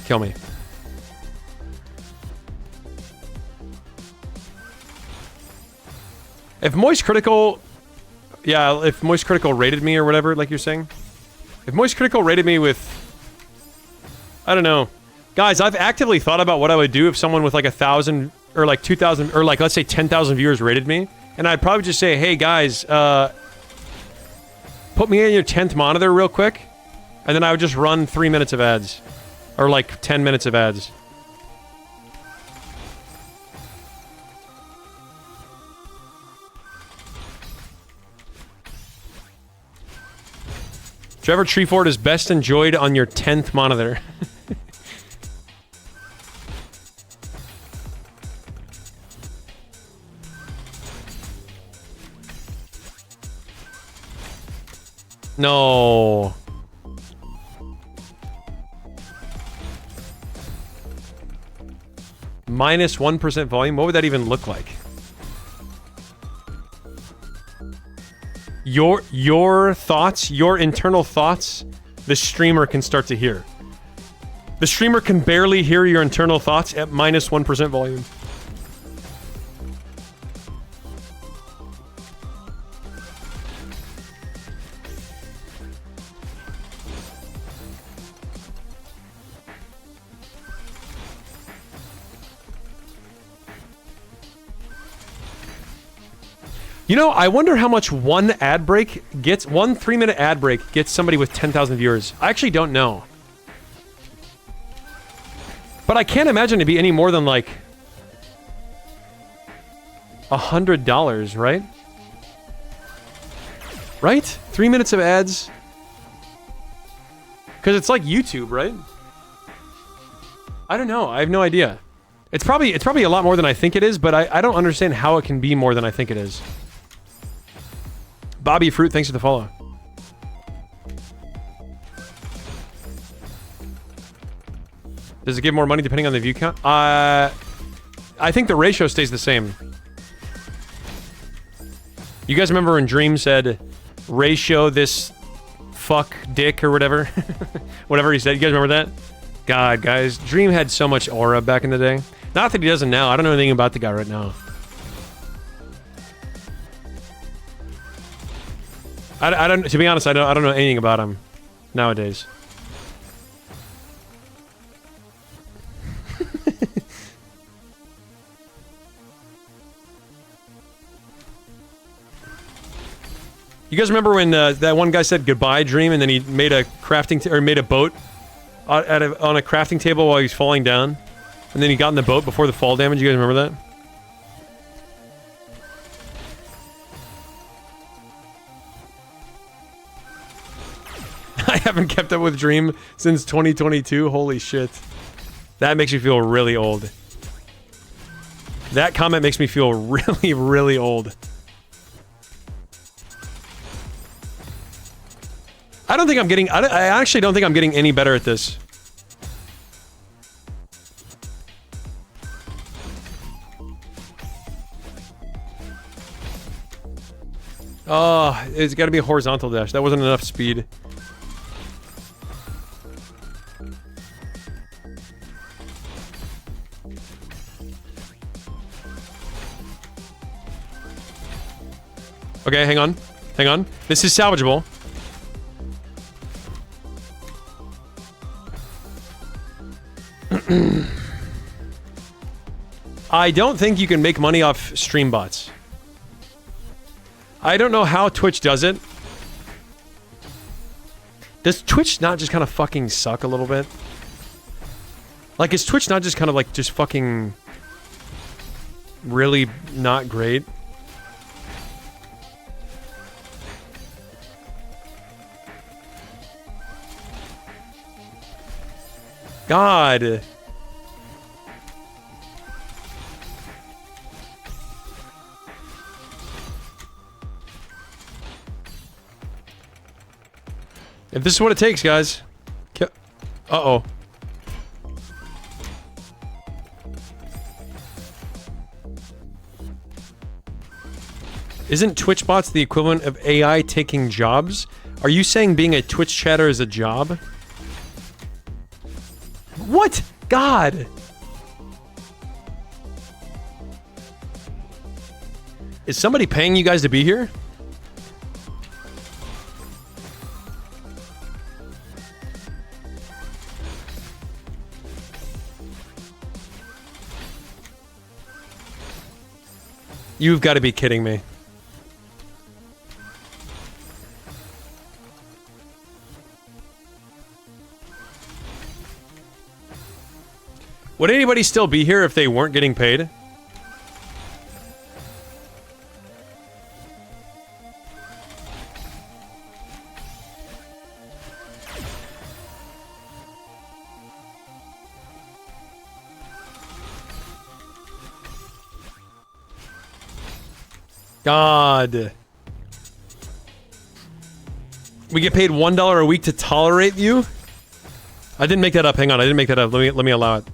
Kill me. If Moist Critical... Yeah, if Moist Critical rated me or whatever, like you're saying. If Moist Critical rated me with... I don't know. Guys, I've actively thought about what I would do if someone with like 1,000 or like 2,000 or like, let's say 10,000 viewers rated me. And I'd probably just say, hey guys, put me in your 10th monitor real quick. And then I would just run 3 minutes of ads. Or like 10 minutes of ads. Trevor Treeford is best enjoyed on your 10th monitor. No. Minus 1% volume? What would that even look like? Your thoughts, your internal thoughts, the streamer can start to hear. The streamer can barely hear your internal thoughts at minus 1% volume. You know, I wonder how much one 3-minute ad break gets somebody with 10,000 viewers. I actually don't know. But I can't imagine it'd be any more than like $100, right? Right? 3 minutes of ads. Because it's like YouTube, right? I don't know. I have no idea. It's probably a lot more than I think it is, but I don't understand how it can be more than I think it is. Bobby Fruit, thanks for the follow. Does it give more money depending on the view count? I think the ratio stays the same. You guys remember when Dream said, ratio this fuck dick or whatever? Whatever he said. You guys remember that? God, guys. Dream had so much aura back in the day. Not that he doesn't now. I don't know anything about the guy right now. I don't. To be honest, I don't know anything about him nowadays. You guys remember when that one guy said goodbye, Dream, and then he made a made a boat on a crafting table while he was falling down, and then he got in the boat before the fall damage. You guys remember that? I haven't kept up with Dream since 2022. Holy shit. That makes me feel really old. That comment makes me feel really, really old. I don't think I'm getting... I actually don't think I'm getting any better at this. Oh, it's got to be a horizontal dash. That wasn't enough speed. Okay, hang on. Hang on. This is salvageable. I don't think you can make money off stream bots. I don't know how Twitch does it. Does Twitch not just kind of fucking suck a little bit? Like, is Twitch not just kind of like, just fucking... really not great? God. If this is what it takes, guys. Uh-oh. Isn't Twitch bots the equivalent of AI taking jobs? Are you saying being a Twitch chatter is a job? What? God! Is somebody paying you guys to be here? You've got to be kidding me. Would anybody still be here if they weren't getting paid? God. We get paid $1 a week to tolerate you? I didn't make that up. Hang on, I didn't make that up. Let me allow it.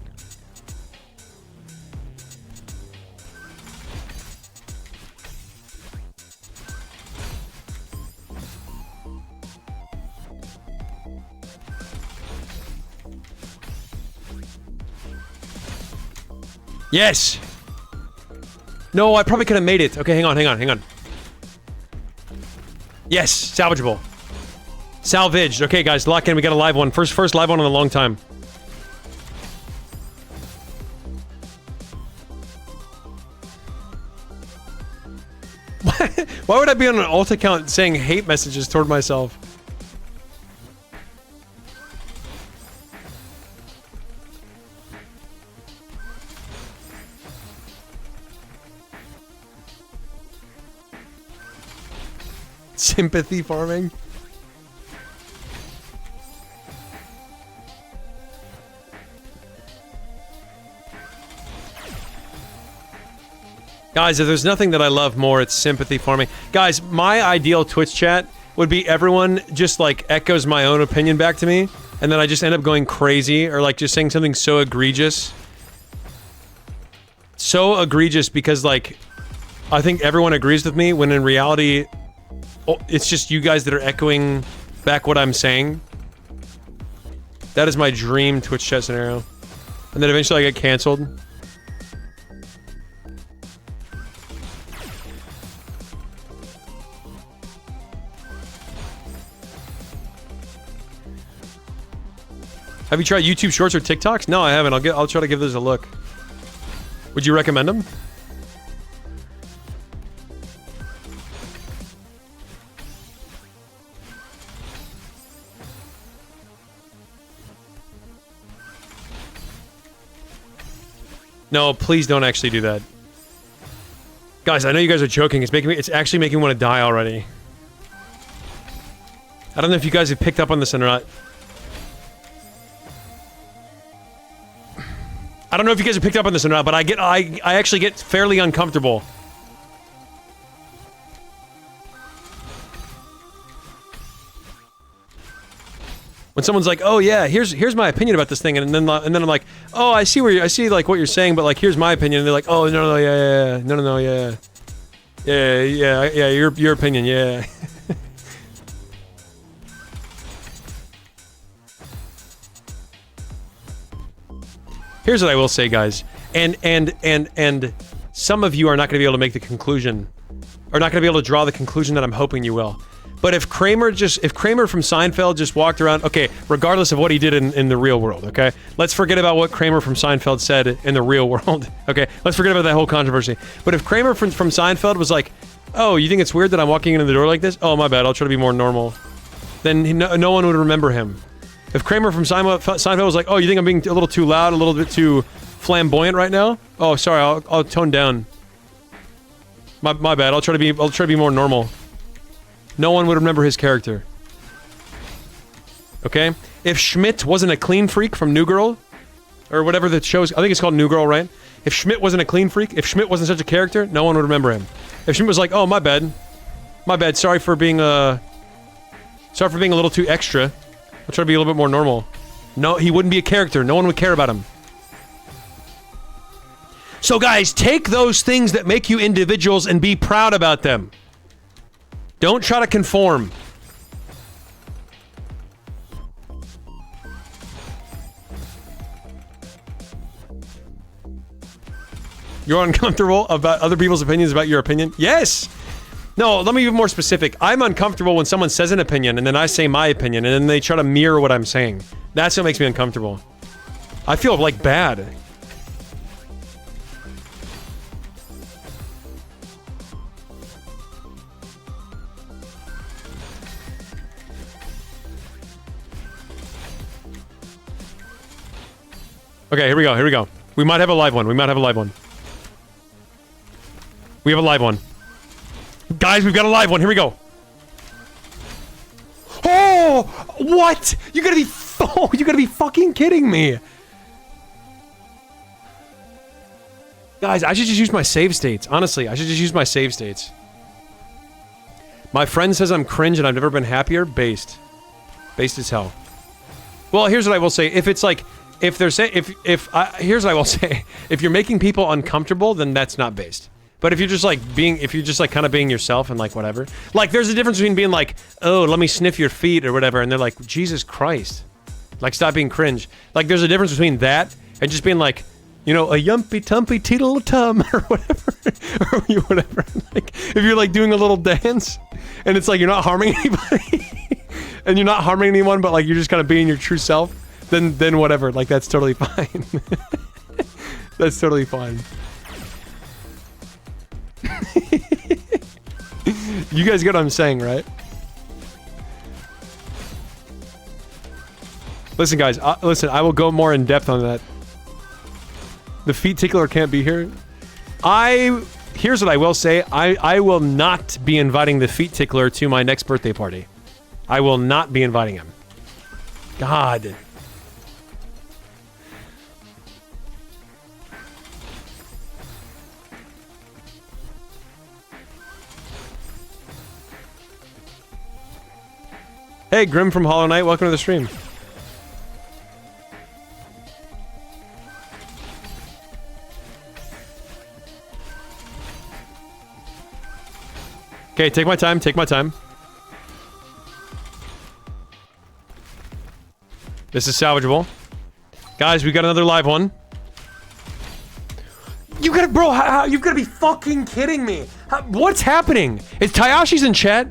Yes! No, I probably could have made it. Okay, hang on, hang on, hang on. Yes, salvageable. Salvaged. Okay, guys, lock in. We got a live one. First live one in a long time. Why would I be on an alt account saying hate messages toward myself? Sympathy farming? Guys, if there's nothing that I love more, it's sympathy farming. Guys, my ideal Twitch chat would be everyone just like echoes my own opinion back to me, and then I just end up going crazy, or like just saying something so egregious. So egregious because like, I think everyone agrees with me, when in reality, it's just you guys that are echoing back what I'm saying. That is my dream Twitch chat scenario. And then eventually I get canceled. Have you tried YouTube Shorts or TikToks? No, I haven't. I'll try to give those a look. Would you recommend them? No, please don't actually do that. Guys, I know you guys are joking. It's actually making me want to die already. I don't know if you guys have picked up on this or not. I don't know if you guys have picked up on this or not, but I actually get fairly uncomfortable. When someone's like, "Oh yeah, here's my opinion about this thing," and then I'm like, "Oh, I see like what you're saying, but like here's my opinion," and they're like, "Oh no, yeah, no, yeah, your opinion, yeah." Here's what I will say, guys, and some of you are not going to be able to make the conclusion, or not going to be able to draw the conclusion that I'm hoping you will. But if Kramer from Seinfeld just walked around, okay, regardless of what he did in the real world, okay? Let's forget about what Kramer from Seinfeld said in the real world, okay? Let's forget about that whole controversy. But if Kramer from Seinfeld was like, oh, you think it's weird that I'm walking into the door like this? Oh, my bad, I'll try to be more normal. Then no one would remember him. If Kramer from Seinfeld was like, oh, you think I'm being a little too loud, a little bit too flamboyant right now? Oh, sorry, I'll tone down. My bad, I'll try to be more normal. No one would remember his character. Okay? If Schmidt wasn't a clean freak from New Girl, or whatever the show's, I think it's called New Girl, right? If Schmidt wasn't a clean freak, if Schmidt wasn't such a character, no one would remember him. If Schmidt was like, oh, my bad, sorry for being a little too extra. I'll try to be a little bit more normal. No, he wouldn't be a character. No one would care about him. So guys, take those things that make you individuals and be proud about them. Don't try to conform. You're uncomfortable about other people's opinions about your opinion? Yes! No, let me be more specific. I'm uncomfortable when someone says an opinion, and then I say my opinion, and then they try to mirror what I'm saying. That's what makes me uncomfortable. I feel, like, bad. Okay, here we go. We might have a live one. We have a live one. Guys, we've got a live one. Here we go. Oh! What? You gotta be fucking kidding me. Guys, I should just use my save states. Honestly, I should just use my save states. My friend says I'm cringe and I've never been happier. Based as hell. Well, here's what I will say. If it's like... Here's what I will say. If you're making people uncomfortable, then that's not based. But if you're just like kind of being yourself and like whatever. Like there's a difference between being like, oh, let me sniff your feet or whatever, and they're like, Jesus Christ. Like stop being cringe. Like there's a difference between that and just being like, you know, a yumpy tumpy teetle tum or whatever. Or whatever. Like if you're like doing a little dance and it's like you're not harming anybody and you're not harming anyone, but like you're just kind of being your true self. Then whatever, like that's totally fine. That's totally fine. You guys get what I'm saying, right? Listen guys, listen, I will go more in depth on that. The feet tickler can't be here. Here's what I will say, I will not be inviting the feet tickler to my next birthday party. I will not be inviting him. God. Hey, Grim from Hollow Knight, welcome to the stream. Okay, take my time, This is salvageable. Guys, we got another live one. You gotta, bro, you've gotta be fucking kidding me. What's happening? Is Tayashi's in chat?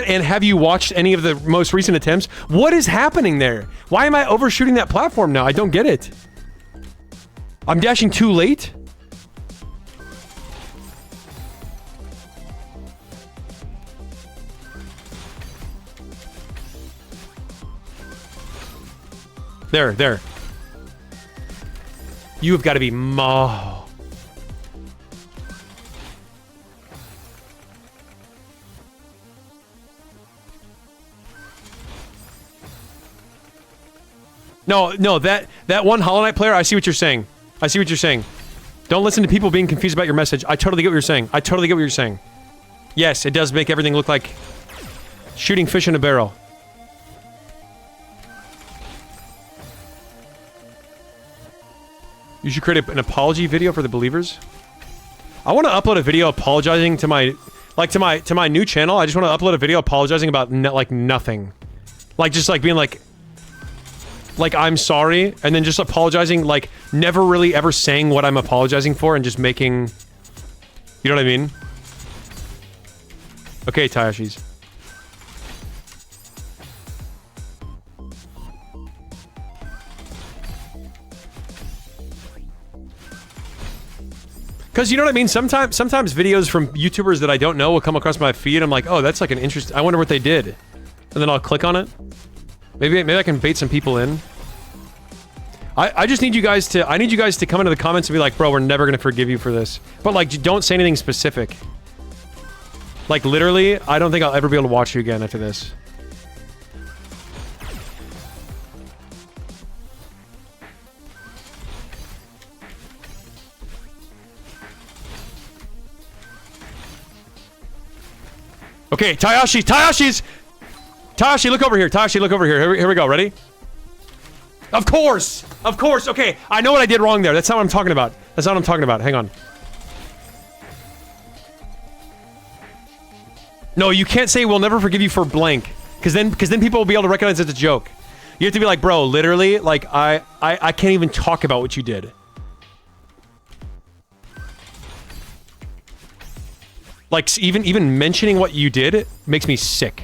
And have you watched any of the most recent attempts? What is happening there? Why am I overshooting that platform now? I don't get it. I'm dashing too late? There. You have got to be No, no, that one Hollow Knight player, I see what you're saying. I see what you're saying. Don't listen to people being confused about your message. I totally get what you're saying. I totally get what you're saying. Yes, it does make everything look like shooting fish in a barrel. You should create an apology video for the believers. I want to upload a video apologizing to my, like, to my new channel. I just want to upload a video apologizing about like nothing, like just like being like I'm sorry, and then just apologizing, like never really ever saying what I'm apologizing for, and just making, you know what I mean? Okay, Tayashis. Because you know what I mean? Sometimes videos from YouTubers that I don't know will come across my feed. I'm like, oh, that's like an interest. I wonder what they did. And then I'll click on it. Maybe I can bait some people in. I just need you guys to, I need you guys to come into the comments and be like, bro, we're never gonna forgive you for this. But like, don't say anything specific. Like literally, I don't think I'll ever be able to watch you again after this. Okay, Tayashi, look over here. Tayashi, look over here. Here we go. Ready? Of course. Okay, I know what I did wrong there. That's not what I'm talking about. That's not what I'm talking about. Hang on. No, you can't say we'll never forgive you for blank, because then people will be able to recognize it's a joke. You have to be like, bro, literally, like I can't even talk about what you did. Like, even mentioning what you did makes me sick.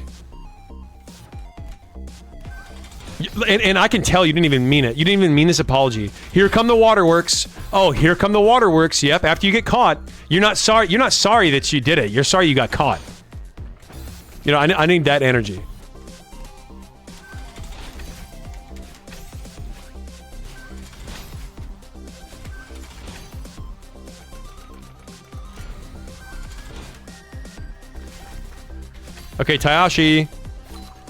And I can tell you didn't even mean it. You didn't even mean this apology. Here come the waterworks. Oh, here come the waterworks. Yep, after you get caught. You're not sorry that you did it. You're sorry you got caught. You know, I need that energy. Okay, Tayashi.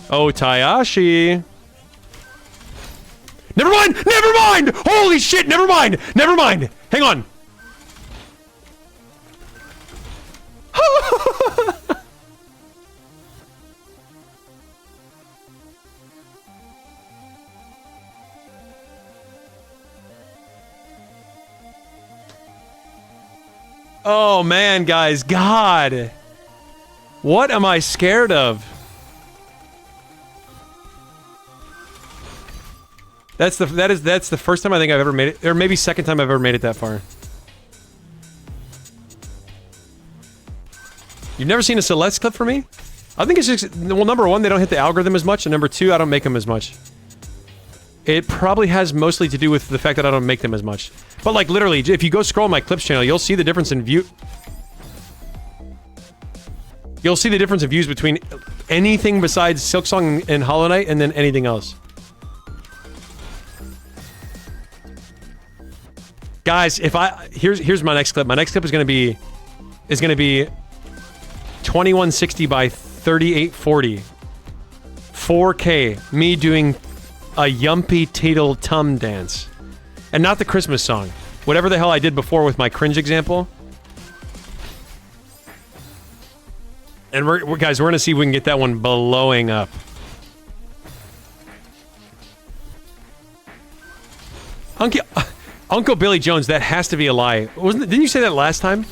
Oh, Tayashi. Never mind! Never mind! Holy shit, never mind! Never mind! Hang on. Oh man, guys, God. What am I scared of? That's the first time I think I've ever made it, or maybe second time I've ever made it that far. You've never seen a Celeste clip for me? I think it's just, well, number one, they don't hit the algorithm as much, and number two, I don't make them as much. It probably has mostly to do with the fact that I don't make them as much. But like literally, if you go scroll my clips channel, you'll see the difference in view. You'll see the difference in views between anything besides Silksong and Hollow Knight, and then anything else. Guys, if here's my next clip. My next clip is gonna be 2160 by 3840, 4K. Me doing a yumpy teetle tum dance, and not the Christmas song. Whatever the hell I did before with my cringe example. And guys, we're gonna see if we can get that one blowing up. Uncle Billy Jones, that has to be a lie. Didn't you say that last time?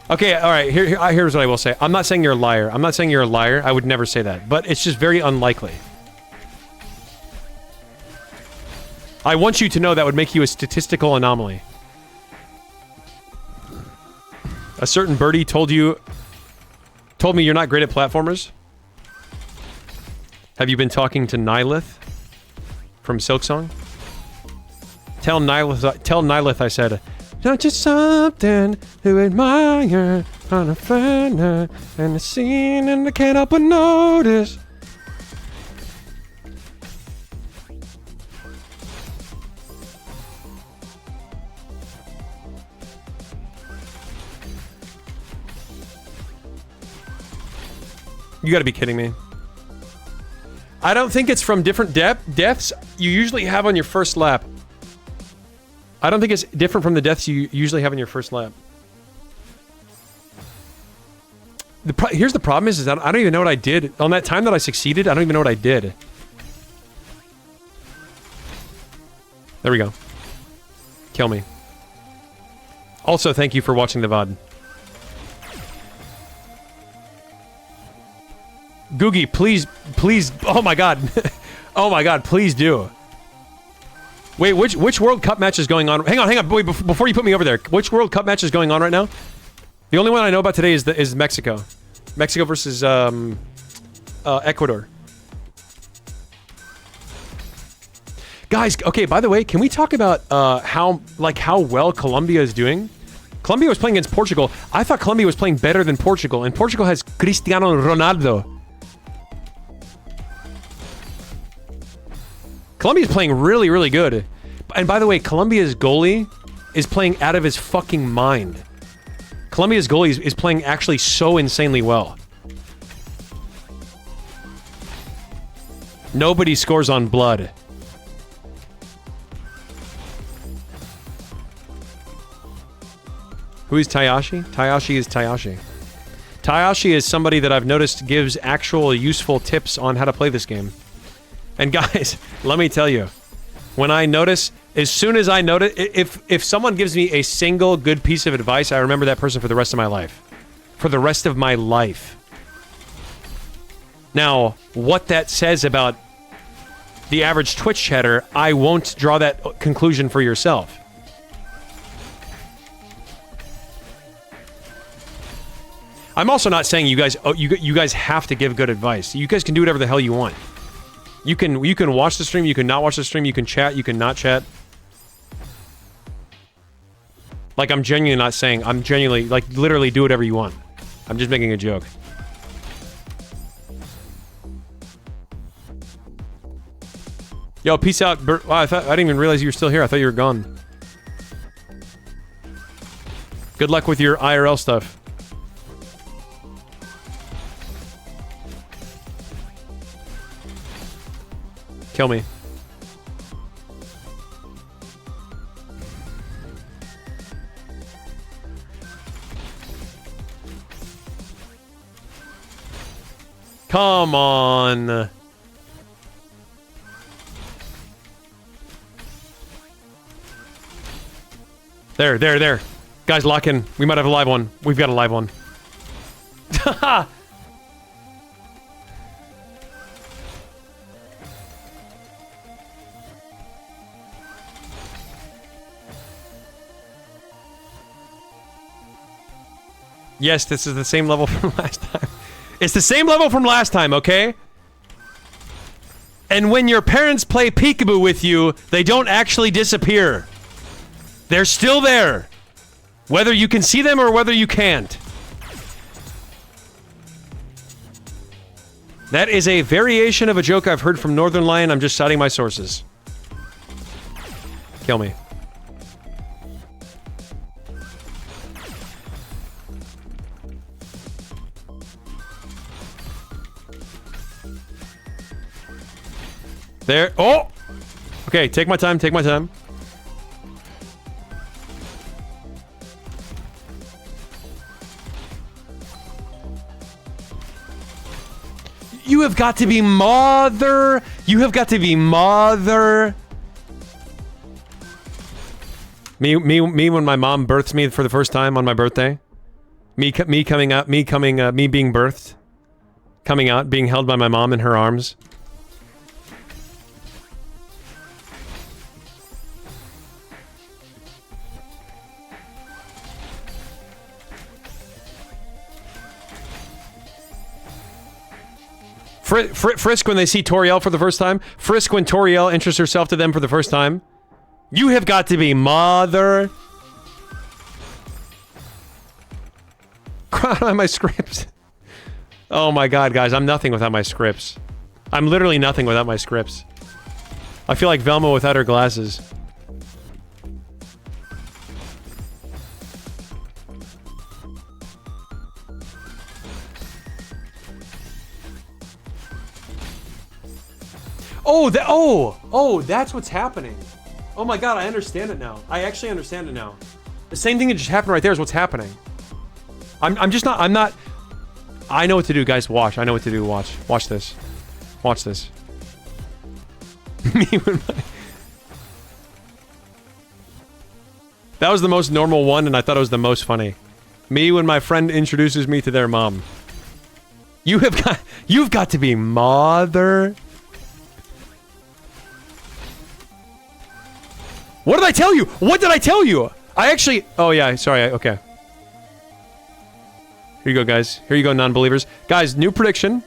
Okay, alright, here's what I will say. I'm not saying you're a liar. I'm not saying you're a liar. I would never say that. But it's just very unlikely. I want you to know that would make you a statistical anomaly. A certain birdie told me you're not great at platformers. Have you been talking to Nylith from Silksong? Tell Nylith I said, not just something to admire on a fan and a scene, and I can't help but notice. You gotta be kidding me. I don't think it's from different deaths you usually have on your first lap. I don't think it's different from the deaths you usually have in your first lap. Here's the problem is that I don't even know what I did. On that time that I succeeded, I don't even know what I did. There we go. Kill me. Also, thank you for watching the VOD. Googie, please, oh my god. Oh my god, please do. Wait, which World Cup match is going on? Hang on, wait, before you put me over there. Which World Cup match is going on right now? The only one I know about today is Mexico. Mexico versus, Ecuador. Guys, okay, by the way, can we talk about, how well Colombia is doing? Colombia was playing against Portugal. I thought Colombia was playing better than Portugal, and Portugal has Cristiano Ronaldo. Colombia's playing really, really good. And by the way, Colombia's goalie is playing out of his fucking mind. Colombia's goalie is playing actually so insanely well. Nobody scores on blood. Who is Tayashi? Tayashi is Tayashi. Tayashi is somebody that I've noticed gives actual useful tips on how to play this game. And guys, let me tell you, when I notice, as soon as I notice, if someone gives me a single good piece of advice, I remember that person for the rest of my life. For the rest of my life. Now, what that says about the average Twitch chatter, I won't draw that conclusion for yourself. I'm also not saying you guys, you guys have to give good advice. You guys can do whatever the hell you want. You can watch the stream, you can not watch the stream, you can chat, you can not chat. Like, I'm genuinely not saying, I'm genuinely, like, literally do whatever you want. I'm just making a joke. Yo, peace out, Bert. Wow, I didn't even realize you were still here. I thought you were gone. Good luck with your IRL stuff. Kill me. Come on. There. Guys, lock in. We might have a live one. We've got a live one. Haha! Yes, this is the same level from last time. It's the same level from last time, okay? And when your parents play peekaboo with you, they don't actually disappear. They're still there. Whether you can see them or whether you can't. That is a variation of a joke I've heard from Northern Lion. I'm just citing my sources. Kill me. There. Oh! Okay, take my time, take my time. You have got to be mother. You have got to be mother. Me when my mom births me for the first time on my birthday. Me coming out, me being birthed. Coming out, being held by my mom in her arms. Frisk when they see Toriel for the first time. Frisk when Toriel introduces herself to them for the first time. You have got to be mother. Cry on my scripts. Oh my god, guys, I'm nothing without my scripts. I'm literally nothing without my scripts. I feel like Velma without her glasses. Oh, oh, that's what's happening. Oh my god, I understand it now. I actually understand it now. The same thing that just happened right there is what's happening. I'm just not, I'm not... I know what to do, guys. Watch. I know what to do. Watch. Watch this. Watch this. Me with my... That was the most normal one, and I thought it was the most funny. Me when my friend introduces me to their mom. You've got to be mother... What did I tell you? What did I tell you? I actually... Oh, yeah. Sorry. Okay. Here you go, guys. Here you go, non-believers. Guys, new prediction.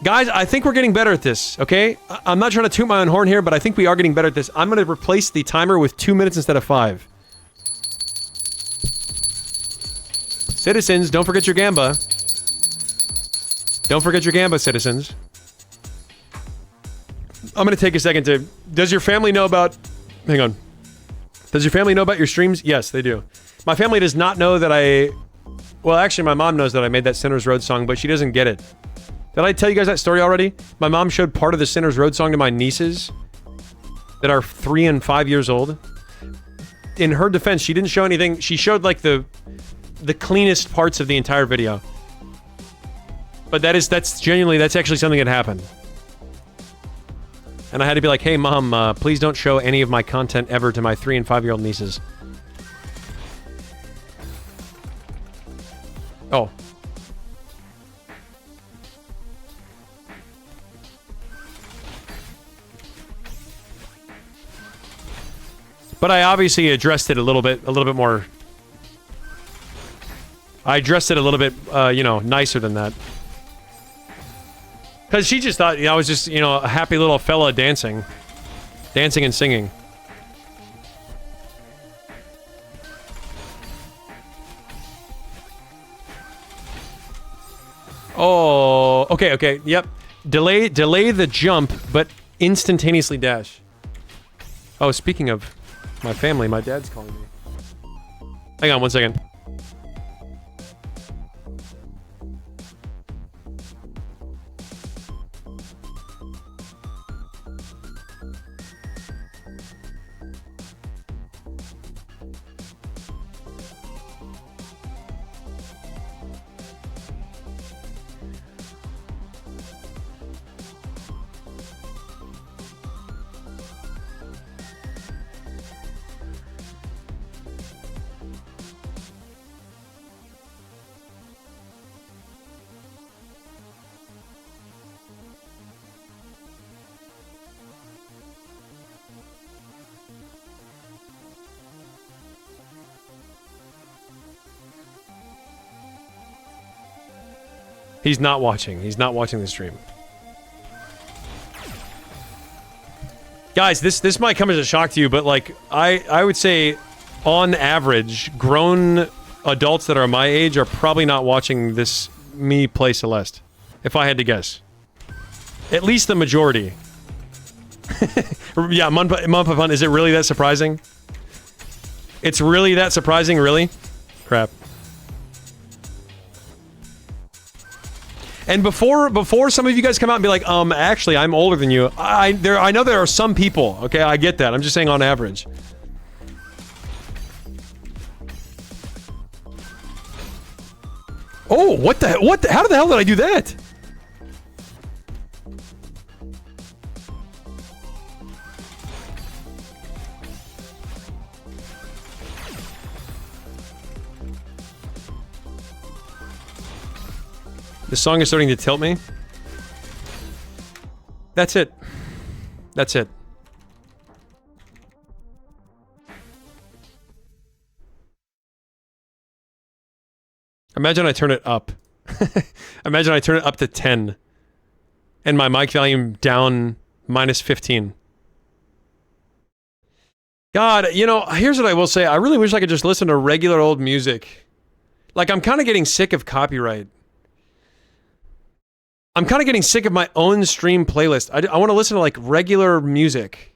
Guys, I think we're getting better at this, okay? I'm not trying to toot my own horn here, but I think we are getting better at this. I'm going to replace the timer with 2 minutes instead of 5. Citizens, don't forget your gamba. Don't forget your gamba, citizens. I'm going to take a second to... Does your family know about... Hang on. Does your family know about your streams? Yes, they do. My family does not know that I... Well, actually, my mom knows that I made that Sinner's Road song, but she doesn't get it. Did I tell you guys that story already? My mom showed part of the Sinner's Road song to my nieces that are 3 and 5 years old. In her defense, she didn't show anything. She showed, like, the cleanest parts of the entire video. But that's actually something that happened. And I had to be like, hey, Mom, please don't show any of my content ever to my 3 and 5-year-old nieces. Oh. But I obviously addressed it a little bit more. I addressed it a little bit, you know, nicer than that. Because she just thought, you know, I was just, you know, a happy little fella dancing. Dancing and singing. Oh, okay, yep. Delay the jump, but instantaneously dash. Oh, speaking of my family, my dad's calling me. Hang on 1 second. He's not watching. He's not watching the stream. Guys, this might come as a shock to you, but like, I would say, on average, grown adults that are my age are probably not watching this me play Celeste. If I had to guess. At least the majority. Yeah, Mumpa Fun, is it really that surprising? It's really that surprising, really? Crap. And before some of you guys come out and be like, actually, I'm older than you. I know there are some people, okay? I get that. I'm just saying on average. Oh, what the how the hell did I do that? The song is starting to tilt me. That's it. That's it. Imagine I turn it up. Imagine I turn it up to 10. And my mic volume down -15. God, you know, here's what I will say. I really wish I could just listen to regular old music. Like, I'm kind of getting sick of copyright. I'm kind of getting sick of my own stream playlist. I want to listen to, like, regular music.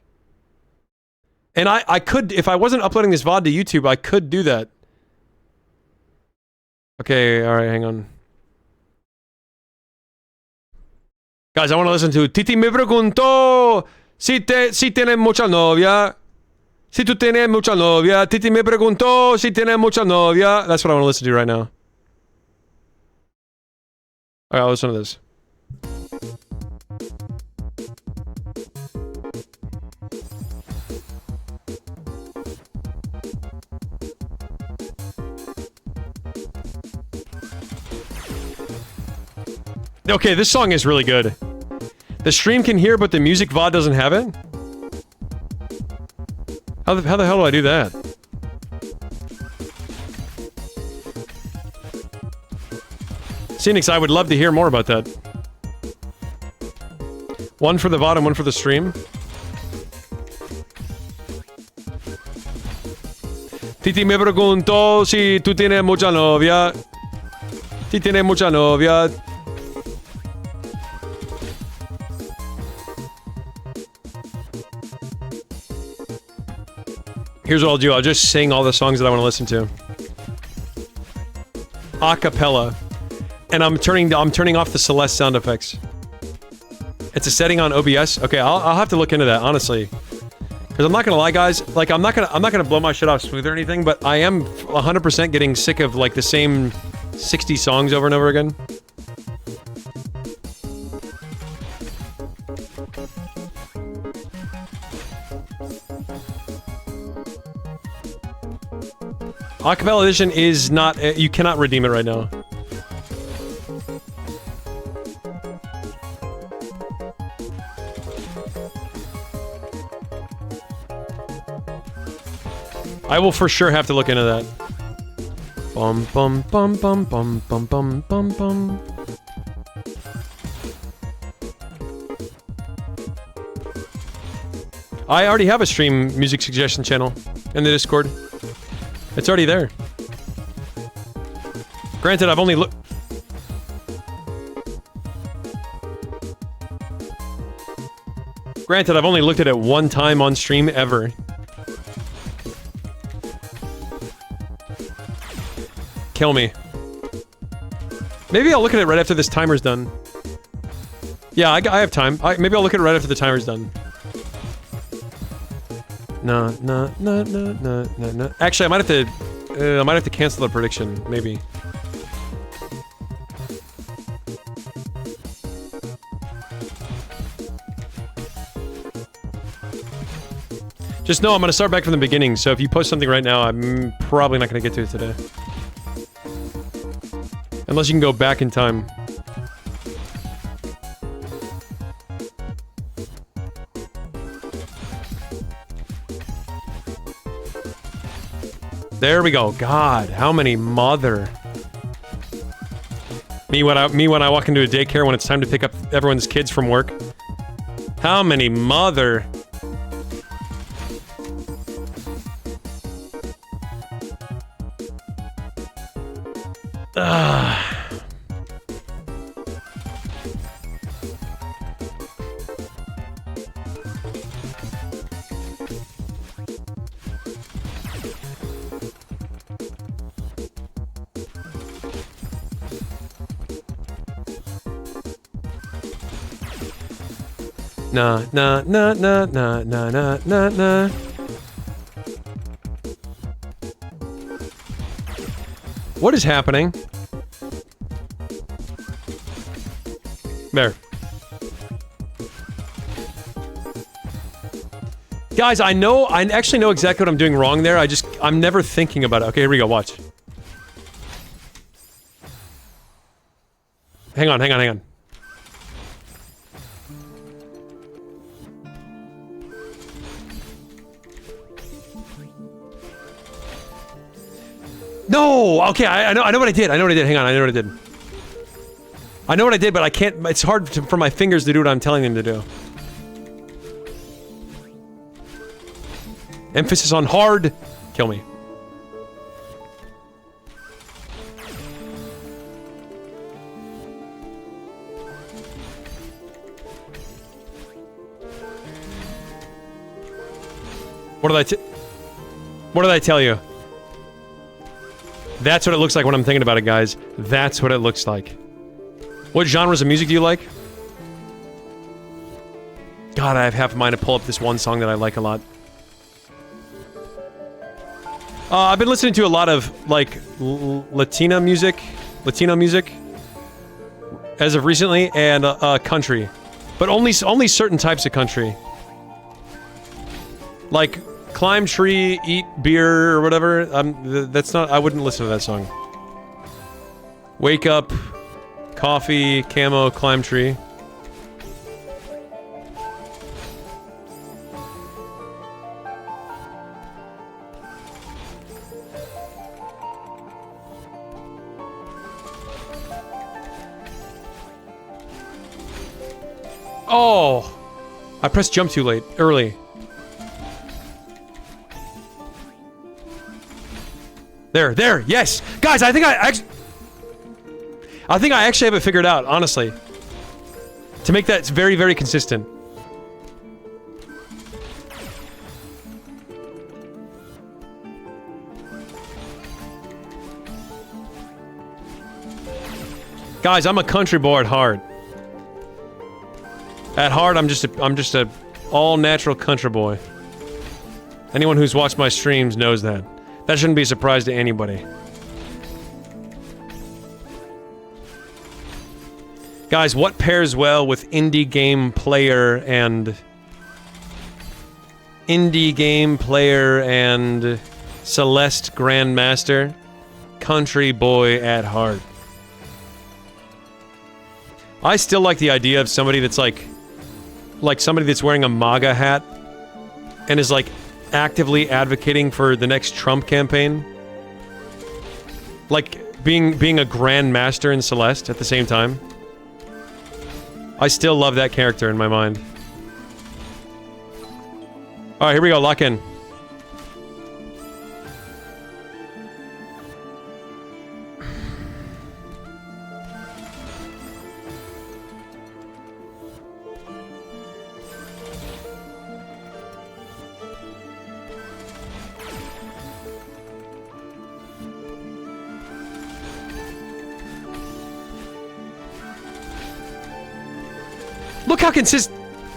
And I could, if I wasn't uploading this VOD to YouTube, I could do that. Okay, alright, hang on. Guys, I want to listen to Titi me preguntó si tienes mucha novia. Si tú tienes mucha novia. Titi me preguntó si tienes mucha novia. That's what I want to listen to right now. Alright, I'll listen to this. Okay, this song is really good. The stream can hear, but the music VOD doesn't have it? How the hell do I do that? Phoenix, I would love to hear more about that. One for the VOD and one for the stream. Titi me preguntó si tú tienes mucha novia. Si tienes mucha novia. Here's what I'll do. I'll just sing all the songs that I want to listen to. A cappella. And I'm turning off the Celeste sound effects. It's a setting on OBS. Okay, I'll have to look into that, honestly. Because I'm not gonna lie, guys. Like, I'm not gonna blow my shit off smooth or anything, but I am 100% getting sick of, like, the same 60 songs over and over again. Acapella edition is not... you cannot redeem it right now. I will for sure have to look into that. Bum bum bum bum bum bum bum bum bum. I already have a stream music suggestion channel in the Discord. It's already there. Granted, I've only looked... Granted, I've only looked at it one time on stream ever. Kill me. Maybe I'll look at it right after this timer's done. Yeah, I have time. Maybe I'll look at it right after the timer's done. No. Actually, I might have to cancel the prediction. Maybe. Just know I'm gonna start back from the beginning. So if you post something right now, I'm probably not gonna get to it today. Unless you can go back in time. There we go. God, how many mother... Me when I walk into a daycare when it's time to pick up everyone's kids from work. How many mother... Nah. What is happening? There. Guys, I actually know exactly what I'm doing wrong there. I'm never thinking about it. Okay, here we go, watch. Hang on. No! Okay, I know what I did. Hang on, I know what I did. I know what I did, but I can't... It's hard for my fingers to do what I'm telling them to do. Emphasis on hard. Kill me. What did I tell you? That's what it looks like when I'm thinking about it, guys. That's what it looks like. What genres of music do you like? God, I have half a mind to pull up this one song that I like a lot. I've been listening to a lot of, like, Latino music, as of recently, and, country. But only certain types of country. Like, climb tree, eat beer, or whatever, that's not- I wouldn't listen to that song. Wake up, coffee, camo, climb tree. Oh! I pressed jump too late. Early. There! Yes! Guys, I think I actually have it figured out, honestly. To make that very, very consistent. Guys, I'm a country boy at heart. At heart, I'm just a all-natural country boy. Anyone who's watched my streams knows that. That shouldn't be a surprise to anybody. Guys, what pairs well with indie game player and Celeste Grandmaster? Country boy at heart. I still like the idea of somebody that's like somebody that's wearing a MAGA hat and is like actively advocating for the next Trump campaign. Like being a Grandmaster in Celeste at the same time. I still love that character in my mind. Alright, here we go, lock in.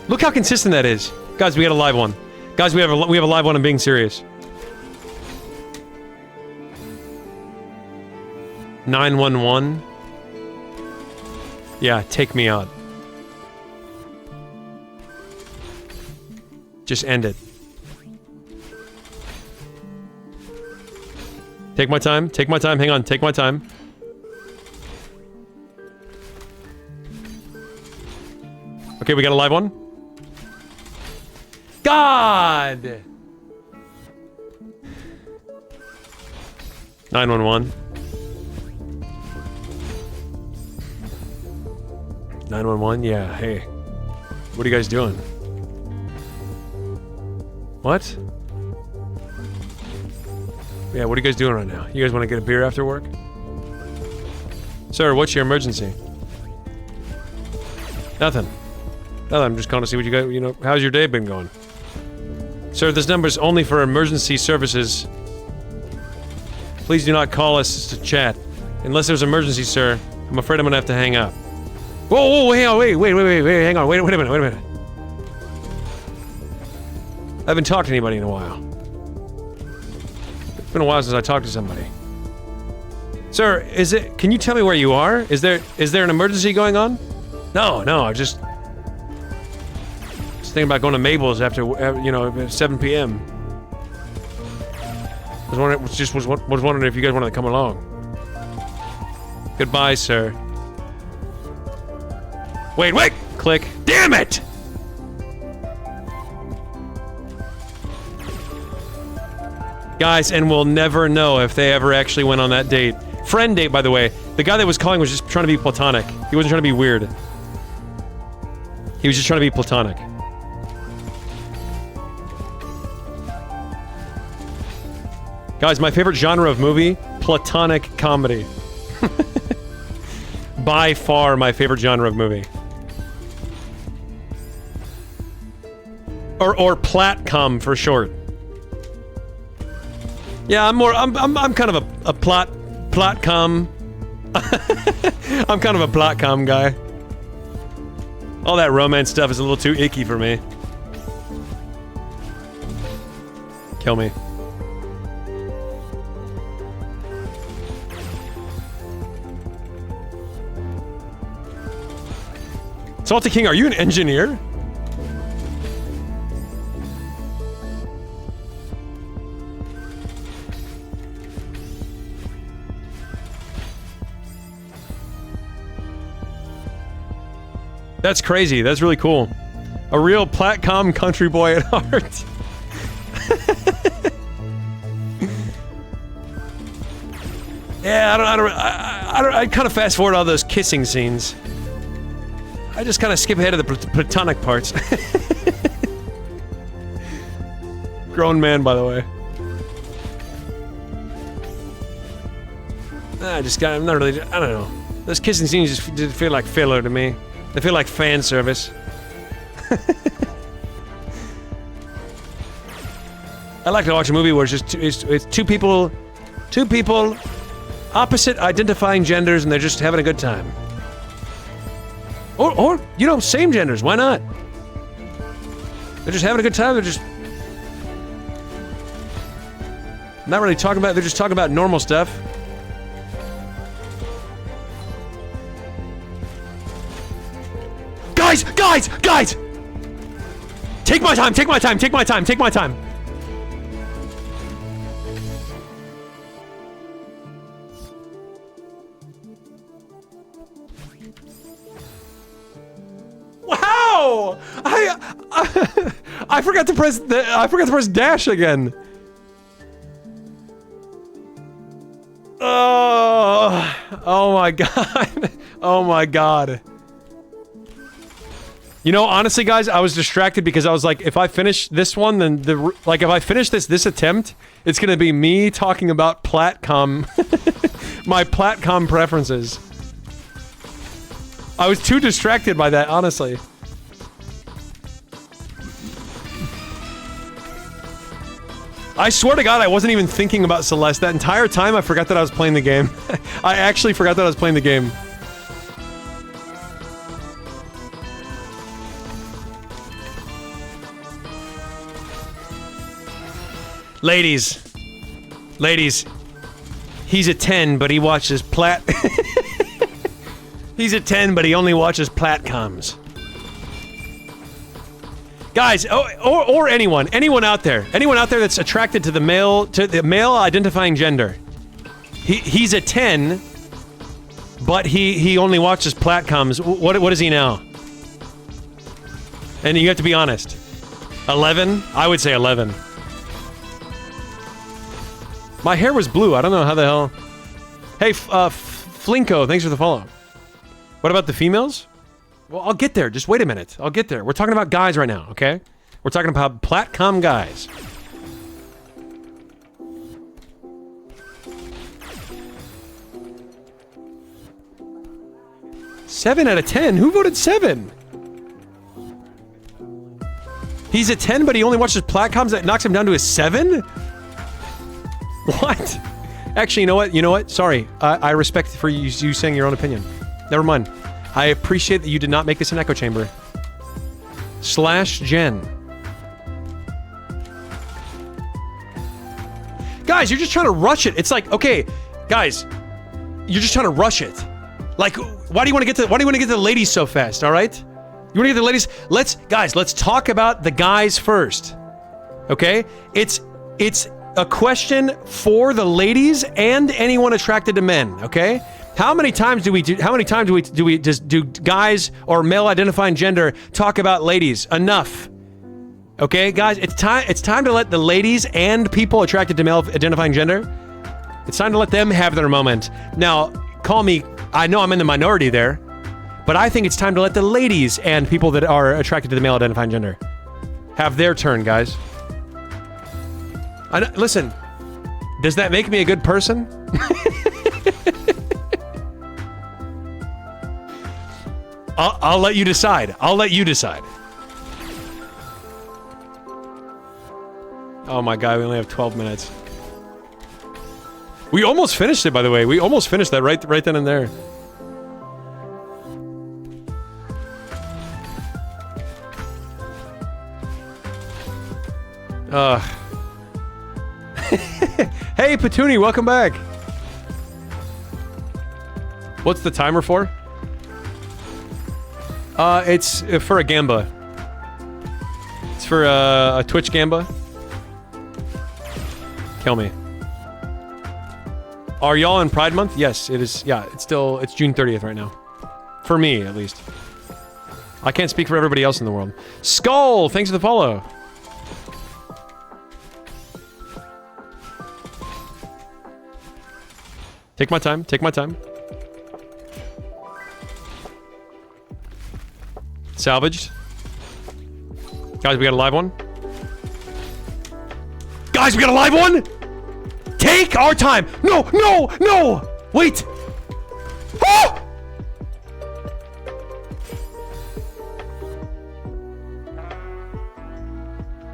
Look how consistent that is. Guys, we got a live one. Guys, we have a live one. I'm being serious. 911. Yeah, take me out. Just end it. Take my time. Take my time. Hang on. Take my time. Okay, we got a live one. God! 911. 911? Yeah, hey. What are you guys doing? What? Yeah, what are you guys doing right now? You guys want to get a beer after work? Sir, what's your emergency? Nothing. I'm just calling to see what you got, you know, how's your day been going? Sir, this number is only for emergency services. Please do not call us to chat. Unless there's an emergency, sir, I'm afraid I'm gonna have to hang up. Whoa, hang on, wait, hang on, wait a minute. I haven't talked to anybody in a while. It's been a while since I talked to somebody. Sir, can you tell me where you are? Is there an emergency going on? No, I just thinking about going to Mabel's after, you know, 7 p.m. Was wondering if you guys wanted to come along. Goodbye, sir. Wait! Click. Damn it! Guys, and we'll never know if they ever actually went on that date. Friend date, by the way. The guy that was calling was just trying to be platonic. He wasn't trying to be weird. He was just trying to be platonic. Guys, my favorite genre of movie? Platonic comedy. By far my favorite genre of movie. Or platcom for short. Yeah, I'm kind of a platcom. I'm kind of a platcom guy. All that romance stuff is a little too icky for me. Kill me. Salty King, are you an engineer? That's crazy. That's really cool. A real Platcom country boy at heart. Yeah, I kind of fast forward all those kissing scenes. I just kind of skip ahead of the platonic parts. Grown man, by the way. I'm not really, I don't know. Those kissing scenes just feel like filler to me. They feel like fan service. I like to watch a movie where it's just it's two people, opposite identifying genders, and they're just having a good time. Or you know, same genders. Why not? They're just having a good time. They're just not really talking about. They're just talking about normal stuff. Guys! Take my time, take my time, take my time, take my time. Wow! I forgot to press dash again. Oh my god. Oh my god. You know, honestly, guys, I was distracted because I was like, if I finish this one, then if I finish this attempt, it's gonna be me talking about Platcom, my Platcom preferences. I was too distracted by that, honestly. I swear to God, I wasn't even thinking about Celeste. That entire time, I forgot that I was playing the game. I actually forgot that I was playing the game. Ladies, he's a 10, but he watches He's a 10, but he only watches Platcoms. Guys, or anyone out there that's attracted to the male identifying gender. He's a 10, but he only watches Platcoms. What is he now? And you have to be honest. 11? I would say 11. My hair was blue. I don't know how the hell. Hey, Flinko, thanks for the follow. What about the females? Well, I'll get there. Just wait a minute. I'll get there. We're talking about guys right now, okay? We're talking about Platcom guys. Seven out of 10? Who voted 7? He's a 10, but he only watches Platcoms. That knocks him down to a 7? What? Actually, you know what? Sorry. I respect for you saying your own opinion. Never mind. I appreciate that you did not make this an echo chamber. /Jen. Guys, you're just trying to rush it. It's like, okay, guys, you're just trying to rush it. Like, why do you want to get to the ladies so fast, all right? You want to get to the ladies? Let's talk about the guys first. Okay? It's a question for the ladies and anyone attracted to men, okay? How many times do guys or male identifying gender talk about ladies? Enough. Okay, guys, it's time to let the ladies and people attracted to male identifying gender, it's time to let them have their moment. Now, call me, I know I'm in the minority there, but I think it's time to let the ladies and people that are attracted to the male identifying gender have their turn, guys. Listen, does that make me a good person? I'll let you decide. I'll let you decide. Oh my god, we only have 12 minutes. We almost finished it, by the way. We almost finished that right then and there. Hey, Petuni, welcome back. What's the timer for? It's for a Gamba. It's for a Twitch Gamba. Kill me. Are y'all in Pride Month? Yes, it is. Yeah, it's June 30th right now. For me, at least. I can't speak for everybody else in the world. Skull, thanks for the follow. Take my time, take my time. Salvaged. Guys, we got a live one. Guys, we got a live one! Take our time! No, no, no! Wait! Ah!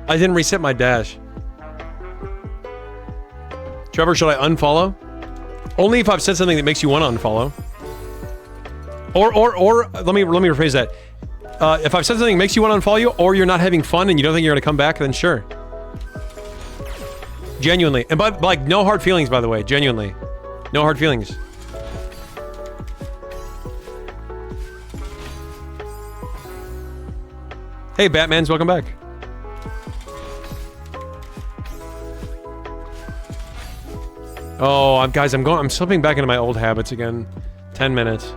I didn't reset my dash. Trevor, should I unfollow? Only if I've said something that makes you want to unfollow. Or let me rephrase that. If I've said something that makes you want to unfollow you, or you're not having fun and you don't think you're gonna come back, then sure. Genuinely. And but like, no hard feelings, by the way. Genuinely. No hard feelings. Hey, Batmans, welcome back. Oh, guys, I'm slipping back into my old habits again. 10 minutes.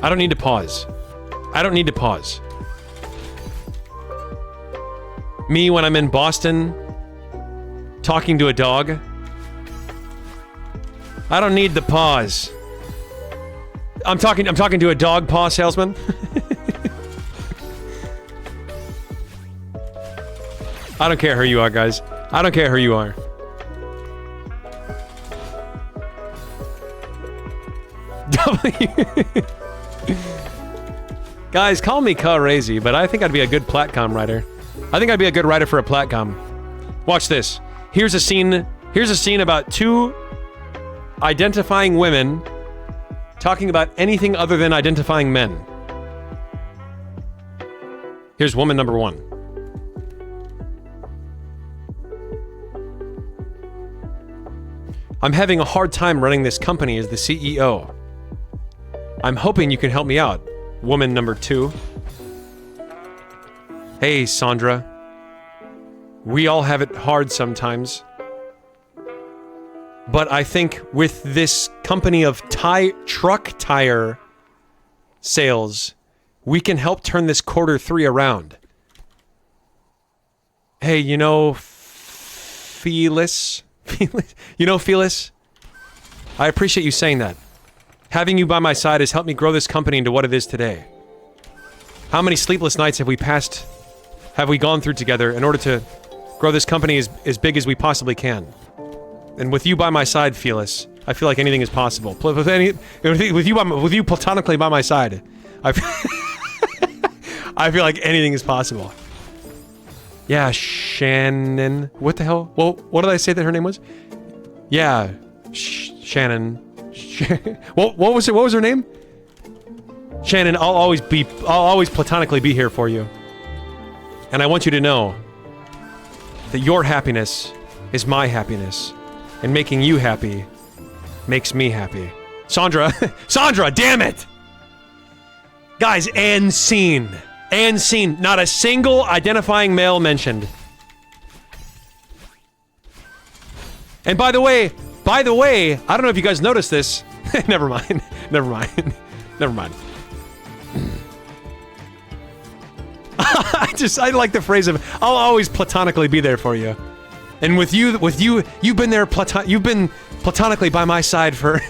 I don't need to pause. I don't need to pause. Me when I'm in Boston, talking to a dog. I don't need the pause. I'm talking to a dog paw salesman. I don't care who you are, guys. I don't care who you are. Guys, call me crazy, but I think I'd be a good Platcom writer. I think I'd be a good writer for a Platcom. Watch this. Here's a scene about two identifying women talking about anything other than identifying men. Here's woman number one. I'm having a hard time running this company as the CEO. I'm hoping you can help me out. Woman number two. Hey, Sandra. We all have it hard sometimes. But I think with this company of truck tire sales, we can help turn this Q3 around. Hey, you know, Phyllis? You know, Phyllis? I appreciate you saying that. Having you by my side has helped me grow this company into what it is today. How many sleepless nights have we gone through together in order to grow this company as big as we possibly can? And with you by my side, Phyllis, I feel like anything is possible. With you platonically by my side, I feel like anything is possible. Yeah, Shannon. What the hell? Well, what did I say that her name was? Yeah, Shannon. What was it? What was her name? Shannon. I'll always platonically be here for you. And I want you to know that your happiness is my happiness, and making you happy makes me happy. Sandra, Sandra, damn it! Guys, and scene. And scene. Not a single identifying male mentioned. And by the way, I don't know if you guys noticed this. Never mind. Never mind. Never mind. I like the phrase of, I'll always platonically be there for you. And with you, you've been there you've been platonically by my side for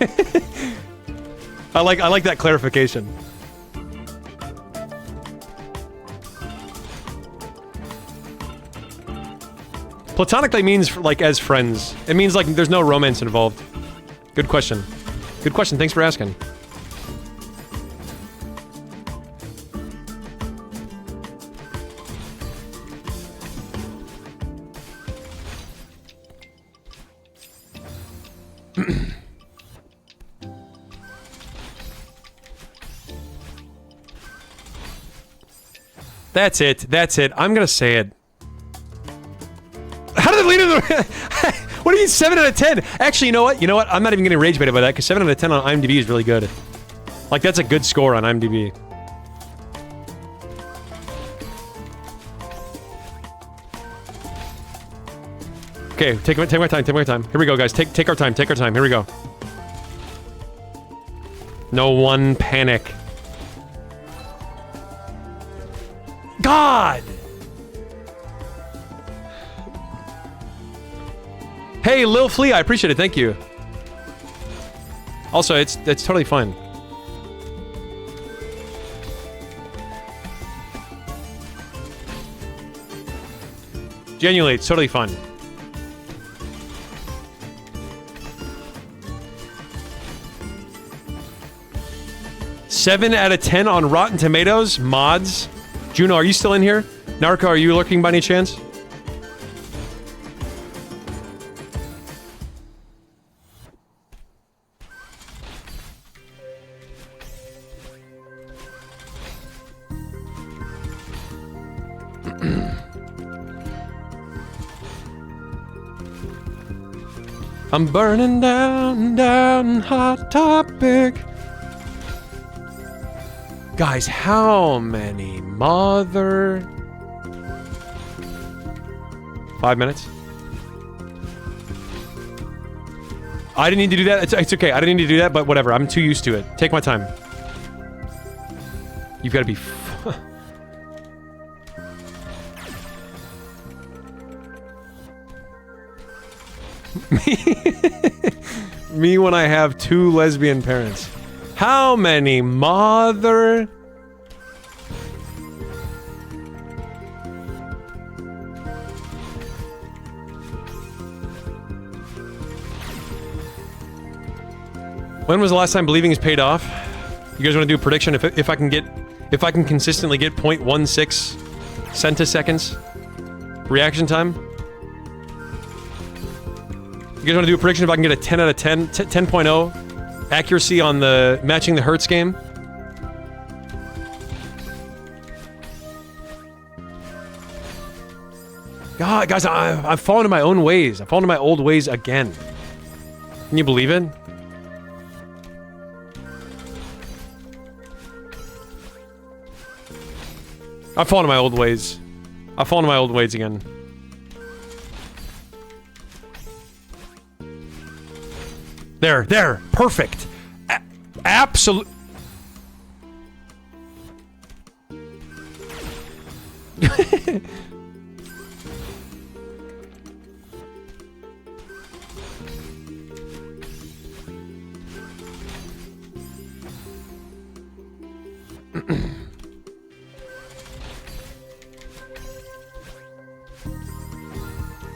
I like that clarification. Platonically means like as friends. It means like there's no romance involved. Good question. Good question. Thanks for asking. That's it. That's it. I'm gonna say it. How did it lead in the... What do you mean 7 out of 10? Actually, you know what? You know what? I'm not even getting rage baited by that, because 7 out of 10 on IMDb is really good. Like, that's a good score on IMDb. Okay, take my time, take my time. Here we go, guys. Take our time, take our time. Here we go. No one panic. God! Hey, Lil Flea, I appreciate it. Thank you. Also, it's totally fine. Genuinely, it's totally fun. Seven out of 10 on Rotten Tomatoes. Mods. Juno, are you still in here? Narco, are you lurking by any chance? I'm burning down, hot topic. Guys, how many mother... 5 minutes? I didn't need to do that. It's okay. I didn't need to do that, but whatever. I'm too used to it. Take my time. You've got to be... Me when I have 2 lesbian parents. How many mother... When was the last time believing is paid off? You guys want to do a prediction if I can consistently get 0.16 centiseconds reaction time? You guys want to do a prediction if I can get a 10 out of 10, 10.0 accuracy on the matching the Hertz game? God, guys, I've fallen to my own ways. I've fallen to my old ways again. Can you believe it? I've fallen to my old ways. I've fallen to my old ways again. There, perfect. Absolute.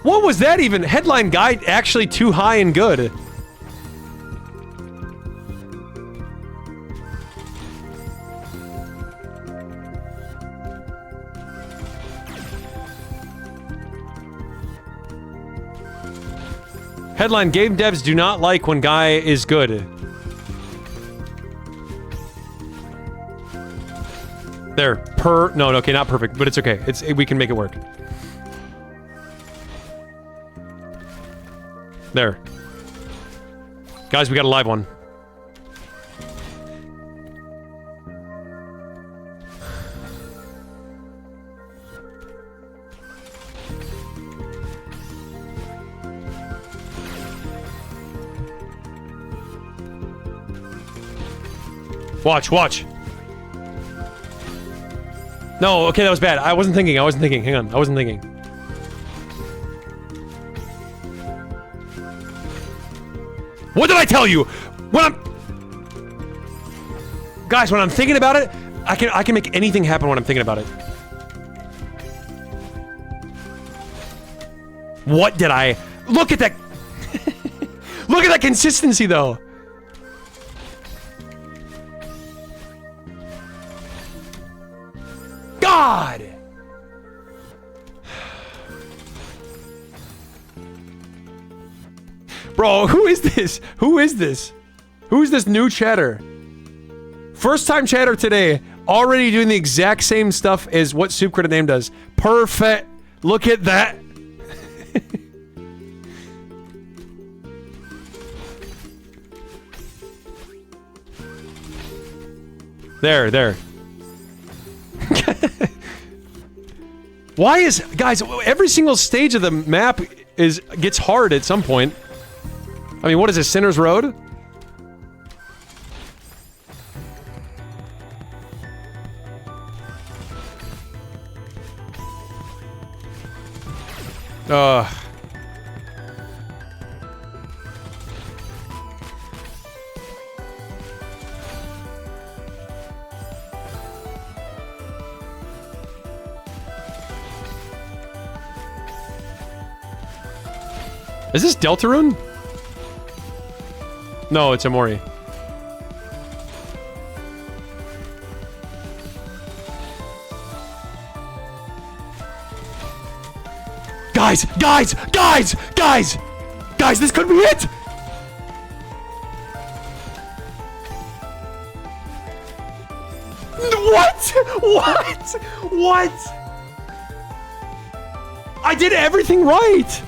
What was that even? Headline guide actually too high and good. Headline, game devs do not like when guy is good. There, no, okay, not perfect, but it's okay. We can make it work. There. Guys, we got a live one. Watch. No, okay, that was bad. I wasn't thinking. Hang on, I wasn't thinking. What did I tell you? Guys, when I'm thinking about it, I can make anything happen when I'm thinking about it. What did I... Look at that... Look at that consistency, though. God! Bro, who is this? Who is this? Who's this new chatter? First time chatter today. already doing the exact same stuff as what Soup Credit Name does. Perfect. Look at that. There. Why is... Guys, every single stage of the map gets hard at some point. I mean, what is this, Sinner's Road? Is this Deltarune? No, it's Amori. Guys, this could be it! What? I did everything right!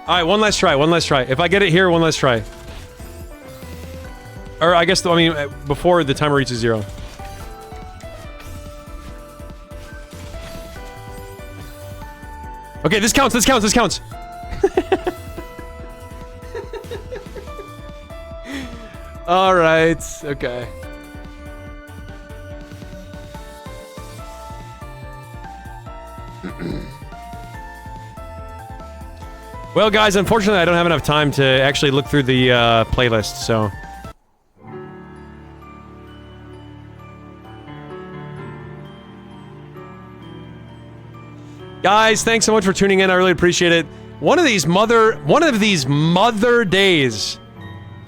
Alright, one last try. If I get it here, one last try. Or I guess, before the timer reaches 0. Okay, this counts. Alright, okay. Well, guys, unfortunately, I don't have enough time to actually look through the playlist, so... Guys, thanks so much for tuning in. I really appreciate it. One of these mother days,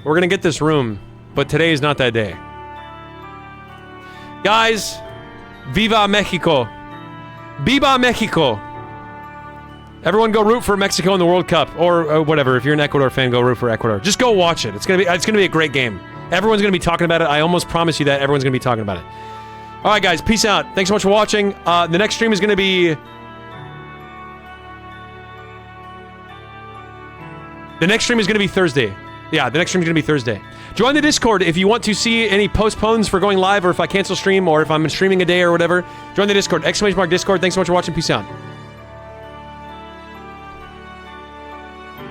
we're gonna get this room, but today is not that day. Guys, Viva Mexico. Viva Mexico. Everyone go root for Mexico in the World Cup, or whatever. If you're an Ecuador fan, go root for Ecuador. Just go watch it. It's gonna be a great game. Everyone's gonna be talking about it. I almost promise you that everyone's gonna be talking about it. All right, guys, peace out. Thanks so much for watching. The next stream is gonna be... The next stream is gonna be Thursday. Yeah, the next stream is gonna be Thursday. Join the Discord if you want to see any postpones for going live, or if I cancel stream, or if I'm streaming a day or whatever. Join the Discord. !Discord. Thanks so much for watching. Peace out.